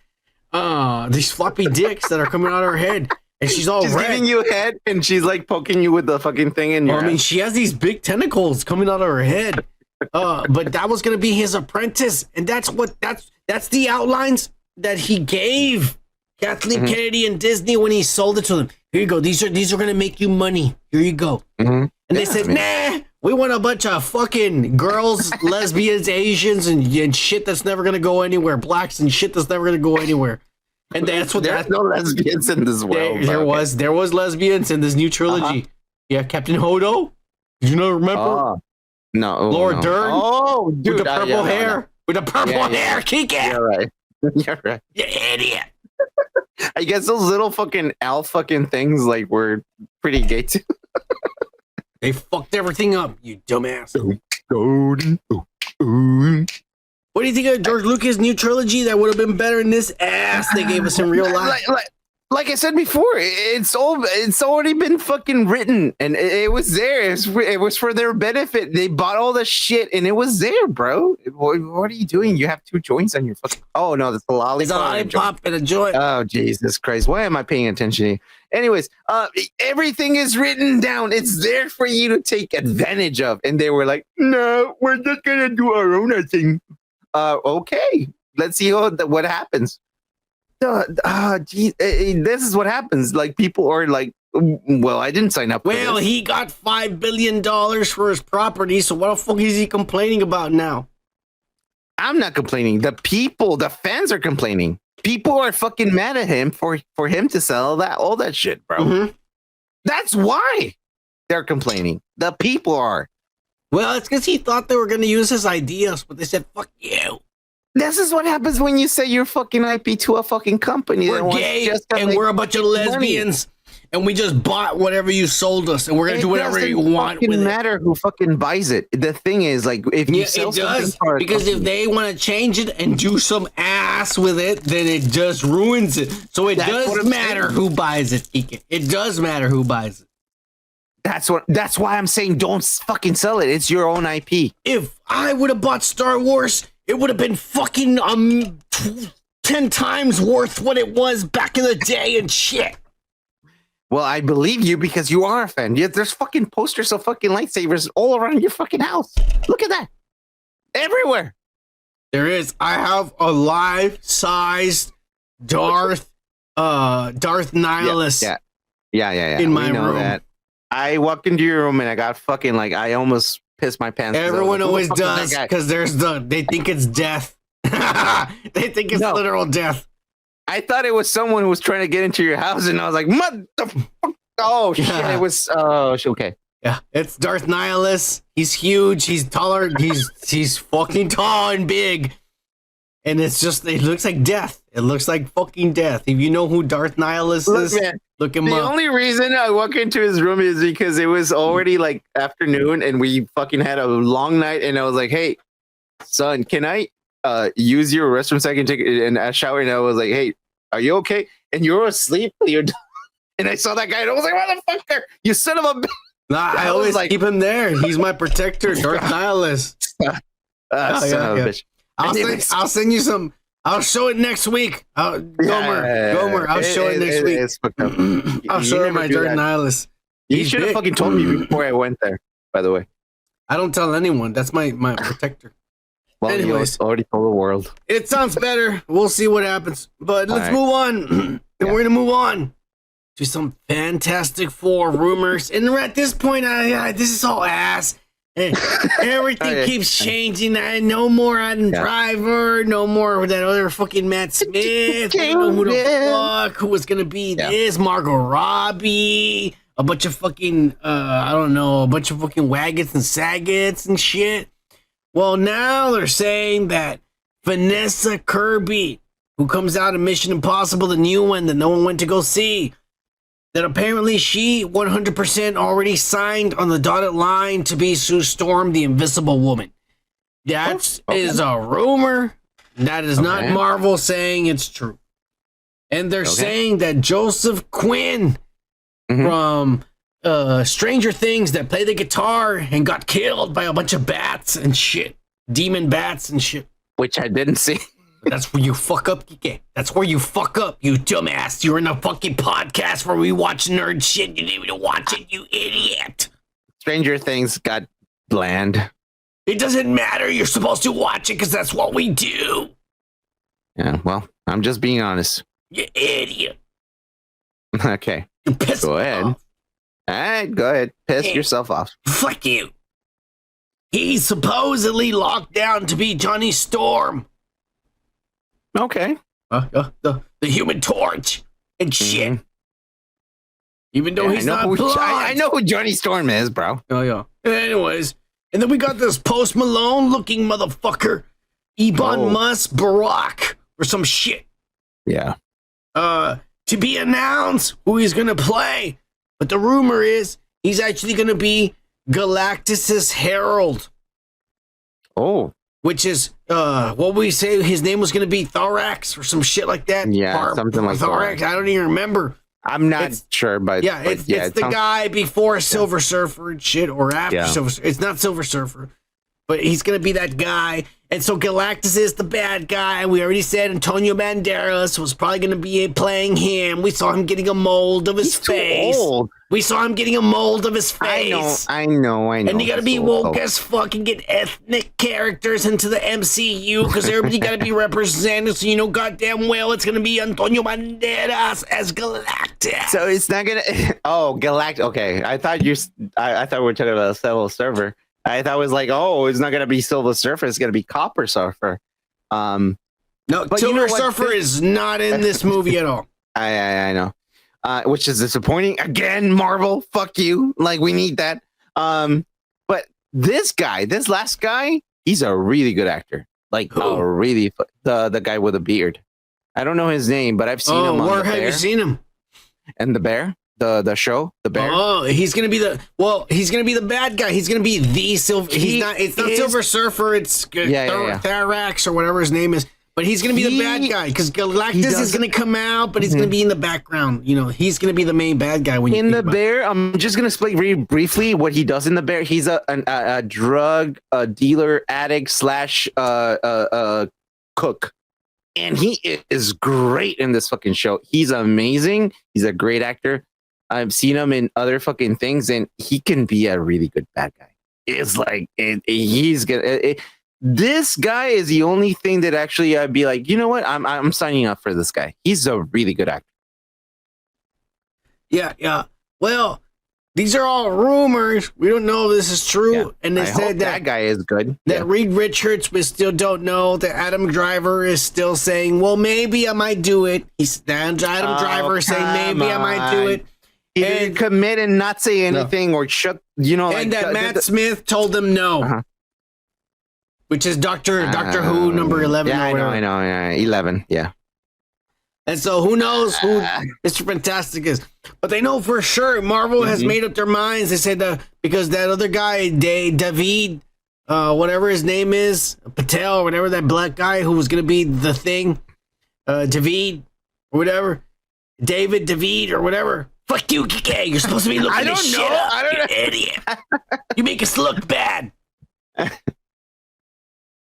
These floppy dicks that are coming out of her head, and she's all red. Giving you a head, and she's like poking you with the fucking thing in your. I mean, she has these big tentacles coming out of her head. But that was gonna be his apprentice, and that's the outlines that he gave Kathleen Kennedy and Disney when he sold it to them. Here you go. These are gonna make you money. Here you go. And they said, nah, we want a bunch of fucking girls, lesbians, Asians, and shit that's never gonna go anywhere. Blacks and shit that's never gonna go anywhere. And that's what there's no lesbians in this world. There was lesbians in this new trilogy. Yeah, Captain Hodo. Did you not remember? No, Laura Dern. Oh, dude, with the purple hair. With the purple hair. Kick it. You're right. You're right. You idiot. I guess those little fucking elf fucking things were pretty gay too. They fucked everything up, you dumbass. What do you think of George Lucas' new trilogy that would have been better than this ass they gave us in real life? Like I said before, it's already been fucking written, and it was there. It was for their benefit. They bought all the shit, and it was there, bro. What are you doing? You have 2 joints on your fucking. Oh no, that's a lollipop. It's a lollipop and a joint. Oh Jesus Christ! Why am I paying attention? Anyways, everything is written down. It's there for you to take advantage of. And they were like, "No, we're just gonna do our own thing." Okay, let's see what happens. Geez, this is what happens. People are like, well, I didn't sign up for this. Well, he got $5 billion for his property, so what the fuck is he complaining about now? I'm not complaining. The fans are complaining. People are fucking mad at him for him to sell all that shit, bro. That's why they're complaining. The people are. Well, it's because he thought they were going to use his ideas, but they said, fuck you. This is what happens when you say your fucking IP to a fucking company. We're gay, and we're a bunch of lesbians, and we just bought whatever you sold us, and we're going to do whatever you want with it. It doesn't matter who fucking buys it. The thing is, if you sell something for because if they want to change it and do some ass with it, then it just ruins it. So it does matter who buys it, Ike. It does matter who buys it. That's why I'm saying don't fucking sell it. It's your own IP. If I would have bought Star Wars, it would have been fucking 10 times worth what it was back in the day and shit. Well, I believe you because you are a fan. There's fucking posters of fucking lightsabers all around your fucking house. Look at that. Everywhere. There is. I have a life-sized Darth Nihilus. Yeah. In my room. That. I walked into your room and I got fucking I almost pissed my pants. Everyone always does because they think it's death. They think it's literal death. I thought it was someone who was trying to get into your house, and I was like, "Motherfucker!" Oh shit! It was okay. Yeah, it's Darth Nihilus. He's huge. He's taller. He's fucking tall and big, and it looks like death. It looks like fucking death. If you know who Darth Nihilus is, man, look him the up. only reason I walk into his room is because it was already like afternoon and we fucking had a long night. And I was like, hey, son, can I use your restroom so I can take a shower? And I was like, hey, are you okay? And you're asleep. And I saw that guy and I was like, motherfucker, you son of a bitch. Nah, I always keep him there. He's my protector, Darth Nihilus. Son of a bitch. I'll send you some. I'll show it next week. Gomer, I'll show it next week. I'll show you my Darth Nihilus. You should have fucking told me before I went there, by the way. I don't tell anyone. That's my protector. Well, anyways, you already told the world. It sounds better. We'll see what happens. But let's move on. And we're going to move on to some Fantastic Four rumors. And at this point, this is all ass. Everything keeps changing. No more Adam Driver. No more that other fucking Matt Smith. I don't know who the fuck who was gonna be this. Margot Robbie. A bunch of fucking I don't know. A bunch of fucking Waggets and Saggets and shit. Well, now they're saying that Vanessa Kirby, who comes out in Mission Impossible, the new one that no one went to go see, that apparently she 100% already signed on the dotted line to be Sue Storm, the Invisible Woman. That is a rumor. That is not Marvel saying it's true. And they're saying that Joseph Quinn from Stranger Things that played the guitar and got killed by a bunch of bats and shit. Demon bats and shit. Which I didn't see. That's where you fuck up, Kike. That's where you fuck up, you dumbass. You're in a fucking podcast where we watch nerd shit. You didn't even watch it, you idiot. Stranger Things got bland. It doesn't matter. You're supposed to watch it because that's what we do. Yeah, well, I'm just being honest. You idiot. Okay. You piss go ahead. off. All right, go ahead. Piss yourself off. Fuck you. He's supposedly locked down to be Johnny Storm. Okay. The Human Torch and shit. Even though he's not blonde. I know who Johnny Storm is, bro. Oh, yeah. Anyways. And then we got this Post Malone looking motherfucker. Ebon Musk Barack or some shit. Yeah. To be announced who he's going to play. But the rumor is he's actually going to be Galactus's Herald. Oh. Which is, what we say his name was going to be Thorax or some shit like that. Yeah, something like Thorax. I don't even remember. I'm not sure, but it's the guy before Silver Surfer and shit, or after Silver Surfer. It's not Silver Surfer, but he's going to be that guy. And so Galactus is the bad guy. We already said Antonio Banderas was probably going to be playing him. We saw him getting a mold of his face. We saw him getting a mold of his face. I know. And you got to be woke as fuck and get ethnic characters into the MCU because everybody got to be represented. So you know goddamn well it's going to be Antonio Banderas as Galactus. So it's not going to... Oh, Galactus. Okay. I thought we were talking about Silver Surfer. I thought it was like, it's not going to be Silver Surfer. It's going to be Copper Surfer. No, Silver Surfer is not in this movie at all. I know. Which is disappointing. Again, Marvel, fuck you. Like, we need that. But this last guy, he's a really good actor. Like, the guy with a beard. I don't know his name, but I've seen him on where have you seen him? And The Bear? The show, The Bear. Oh, he's gonna be the bad guy. He's gonna be the Silver. It's not Silver Surfer. It's Thorax or whatever his name is. But he's gonna be the bad guy because Galactus is gonna come out, but he's gonna be in the background. You know, he's gonna be the main bad guy when in The Bear. I'm just gonna explain really briefly what he does in The Bear. He's a drug dealer, addict / cook. And he is great in this fucking show. He's amazing. He's a great actor. I've seen him in other fucking things, and he can be a really good bad guy. It's like he's gonna. This guy is the only thing that actually I'd be like, you know what? I'm signing up for this guy. He's a really good actor. Yeah. Well, these are all rumors. We don't know if this is true. Yeah. And they said that guy is good. That Reed Richards, we still don't know. That Adam Driver is still saying, well, maybe I might do it. Adam Driver is saying, maybe I might do it. He didn't commit and not say anything or shut, and that Matt Smith told them no. Which is Doctor Who number 11. Yeah, I know. Yeah, 11. Yeah. And so who knows who Mr. Fantastic is. But they know for sure Marvel has made up their minds. They said that because that other guy, David, whatever his name is, Patel, or whatever, that black guy who was going to be the Thing, David, or whatever, David, David, or whatever. Fuck you, Kike. You're supposed to be looking this shit up, you idiot. You make us look bad.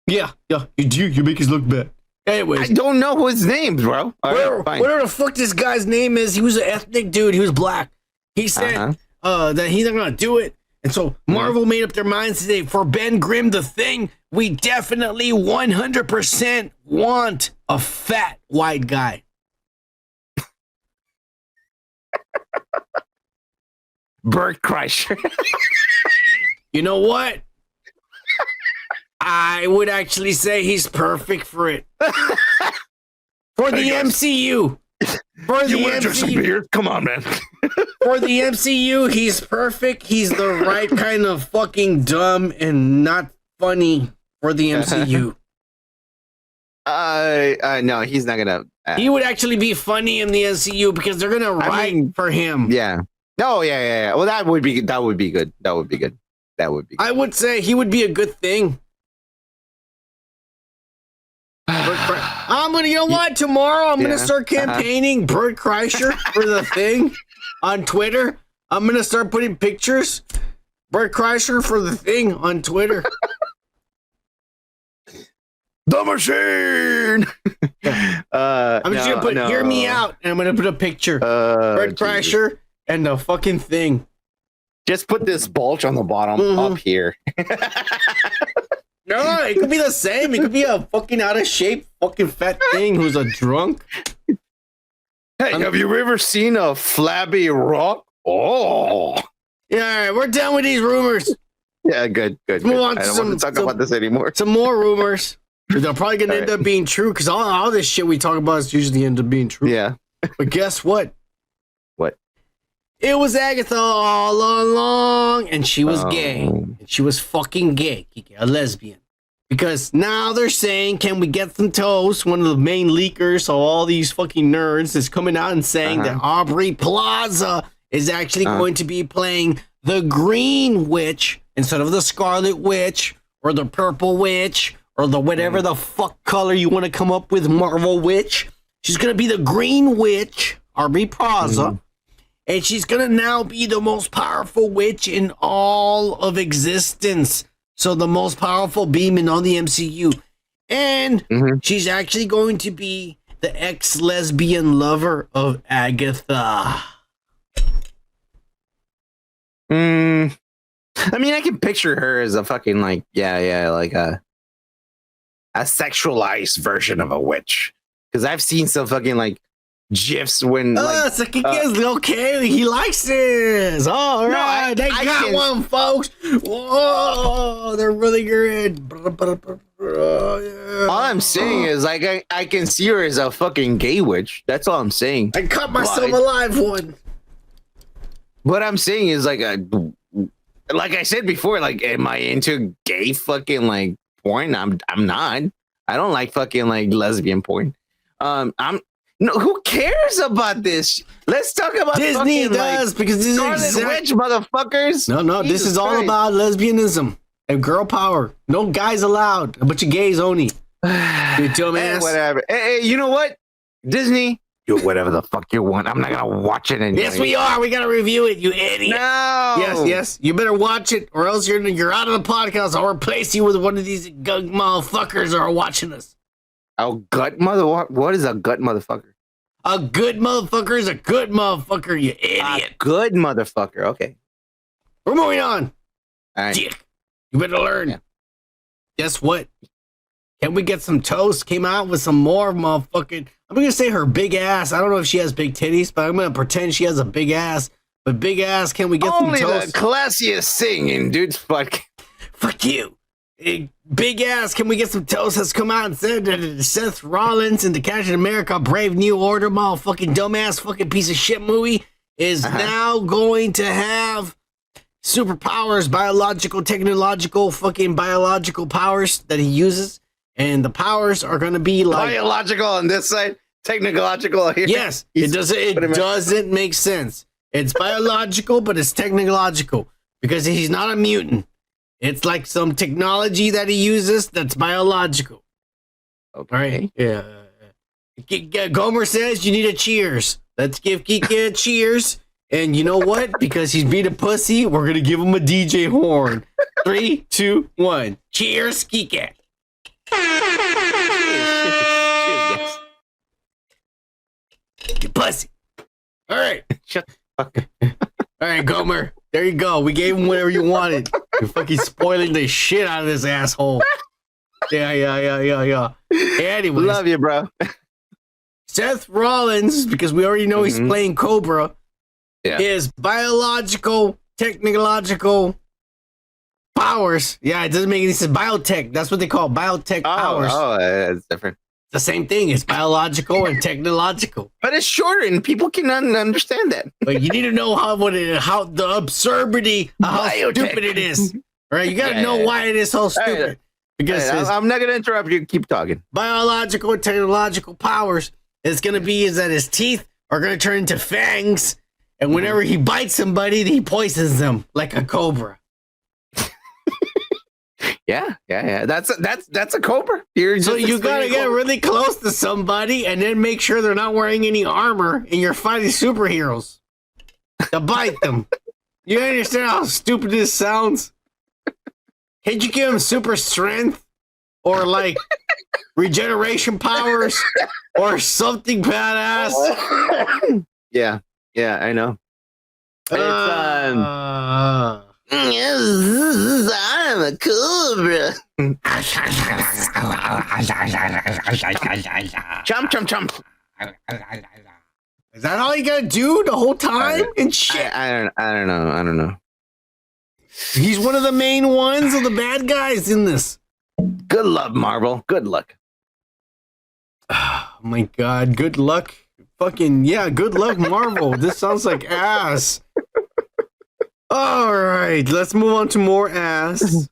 Yeah, you make us look bad. Anyways, I don't know his name, bro. Whatever the fuck this guy's name is, he was an ethnic dude. He was black. He said that he's not gonna do it, and so Marvel made up their minds today. For Ben Grimm, the Thing, we definitely 100% want a fat white guy. Bert Kreischer. You know what? I would actually say he's perfect for it. For the MCU. For the MCU. Come on, man. For the MCU, he's perfect. He's the right kind of fucking dumb and not funny for the MCU. No, he's not gonna. He would actually be funny in the MCU because they're gonna write for him. Yeah. Oh, yeah. Well, that would be good. That would be good. I would say he would be a good Thing. You know what? Tomorrow I'm gonna start campaigning Bert Kreischer for the Thing on Twitter. I'm gonna start putting pictures. Bert Kreischer for the Thing on Twitter. The machine. I'm just gonna put "Hear Me Out" and I'm gonna put a picture. Bert Kreischer and the fucking Thing. Just put this bulge on the bottom up here. No, it could be the same. It could be a fucking out of shape fucking fat Thing who's a drunk. Hey, have you ever seen a flabby rock? Oh. Yeah, all right, we're done with these rumors. Yeah, good. Let's move on I don't want to talk about this anymore. Some more rumors. They're probably going to end up being true because all this shit we talk about is usually end up being true. Yeah. But guess what? What? It was Agatha all along, and she was gay. And she was fucking gay, a lesbian. Because now they're saying, can we get some toast? One of the main leakers, so all these fucking nerds, is coming out and saying that Aubrey Plaza is actually going to be playing the Green Witch instead of the Scarlet Witch or the Purple Witch or the whatever the fuck color you want to come up with, Marvel Witch. She's going to be the Green Witch, Aubrey Plaza. And she's going to now be the most powerful witch in all of existence. So the most powerful beam in all the MCU. And she's actually going to be the ex-lesbian lover of Agatha. I mean, I can picture her as a fucking, like, like a sexualized version of a witch. Because I've seen some fucking, like, GIFs when okay, he likes this. All right, they got one, folks. Whoa, they're really good. All I'm saying is, like, I can see her as a fucking gay witch. That's all I'm saying. I cut myself alive one. What I'm saying is, like I said before, like, am I into gay fucking like porn? I'm not. I don't like fucking like lesbian porn. No, who cares about this? Let's talk about Disney fucking, does like, because this Scarlet is Witch, motherfuckers. No, Jesus this is all Christ. about lesbianism and girl power. No guys allowed. A bunch of gays only. You dumbass. Whatever. Hey, you know what? Disney, do whatever the fuck you want. I'm not gonna watch it anymore. Yes, we are. We gotta review it, you idiot. No. Yes. You better watch it, or else you're out of the podcast. I'll replace you with one of these gut motherfuckers that are watching us. A gut mother? What is a gut motherfucker? A good motherfucker is a good motherfucker, you idiot. A good motherfucker. Okay. We're moving on. All right. Dick. You better learn. Yeah. Guess what? Can we get some toast? Came out with some more motherfucking. I'm gonna say her big ass. I don't know if she has big titties, but I'm gonna pretend she has a big ass. But big ass, can we get Only some toast? The classiest thing in dude's fuck. Fuck you. Big ass, can we get some toast? Has come out and said that Seth Rollins in the Captain America Brave New Order motherfucking dumbass fucking piece of shit movie is now going to have superpowers, biological powers that he uses. And the powers are going to be like biological on this side, technological here. Yes, it doesn't make sense. It's biological, but it's technological because he's not a mutant. It's like some technology that he uses that's biological. Okay. All right. Yeah. Gomer says you need a cheers. Let's give Kike a cheers. And you know what? Because he's being a pussy, we're gonna give him a DJ horn. 3, 2, 1. Cheers, Kike. Cheers, You pussy. All right. Shut the fuck up. All right, Gomer. There you go. We gave him whatever you wanted. You're fucking spoiling the shit out of this asshole. Yeah. Anyways. Love you, bro. Seth Rollins, because we already know he's playing Cobra, is biological, technological powers. Yeah, it doesn't make any sense. Biotech. That's what they call biotech powers. Oh, that's different. It's the same thing. It's biological and technological. But it's shorter, and people can understand that. But you need to know how the absurdity of how stupid it is. All right, you got to know why it is so stupid. Right. Because I'm not going to interrupt you. Keep talking. Biological and technological powers. It's going to be is that his teeth are going to turn into fangs, and whenever he bites somebody, he poisons them like a cobra. Yeah. That's a cobra. So you gotta get really close to somebody and then make sure they're not wearing any armor, and you're fighting superheroes to bite them. You understand how stupid this sounds? Can't you give him super strength or like regeneration powers or something badass? Yeah, I know. I'm a cobra. Chomp. Is that all you gotta do the whole time? And shit. I don't know. He's one of the main ones of the bad guys in this. Good luck, Marvel. Good luck. Oh my god, good luck. Fucking yeah, good luck, Marvel. This sounds like ass. All right, let's move on to more ass.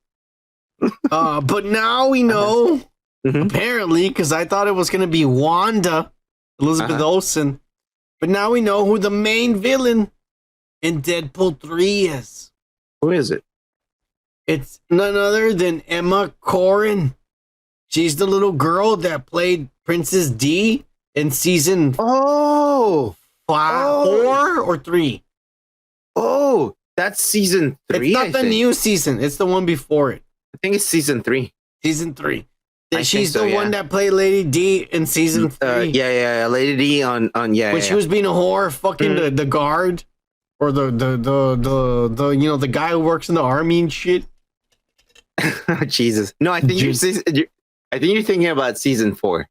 But now we know, apparently, because I thought it was going to be Wanda, Elizabeth Olsen. But now we know who the main villain in Deadpool 3 is. Who is it? It's none other than Emma Corrin. She's the little girl that played Princess D in season 4 or 3. Oh, that's season 3. It's not the new season. It's the one before it. I think it's season 3. Season 3. She's the one that played Lady D in season 3. Yeah. Lady D on When she was being a whore, fucking the guard or the the guy who works in the army and shit. Jesus. No, I think you're thinking about season 4.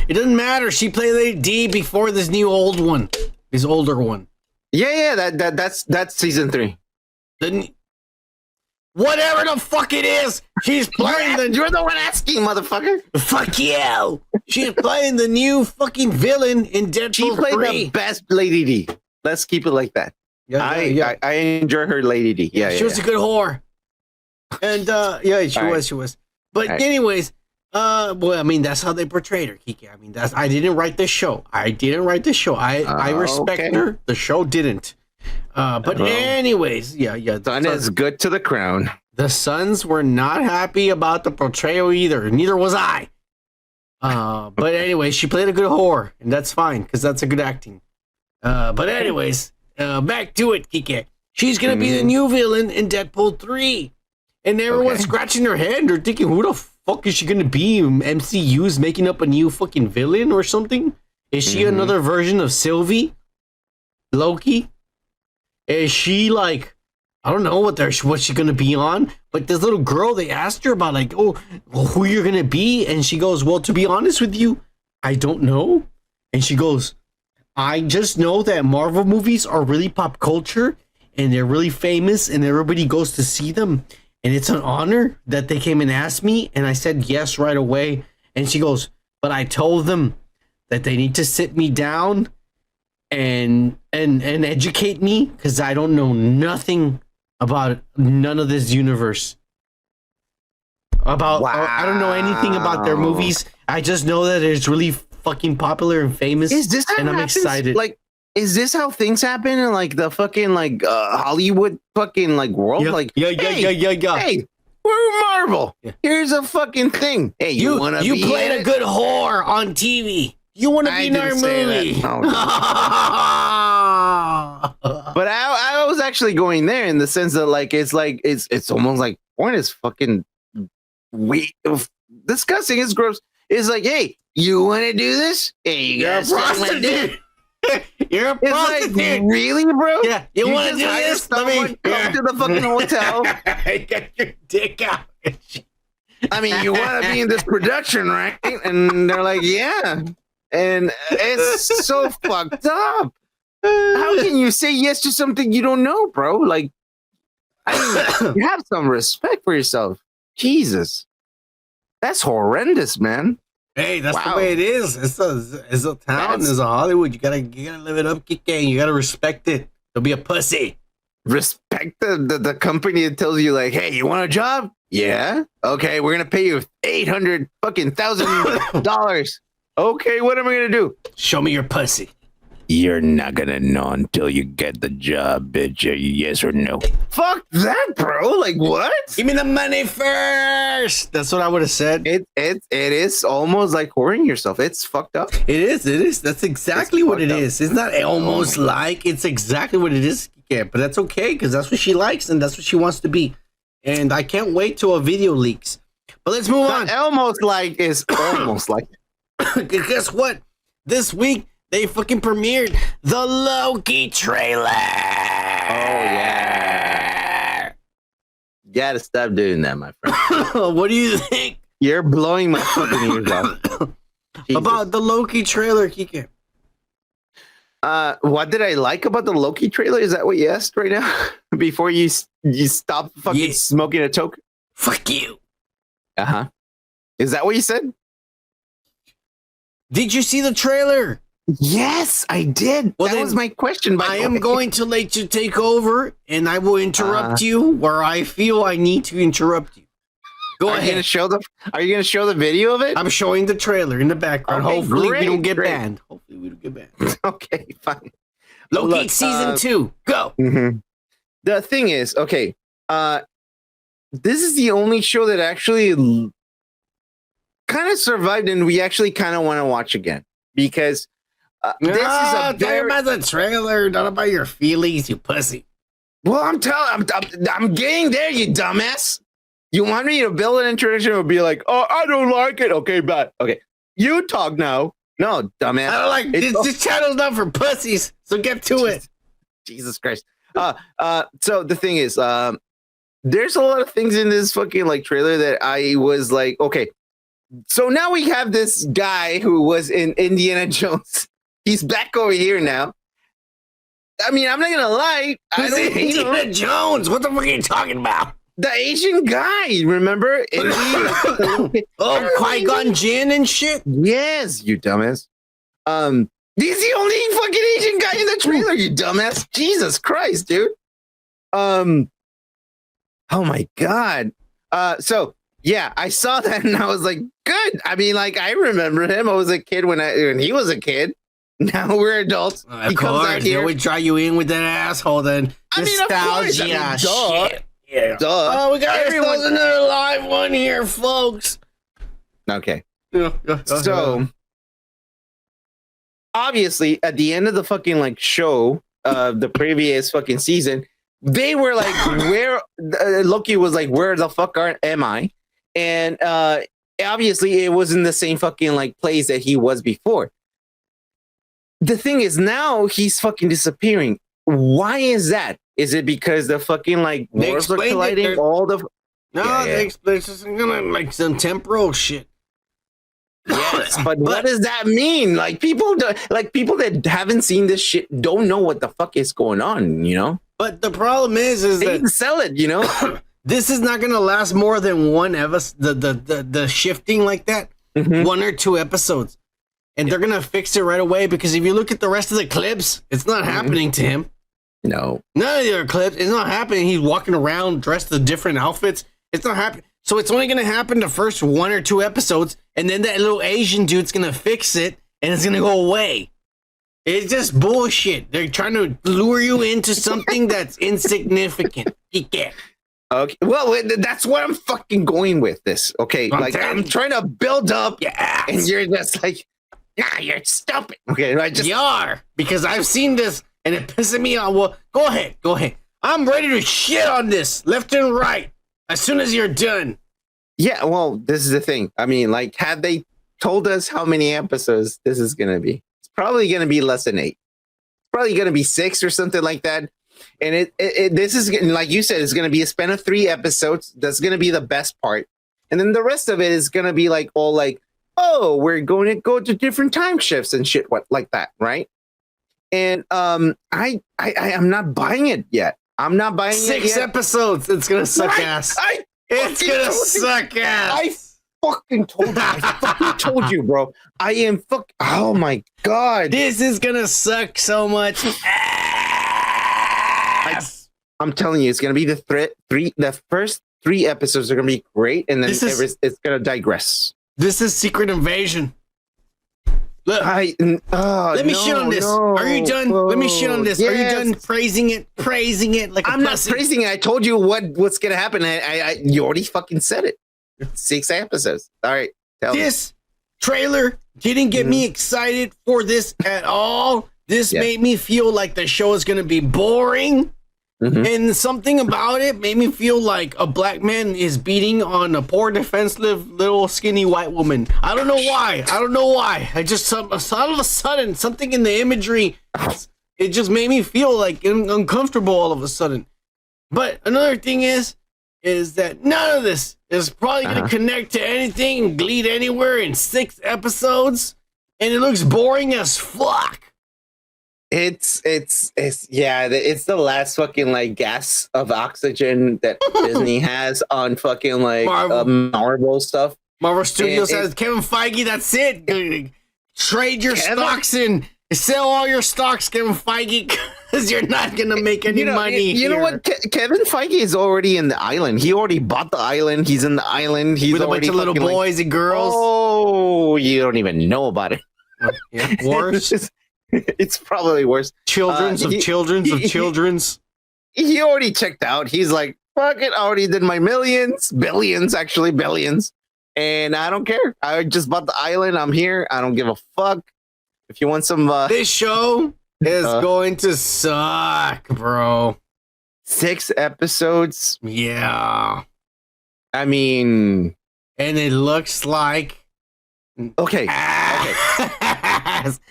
It doesn't matter. She played Lady D before this new old one. This older one. Yeah, that's season 3. Whatever the fuck it is, she's playing You're the one asking, motherfucker. Fuck you. She's playing the new fucking villain in Deadpool 3. She played the best Lady D. Let's keep it like that. I enjoy her Lady D. Yeah, she was a good whore. And she was. But anyways, well, I mean, that's how they portrayed her, Kiki. I mean, I didn't write this show. I respect her. The show didn't. But anyways, Son is good to the crown. The Sons were not happy about the portrayal either. Neither was I. But anyways, she played a good whore, and that's fine because that's a good acting. But anyways, back to it, Kiki. She's gonna be the new villain in Deadpool 3, and everyone's scratching their head. They're thinking, who the fuck is she gonna be? MCU's making up a new fucking villain or something? Is she another version of Sylvie? Loki? Is she like, I don't know what she's gonna be on, but this little girl, they asked her about like, who you're gonna be, and she goes, well, to be honest with you, I don't know. And she goes, I just know that Marvel movies are really pop culture and they're really famous and everybody goes to see them, and it's an honor that they came and asked me, and I said yes right away. And she goes, but I told them that they need to sit me down and educate me because I don't know nothing about none of this universe. I don't know anything about their movies. I just know that it's really fucking popular and famous. Is this how and it I'm happens? excited. Like, is this how things happen in like the fucking like Hollywood fucking like world? Yeah, Like, yeah. Hey, we're Marvel. Yeah. Here's a fucking thing. Hey, you want to be played in a good whore on TV. You want to be in our movie? No. But I was actually going there in the sense that like it's almost like porn is fucking disgusting. It's gross. It's like, hey, you want to do this? Hey, You're a prostitute. You're a prostitute. Like, really, bro? Yeah, you want to do this? Let me come to the fucking hotel. Get your dick out. I mean, you want to be in this production, right? And they're like, yeah. And it's so fucked up. How can you say yes to something you don't know, bro? Like, I mean, you have some respect for yourself. Jesus. That's horrendous, man. Hey, that's the way it is. It's a town. It's a Hollywood. You gotta live it up, Kike. You gotta respect it. Don't be a pussy. Respect the company that tells you like, hey, you want a job? Yeah. Okay, we're gonna pay you $800,000. Okay, what am I gonna do? Show me your pussy. You're not gonna know until you get the job, bitch. Yes or no? Fuck that, bro. Like what? Give me the money first. That's what I would have said. It is almost like whoring yourself. It's fucked up. It is. That's exactly what it is. It's not almost like, it's exactly what it is. Yeah, but that's okay because that's what she likes and that's what she wants to be. And I can't wait till a video leaks. But let's move on. Almost like is almost like. Guess what? This week they fucking premiered the Loki trailer. Oh yeah. You gotta stop doing that, my friend. What do you think? You're blowing my fucking ears off. About the Loki trailer, Kike. What did I like about the Loki trailer? Is that what you asked right now? Before you stop fucking smoking a toke? Fuck you. Uh-huh. Is that what you said? Did you see the trailer? Yes, I did. Well, that was my question. I am going to let you take over, and I will interrupt you where I feel I need to interrupt you. Go ahead. Are you going to show the video of it? I'm showing the trailer in the background. Okay, Hopefully we don't get great. banned. Hopefully we don't get banned. Okay, fine. Loki season 2. Go. Mm-hmm. The thing is, okay, this is the only show that actually kind of survived, and we actually kind of want to watch again because this is a talking about the trailer, not about your feelings, you pussy. Well, I'm getting there, you dumbass. You want me to build an introduction and be like, oh, I don't like it. Okay, but okay, you talk now. No, dumbass. I don't like this channel's not for pussies, so get to it. Jesus Christ. So the thing is, there's a lot of things in this fucking like trailer that I was like, okay. So now we have this guy who was in Indiana Jones. He's back over here now. I mean, I'm not gonna lie. I don't hate Indiana Jones. What the fuck are you talking about? The Asian guy, remember? Oh, Qui-Gon Jinn and shit? Yes, you dumbass. He's the only fucking Asian guy in the trailer, you dumbass. Jesus Christ, dude. Oh my God. So yeah, I saw that and I was like, good. I mean, like, I remember him. I was a kid when he was a kid. Now we're adults. Of course, they would try you in with that asshole then. I mean, of course. Shit. Yeah. Duh. Oh, we got ourselves another live one here, folks. Okay. So obviously, at the end of the fucking like show, the previous fucking season, they were like, "Where?" Loki was like, "Where the fuck am I?" And obviously, it was in the same fucking like place that he was before. The thing is, now he's fucking disappearing. Why is that? Is it because the fucking like worlds are colliding? All the they explain it's just gonna like some temporal shit. Yes, but what does that mean? Like people that haven't seen this shit don't know what the fuck is going on, you know? But the problem is they that didn't sell it, you know? This is not gonna last more than one the shifting like that, 1 or 2 episodes. And they're gonna fix it right away because if you look at the rest of the clips, it's not happening to him. No. None of the other clips, it's not happening. He's walking around dressed in different outfits. It's not happening. So it's only going to happen the first 1 or 2 episodes. And then that little Asian dude's going to fix it. and it's gonna go away. It's just bullshit. They're trying to lure you into something that's insignificant. You can't. Okay, well, that's what I'm fucking going with this. Okay, I'm trying to build up, and you're just like, nah, you're stupid. Okay, you are, because I've seen this and it pisses me off. Well, go ahead. I'm ready to shit on this left and right as soon as you're done. Yeah, well, this is the thing. I mean, like, had they told us how many episodes this is gonna be, it's probably gonna be less than 8. It's probably gonna be 6 or something like that. And this is, like you said, it's going to be a span of 3 episodes. That's going to be the best part. And then the rest of it is going to be like, all like, oh, we're going to go to different time shifts and shit like that, right? And I'm not buying it yet. I'm not buying 6 episodes. It's going to suck ass. It's going to suck ass. I fucking told you, bro. I am oh my God. This is going to suck so much ass. I'm telling you, it's going to be the first 3 episodes are going to be great, and then it's going to digress. This is Secret Invasion. Look, let me shit on this. Are you done? Let me shit on this. Yes. Are you done praising it like I'm not praising it. I told you what's going to happen. You already fucking said it. 6 episodes. All right. This trailer didn't get me excited for this at all. This made me feel like the show is going to be boring. And something about it made me feel like a black man is beating on a poor, defensive, little, skinny white woman. I don't know why. I just, all of a sudden, something in the imagery, it just made me feel like uncomfortable all of a sudden. But another thing is that none of this is probably going to connect to anything, lead anywhere in 6 episodes. And it looks boring as fuck. It's the last fucking like gas of oxygen that Disney has on fucking like Marvel stuff. Marvel Studios says Kevin Feige, that's it. Trade your stocks and sell all your stocks, Kevin Feige, because you're not gonna make any money. You know what? Kevin Feige is already in the island. He already bought the island. He's in the island. He's with a bunch of little boys and girls. Oh, you don't even know about it. Yeah, worse. It's probably worse. Children's. He already checked out. He's like, fuck it. I already did my billions, and I don't care. I just bought the island. I'm here. I don't give a fuck. If you want some, this show is going to suck, bro. 6 episodes. Yeah. I mean, and it looks like. Okay.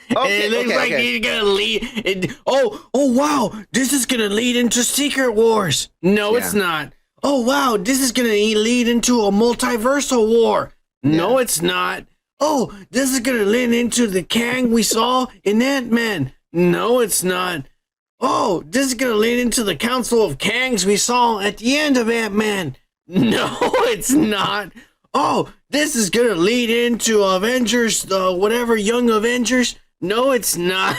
It looks like he's gonna lead. Oh wow! This is gonna lead into Secret Wars. No, it's not. Oh wow! This is gonna lead into a multiversal war. No, it's not. Oh, this is gonna lead into the Kang we saw in Ant-Man. No, it's not. Oh, this is gonna lead into the Council of Kangs we saw at the end of Ant-Man. No, it's not. Oh, this is gonna lead into Avengers, Young Avengers. No, it's not.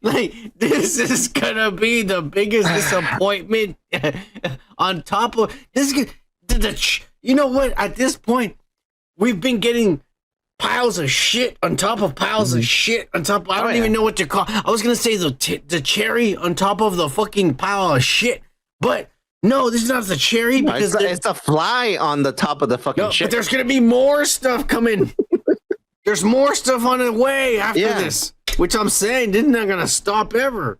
Like, this is gonna be the biggest disappointment on top of this. You know what? At this point, we've been getting piles of shit on top of piles of shit on top. I don't even know what to call. I was gonna say the cherry on top of the fucking pile of shit, but. No, this is not the cherry because it's a fly on the top of the fucking shit. But there's gonna be more stuff coming. There's more stuff on the way after this, which I'm saying this is not gonna stop ever.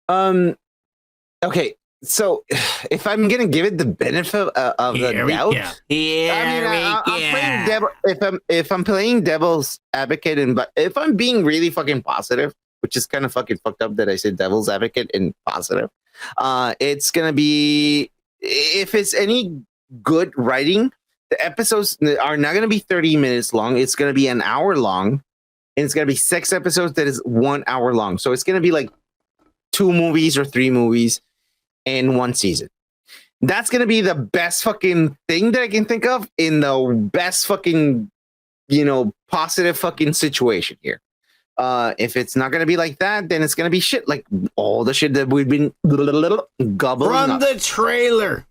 Okay, so if I'm gonna give it the benefit of the doubt, if I'm playing devil's advocate, but if I'm being really fucking positive, which is kind of fucking fucked up that I said devil's advocate and positive. It's gonna be, if it's any good writing, the episodes are not gonna be 30 minutes long. It's gonna be an hour long, and it's gonna be 6 episodes that is 1 hour long. So it's gonna be like 2 movies or 3 movies in 1 season. That's gonna be the best fucking thing that I can think of in the best fucking, positive fucking situation here. If it's not gonna be like that, then it's gonna be shit like all the shit that we've been gobbling from up. the trailer.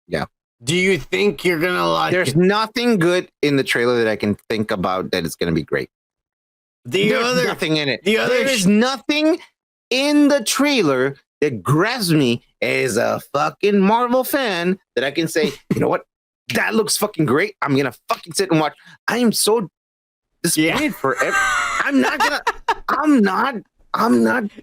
Yeah. Do you think you're gonna like There's nothing good in the trailer that I can think about that is gonna be great. There's nothing in it. The other there is nothing in the trailer that grabs me as a fucking Marvel fan that I can say, you know what? That looks fucking great. I'm gonna fucking sit and watch. I am so disappointed for every. I'm not.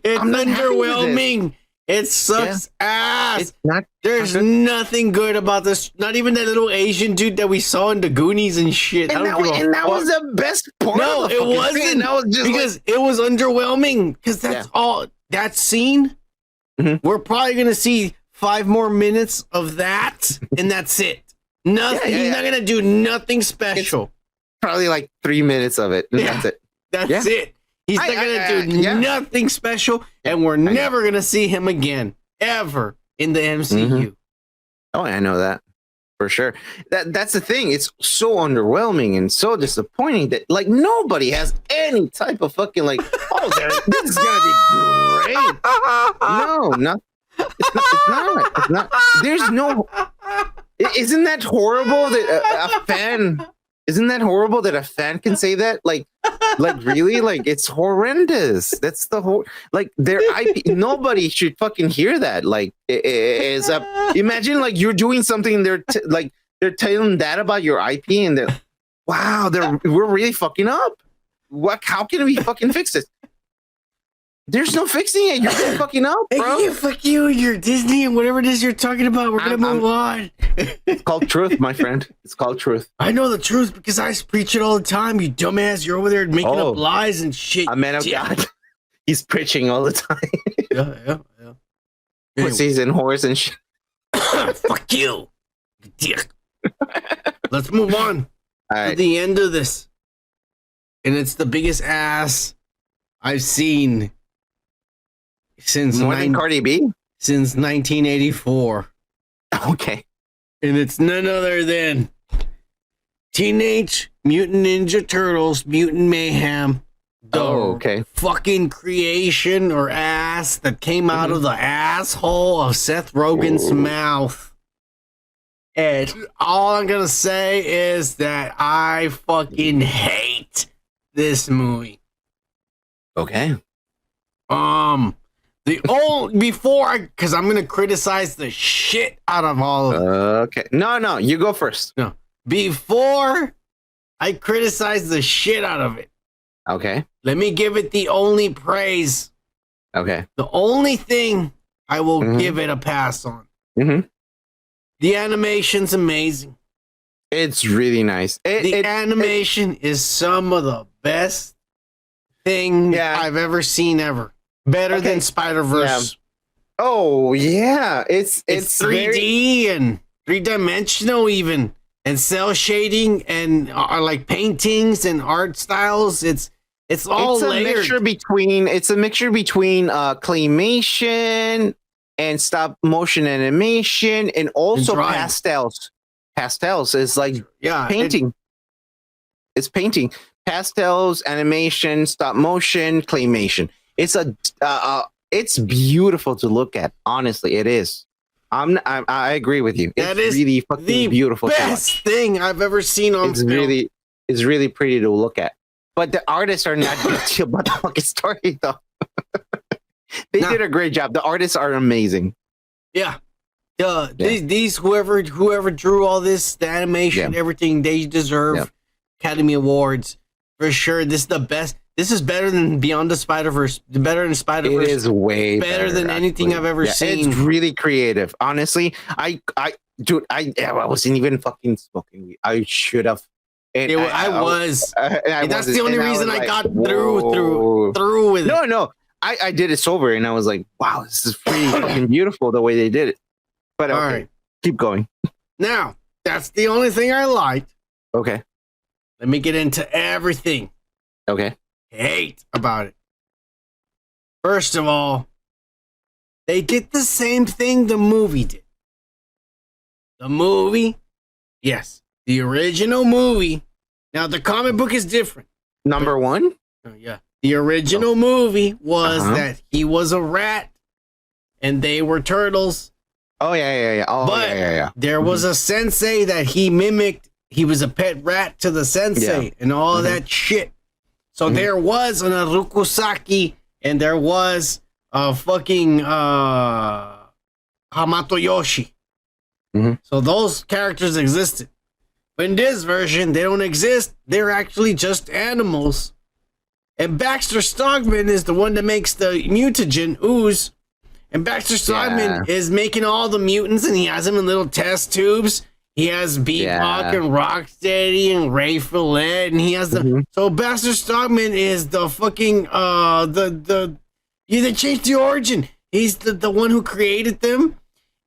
It's underwhelming. It sucks ass. It's not. There's nothing good about this. Not even that little Asian dude that we saw in the Goonies and shit. And that was the best part. No, of the it fucking wasn't. thing. That was just Because it was underwhelming. Because that's all. That scene. We're probably gonna see 5 more minutes of that, and that's it. Nothing. He's not gonna do nothing special. It's probably like 3 minutes of it. And that's it. That's it. He's not gonna do nothing special, and we're never gonna see him again ever in the MCU. Oh, I know that for sure. That's the thing. It's so underwhelming and so disappointing that like nobody has any type of fucking like. Oh, this is gonna be great. No. It's not. There's no. Isn't that horrible that a fan? Isn't that horrible that a fan can say that? Like really? Like it's horrendous. That's the whole. Like their IP. Nobody should fucking hear that. Like imagine like you're doing something. They're telling that about your IP, and we're really fucking up. What? How can we fucking fix this? There's no fixing it. You're fucking up, bro. Hey, fuck you, you're Disney and whatever it is you're talking about. We're gonna move on. It's called truth, my friend. It's called truth. I know the truth because I preach it all the time. You dumbass. You're over there making up lies and shit. A man of God. He's preaching all the time. Yeah. Pussies and whores and shit. Fuck you, dick. Let's move on to the end of this, and it's the biggest ass I've seen since more than Cardi B? Since 1984. Okay. And it's none other than Teenage Mutant Ninja Turtles, Mutant Mayhem. The fucking creation or ass that came out of the asshole of Seth Rogen's mouth. And all I'm gonna say is that I fucking hate this movie. Okay. Because I'm gonna criticize the shit out of all of it. Okay. No, you go first. No. Before I criticize the shit out of it. Okay. Let me give it the only praise. Okay. The only thing I will give it a pass on. The animation's amazing. It's really nice. The animation is some of the best thing I've ever seen ever. Better than Spider-Verse. Yeah. Oh yeah, it's 3D and 3-dimensional even, and cell shading and like paintings and art styles. It's all layered. It's a mixture between claymation and stop motion animation and also pastels. Pastels is like painting. It's painting. Pastels, animation, stop motion, claymation. It's beautiful to look at. Honestly, it is. I agree with you. That it's is really fucking beautiful. Best thing I've ever seen on film. It's really pretty to look at. But the artists are not guilty about the fucking story, though. They did a great job. The artists are amazing. Yeah. These whoever drew all this, the animation, everything, they deserve Academy Awards for sure. This is the best. This is better than Beyond the Spider-Verse. Better than Spider-Verse. It is way better than anything I've ever seen. It's really creative. Honestly, I wasn't even fucking smoking weed. I should have. I was. That's the only reason I got through with it. No. I did it sober, and I was like, wow, this is pretty fucking beautiful the way they did it. But all right, keep going. Now, that's the only thing I liked. Okay. Let me get into everything. Okay. Hate about it. First of all, they did the same thing the movie did. The movie, yes, the original movie. Now, the comic book is different. Number one? Oh, yeah. The original movie was that he was a rat and they were turtles. Oh, yeah. Oh, but there was a sensei that he mimicked. He was a pet rat to the sensei and all that shit. So there was an Arukusaki and there was a fucking Hamato Yoshi. So those characters existed. But in this version, they don't exist. They're actually just animals. And Baxter Stockman is the one that makes the mutagen ooze. And Baxter Stockman is making all the mutants, and he has them in little test tubes. He has Bebop and Rocksteady and Ray Fillet, and he has the so Baxter Stockman is the fucking they changed the origin. He's the one who created them,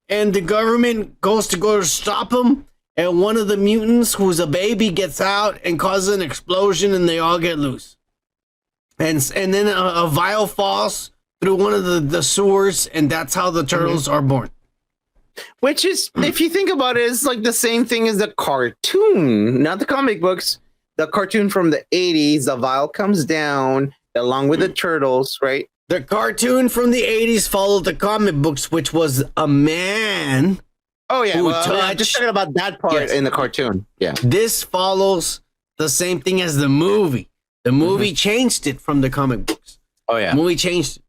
and the government goes to stop him, and one of the mutants who's a baby gets out and causes an explosion, and they all get loose. And then a vial falls through one of the sewers, and that's how the turtles are born. Which is, if you think about it, it's like the same thing as the cartoon, not the comic books. The cartoon from the 80s, the vial comes down along with the turtles, right? The cartoon from the 80s followed the comic books, which was a man. Oh, yeah. I'm just talking about that part in the cartoon. Yeah. This follows the same thing as the movie. The movie changed it from the comic books. Oh, yeah. The movie changed it.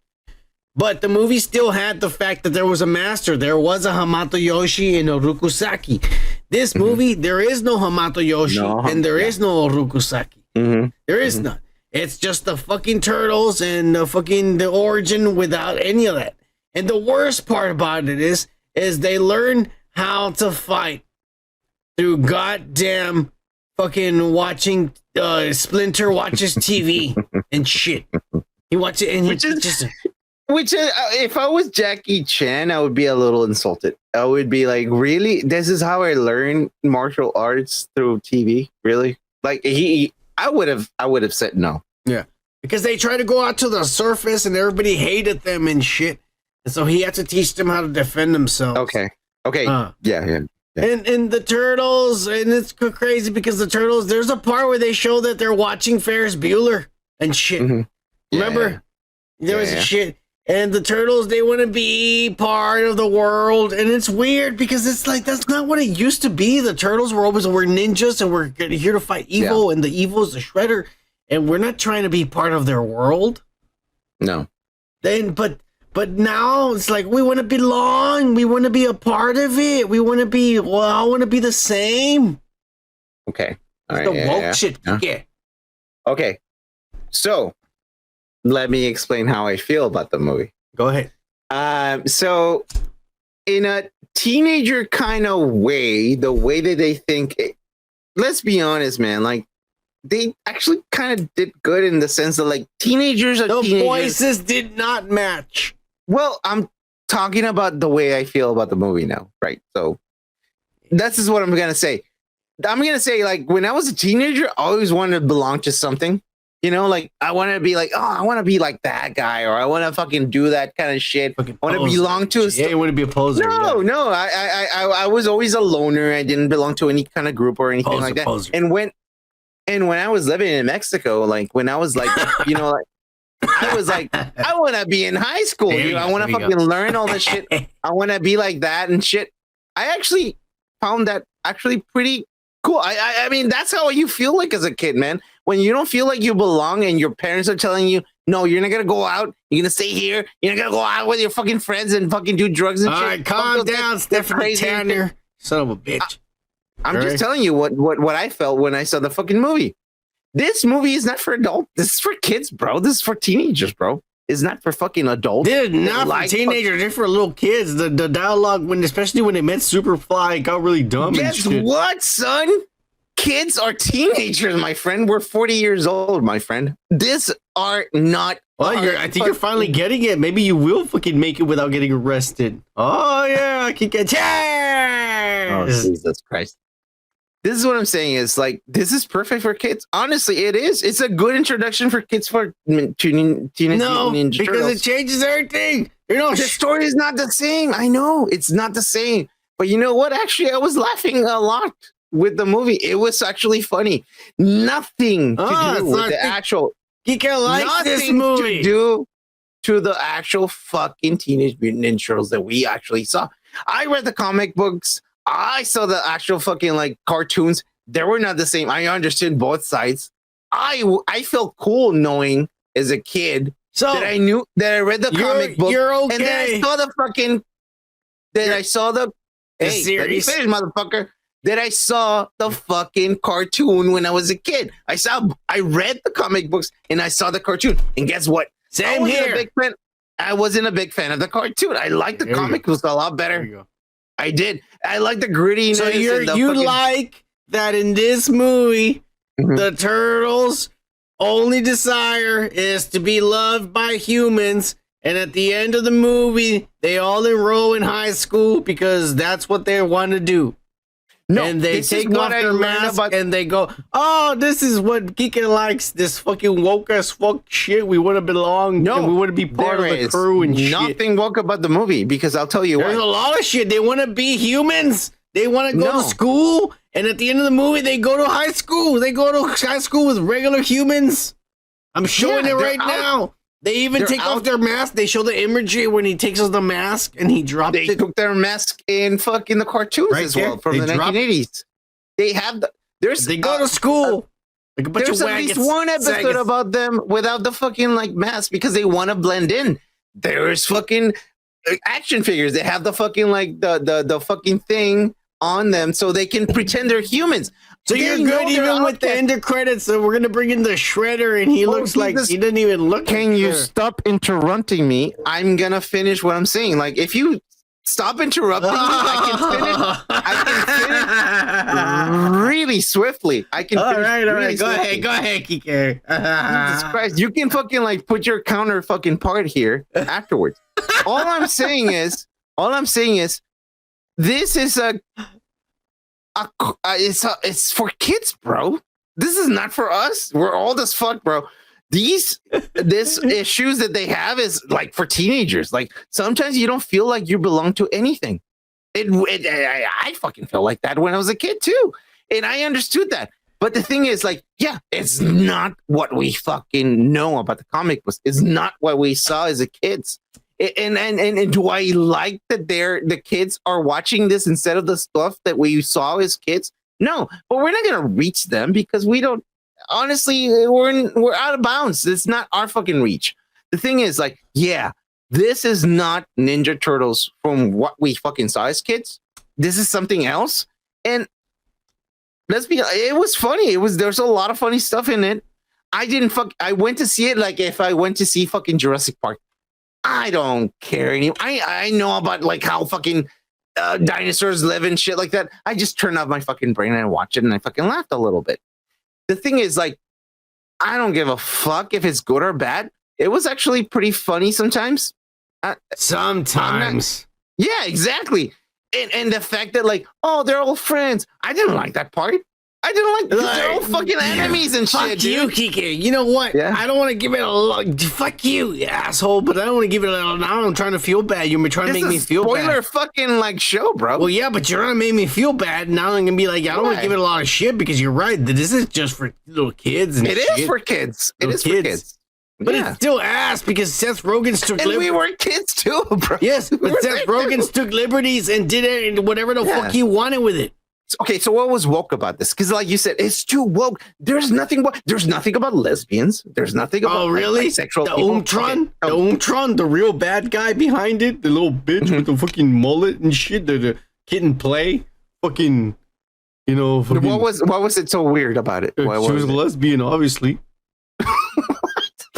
But the movie still had the fact that there was a master. There was a Hamato Yoshi and a Rukusaki. This movie, there is no Hamato Yoshi and there is no Rukusaki. There is none. It's just the fucking turtles and the origin without any of that. And the worst part about it is they learn how to fight through goddamn fucking watching Splinter watches TV and shit. He watches it and Which, if I was Jackie Chan, I would be a little insulted. I would be like, really? This is how I learn martial arts through TV? Really? Like I would have said no. Yeah, because they try to go out to the surface and everybody hated them and shit, and so he had to teach them how to defend themselves. Okay. Yeah. And the turtles, and it's crazy because the turtles. There's a part where they show that they're watching Ferris Bueller and shit. Remember? There was shit. And the turtles, they want to be part of the world. And it's weird because it's like, that's not what it used to be. The turtles we're ninjas and we're here to fight evil. And the evil is the Shredder. And we're not trying to be part of their world. No. But now it's like, we want to belong. We want to be a part of it. We want to be, I want to be the same. Okay. All right, the woke shit. Yeah. Okay. So, let me explain how I feel about the movie. Go ahead. So, in a teenager kind of way, the way that they think, let's be honest, man, like, they actually kind of did good in the sense that, like, teenagers are the voices did not match. Well, I'm talking about the way I feel about the movie now, right? So, this is what I'm going to say. I'm going to say, like, when I was a teenager, I always wanted to belong to something. You know, like, I want to be like, oh, I want to be like that guy, or I want to fucking do that kind of shit. I want to belong to. You want to be a poser. No. I was always a loner. I didn't belong to any kind of group or anything like that. Poser. And when I was living in Mexico, like when I was like, you know, like I was like, I want to be in high school. I want to fucking learn all this shit. I want to be like that and shit. I actually found that actually pretty cool. I mean, that's how you feel like as a kid, man. When you don't feel like you belong and your parents are telling you, no, you're not going to go out. You're going to stay here. You're not going to go out with your fucking friends and fucking do drugs and shit. All right, calm down, Stephanie Tanner. Son of a bitch. I'm just telling you what I felt when I saw the fucking movie. This movie is not for adults. This is for kids, bro. This is for teenagers, bro. It's not for fucking adults. Dude, not for teenagers. It's for little kids. The dialogue, especially when they met Superfly, got really dumb. Guess what, son? Kids are teenagers, my friend. We're 40 years old, my friend. These are not. Well, I think you're finally getting it. Maybe you will fucking make it without getting arrested. Oh, yeah. I can get. Oh, Jesus Christ. This is what I'm saying is like, this is perfect for kids. Honestly, it is. It's a good introduction for kids for Teenage Ninja because Turtles. It changes everything. You know, the story is not the same. I know it's not the same. But you know what? Actually, I was laughing a lot with the movie. It was actually funny. Nothing to do with the actual. Kika likes this movie. To do to the actual fucking Teenage Mutant Ninja Turtles that we actually saw. I read the comic books. I saw the actual fucking like cartoons. They were not the same. I understood both sides. I felt cool knowing as a kid that I knew that I read the comic book. You're okay. And then I saw the fucking. Then I saw the series. Let me finish, motherfucker. That I saw the fucking cartoon when I was a kid. I read the comic books and I saw the cartoon. And guess what? Same here. I wasn't a big fan of the cartoon. I liked the comic books a lot better. I did. I like the grittiness. So you like that in this movie, the turtles' only desire is to be loved by humans, and at the end of the movie, they all enroll in high school because that's what they want to do. No, and they take off their mask and they go, "Oh, this is what Kika likes. This fucking woke as fuck shit. We want to belong. and we want to be part of the crew and shit." Nothing woke about the movie because I'll tell you There's a lot of shit. They want to be humans. They want to go to school, and at the end of the movie, they go to high school. They go to high school with regular humans. I'm showing it right now. They even take off their mask. They show the imagery when he takes off the mask and he drops it. They took their mask in fucking the cartoons as well from the 1980s. They have they go to school. Like a bunch there's of at least one episode about them without the fucking like mask because they want to blend in. There's fucking action figures. They have the fucking like the fucking thing on them so they can pretend they're humans. So you're good even with the end credits. So we're gonna bring in the Shredder, and he looks like he didn't even look. Can you stop interrupting me? I'm gonna finish what I'm saying. Like if you stop interrupting me, I can finish really swiftly. I can. All right. Go swiftly. ahead, Kike. Jesus Christ, you can fucking like put your counter fucking part here afterwards. All I'm saying is, this is it's for kids, bro. This is not for us. We're old as fuck, bro. This issues that they have is like for teenagers. Like sometimes you don't feel like you belong to anything. I fucking felt like that when I was a kid too, and I understood that. But the thing is, like, yeah, it's not what we fucking know about the comic books. It's not what we saw as a kids. And do I like that the kids are watching this instead of the stuff that we saw as kids? No, but we're not gonna reach them because we don't. Honestly, we're out of bounds. It's not our fucking reach. The thing is, like, yeah, this is not Ninja Turtles from what we fucking saw as kids. This is something else. And it was funny. There's a lot of funny stuff in it. I went to see it like if I went to see fucking Jurassic Park. I don't care anymore. I know about like how fucking dinosaurs live and shit like that. I just turn off my fucking brain and I watch it and I fucking laughed a little bit. The thing is, like, I don't give a fuck if it's good or bad. It was actually pretty funny sometimes. Sometimes. Yeah, exactly. And the fact that like, oh, they're all friends. I didn't like that part. I didn't like they're all fucking enemies and fuck shit. Fuck you, Kike. You know what? Yeah. I don't want to give it a look. Fuck you, asshole. But I don't want to give it a now. I'm trying to feel bad. You're trying to make me feel bad. Spoiler fucking like show, bro. Well, yeah, but you're trying to make me feel bad. Now I'm gonna be like, I don't want to give it a lot of shit because you're right. This is just for little kids. And it is for kids. It is for kids. But it's still ass because Seth Rogen took liberties. We were kids too, bro. Yes, but Seth Rogen took liberties and did it and whatever the fuck he wanted with it. Okay, so what was woke about this? Because, like you said, it's too woke. There's nothing about lesbians. There's nothing about really bisexual the people. Umtron, the real bad guy behind it, the little bitch with the fucking mullet and shit, the kid and play, fucking, you know. Fucking, what was it so weird about it? She was a lesbian, obviously.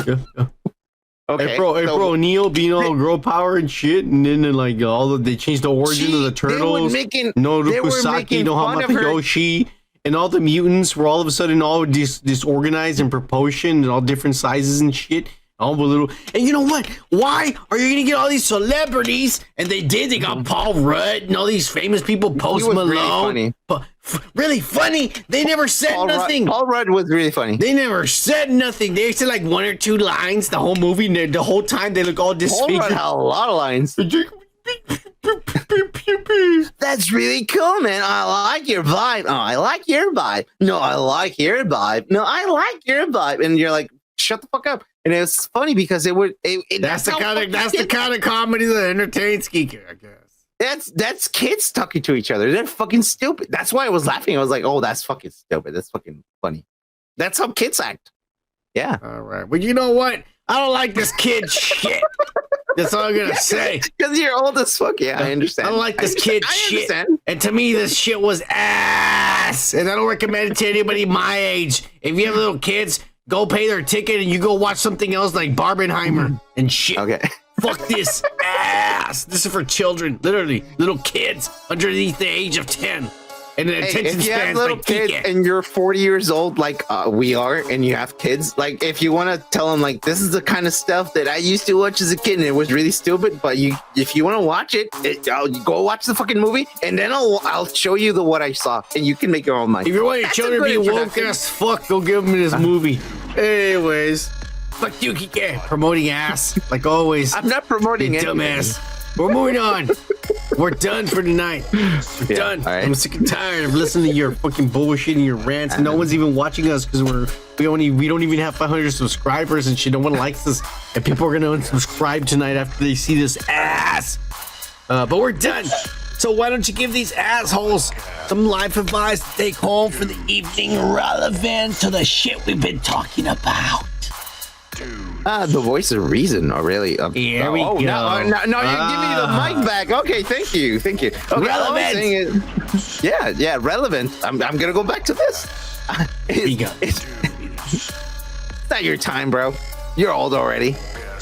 Yeah. Okay, April O'Neil being all girl power and shit, and then like they changed the origin of the turtles. No Kusaki, no Hamayoshi, and all the mutants were all of a sudden all disorganized in proportion and all different sizes and shit. All the little, and you know what? Why are you gonna get all these celebrities? And they did. They got Paul Rudd and all these famous people. Post Malone. Really funny. They never said nothing. Paul Rudd was really funny. They never said nothing. They said like one or two lines the whole movie. And the whole time they look all disfigured. Paul Rudd had a lot of lines. That's really cool, man. I like your vibe. Oh, I like your vibe. No, I like your vibe. No, I like your vibe. And you're like, shut the fuck up. And it was funny because that's the kind of comedy that entertains Geeker, I guess. That's kids talking to each other. They're fucking stupid. That's why I was laughing. I was like, oh, that's fucking stupid. That's fucking funny. That's how kids act. Yeah. All right. But you know what? I don't like this kid shit. That's all I'm gonna say. Because you're old as fuck. Yeah, I understand. I don't like this kid shit. Understand. And to me, this shit was ass. And I don't recommend it to anybody my age. If you have little kids, go pay their ticket and you go watch something else like Barbenheimer and shit. Okay. Fuck this ass. This is for children, literally little kids underneath the age of 10. And the attention if you have spans little like kids and you're 40 years old, like we are, and you have kids, like if you want to tell them, like, this is the kind of stuff that I used to watch as a kid, and it was really stupid. But if you want to watch it, I'll go watch the fucking movie, and then I'll show you what I saw, and you can make your own mind. If you want your children to be woke as fuck, go give them this movie. Anyways, fuck you, Kike. Promoting ass, like always. I'm not promoting you anything. Dumbass. We're moving on. We're done for tonight. We're done. All right. I'm sick and tired of listening to your fucking bullshit and your rants. No one's even watching us because we don't even have 500 subscribers and shit. No one likes us, and people are gonna unsubscribe tonight after they see this ass. But we're done. So why don't you give these assholes some life advice to take home for the evening, relevant to the shit we've been talking about? The voice of reason, really. Here we go. No, you give me the mic back. Okay, thank you. Okay, relevant. Yeah, relevant. I'm gonna go back to this. It's not your time, bro. You're old already.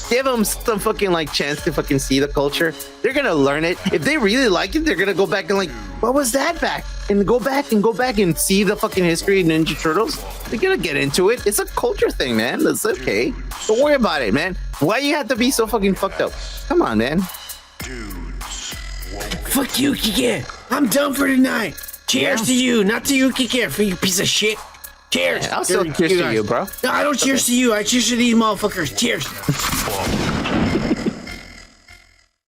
Give them some fucking chance to fucking see the culture. They're gonna learn it. If they really like it, they're gonna go back and what was that back? And go back and see the fucking history of Ninja Turtles. They're gonna get into it. It's a culture thing, man. That's okay. Don't worry about it, man. Why you have to be so fucking fucked up? Come on, man. Fuck you, Kike. I'm done for tonight. Cheers to you, not to you, Kike, for you piece of shit. Cheers. I'll still cheers to you, bro. No, I don't cheers to you. I cheers to these motherfuckers. Cheers.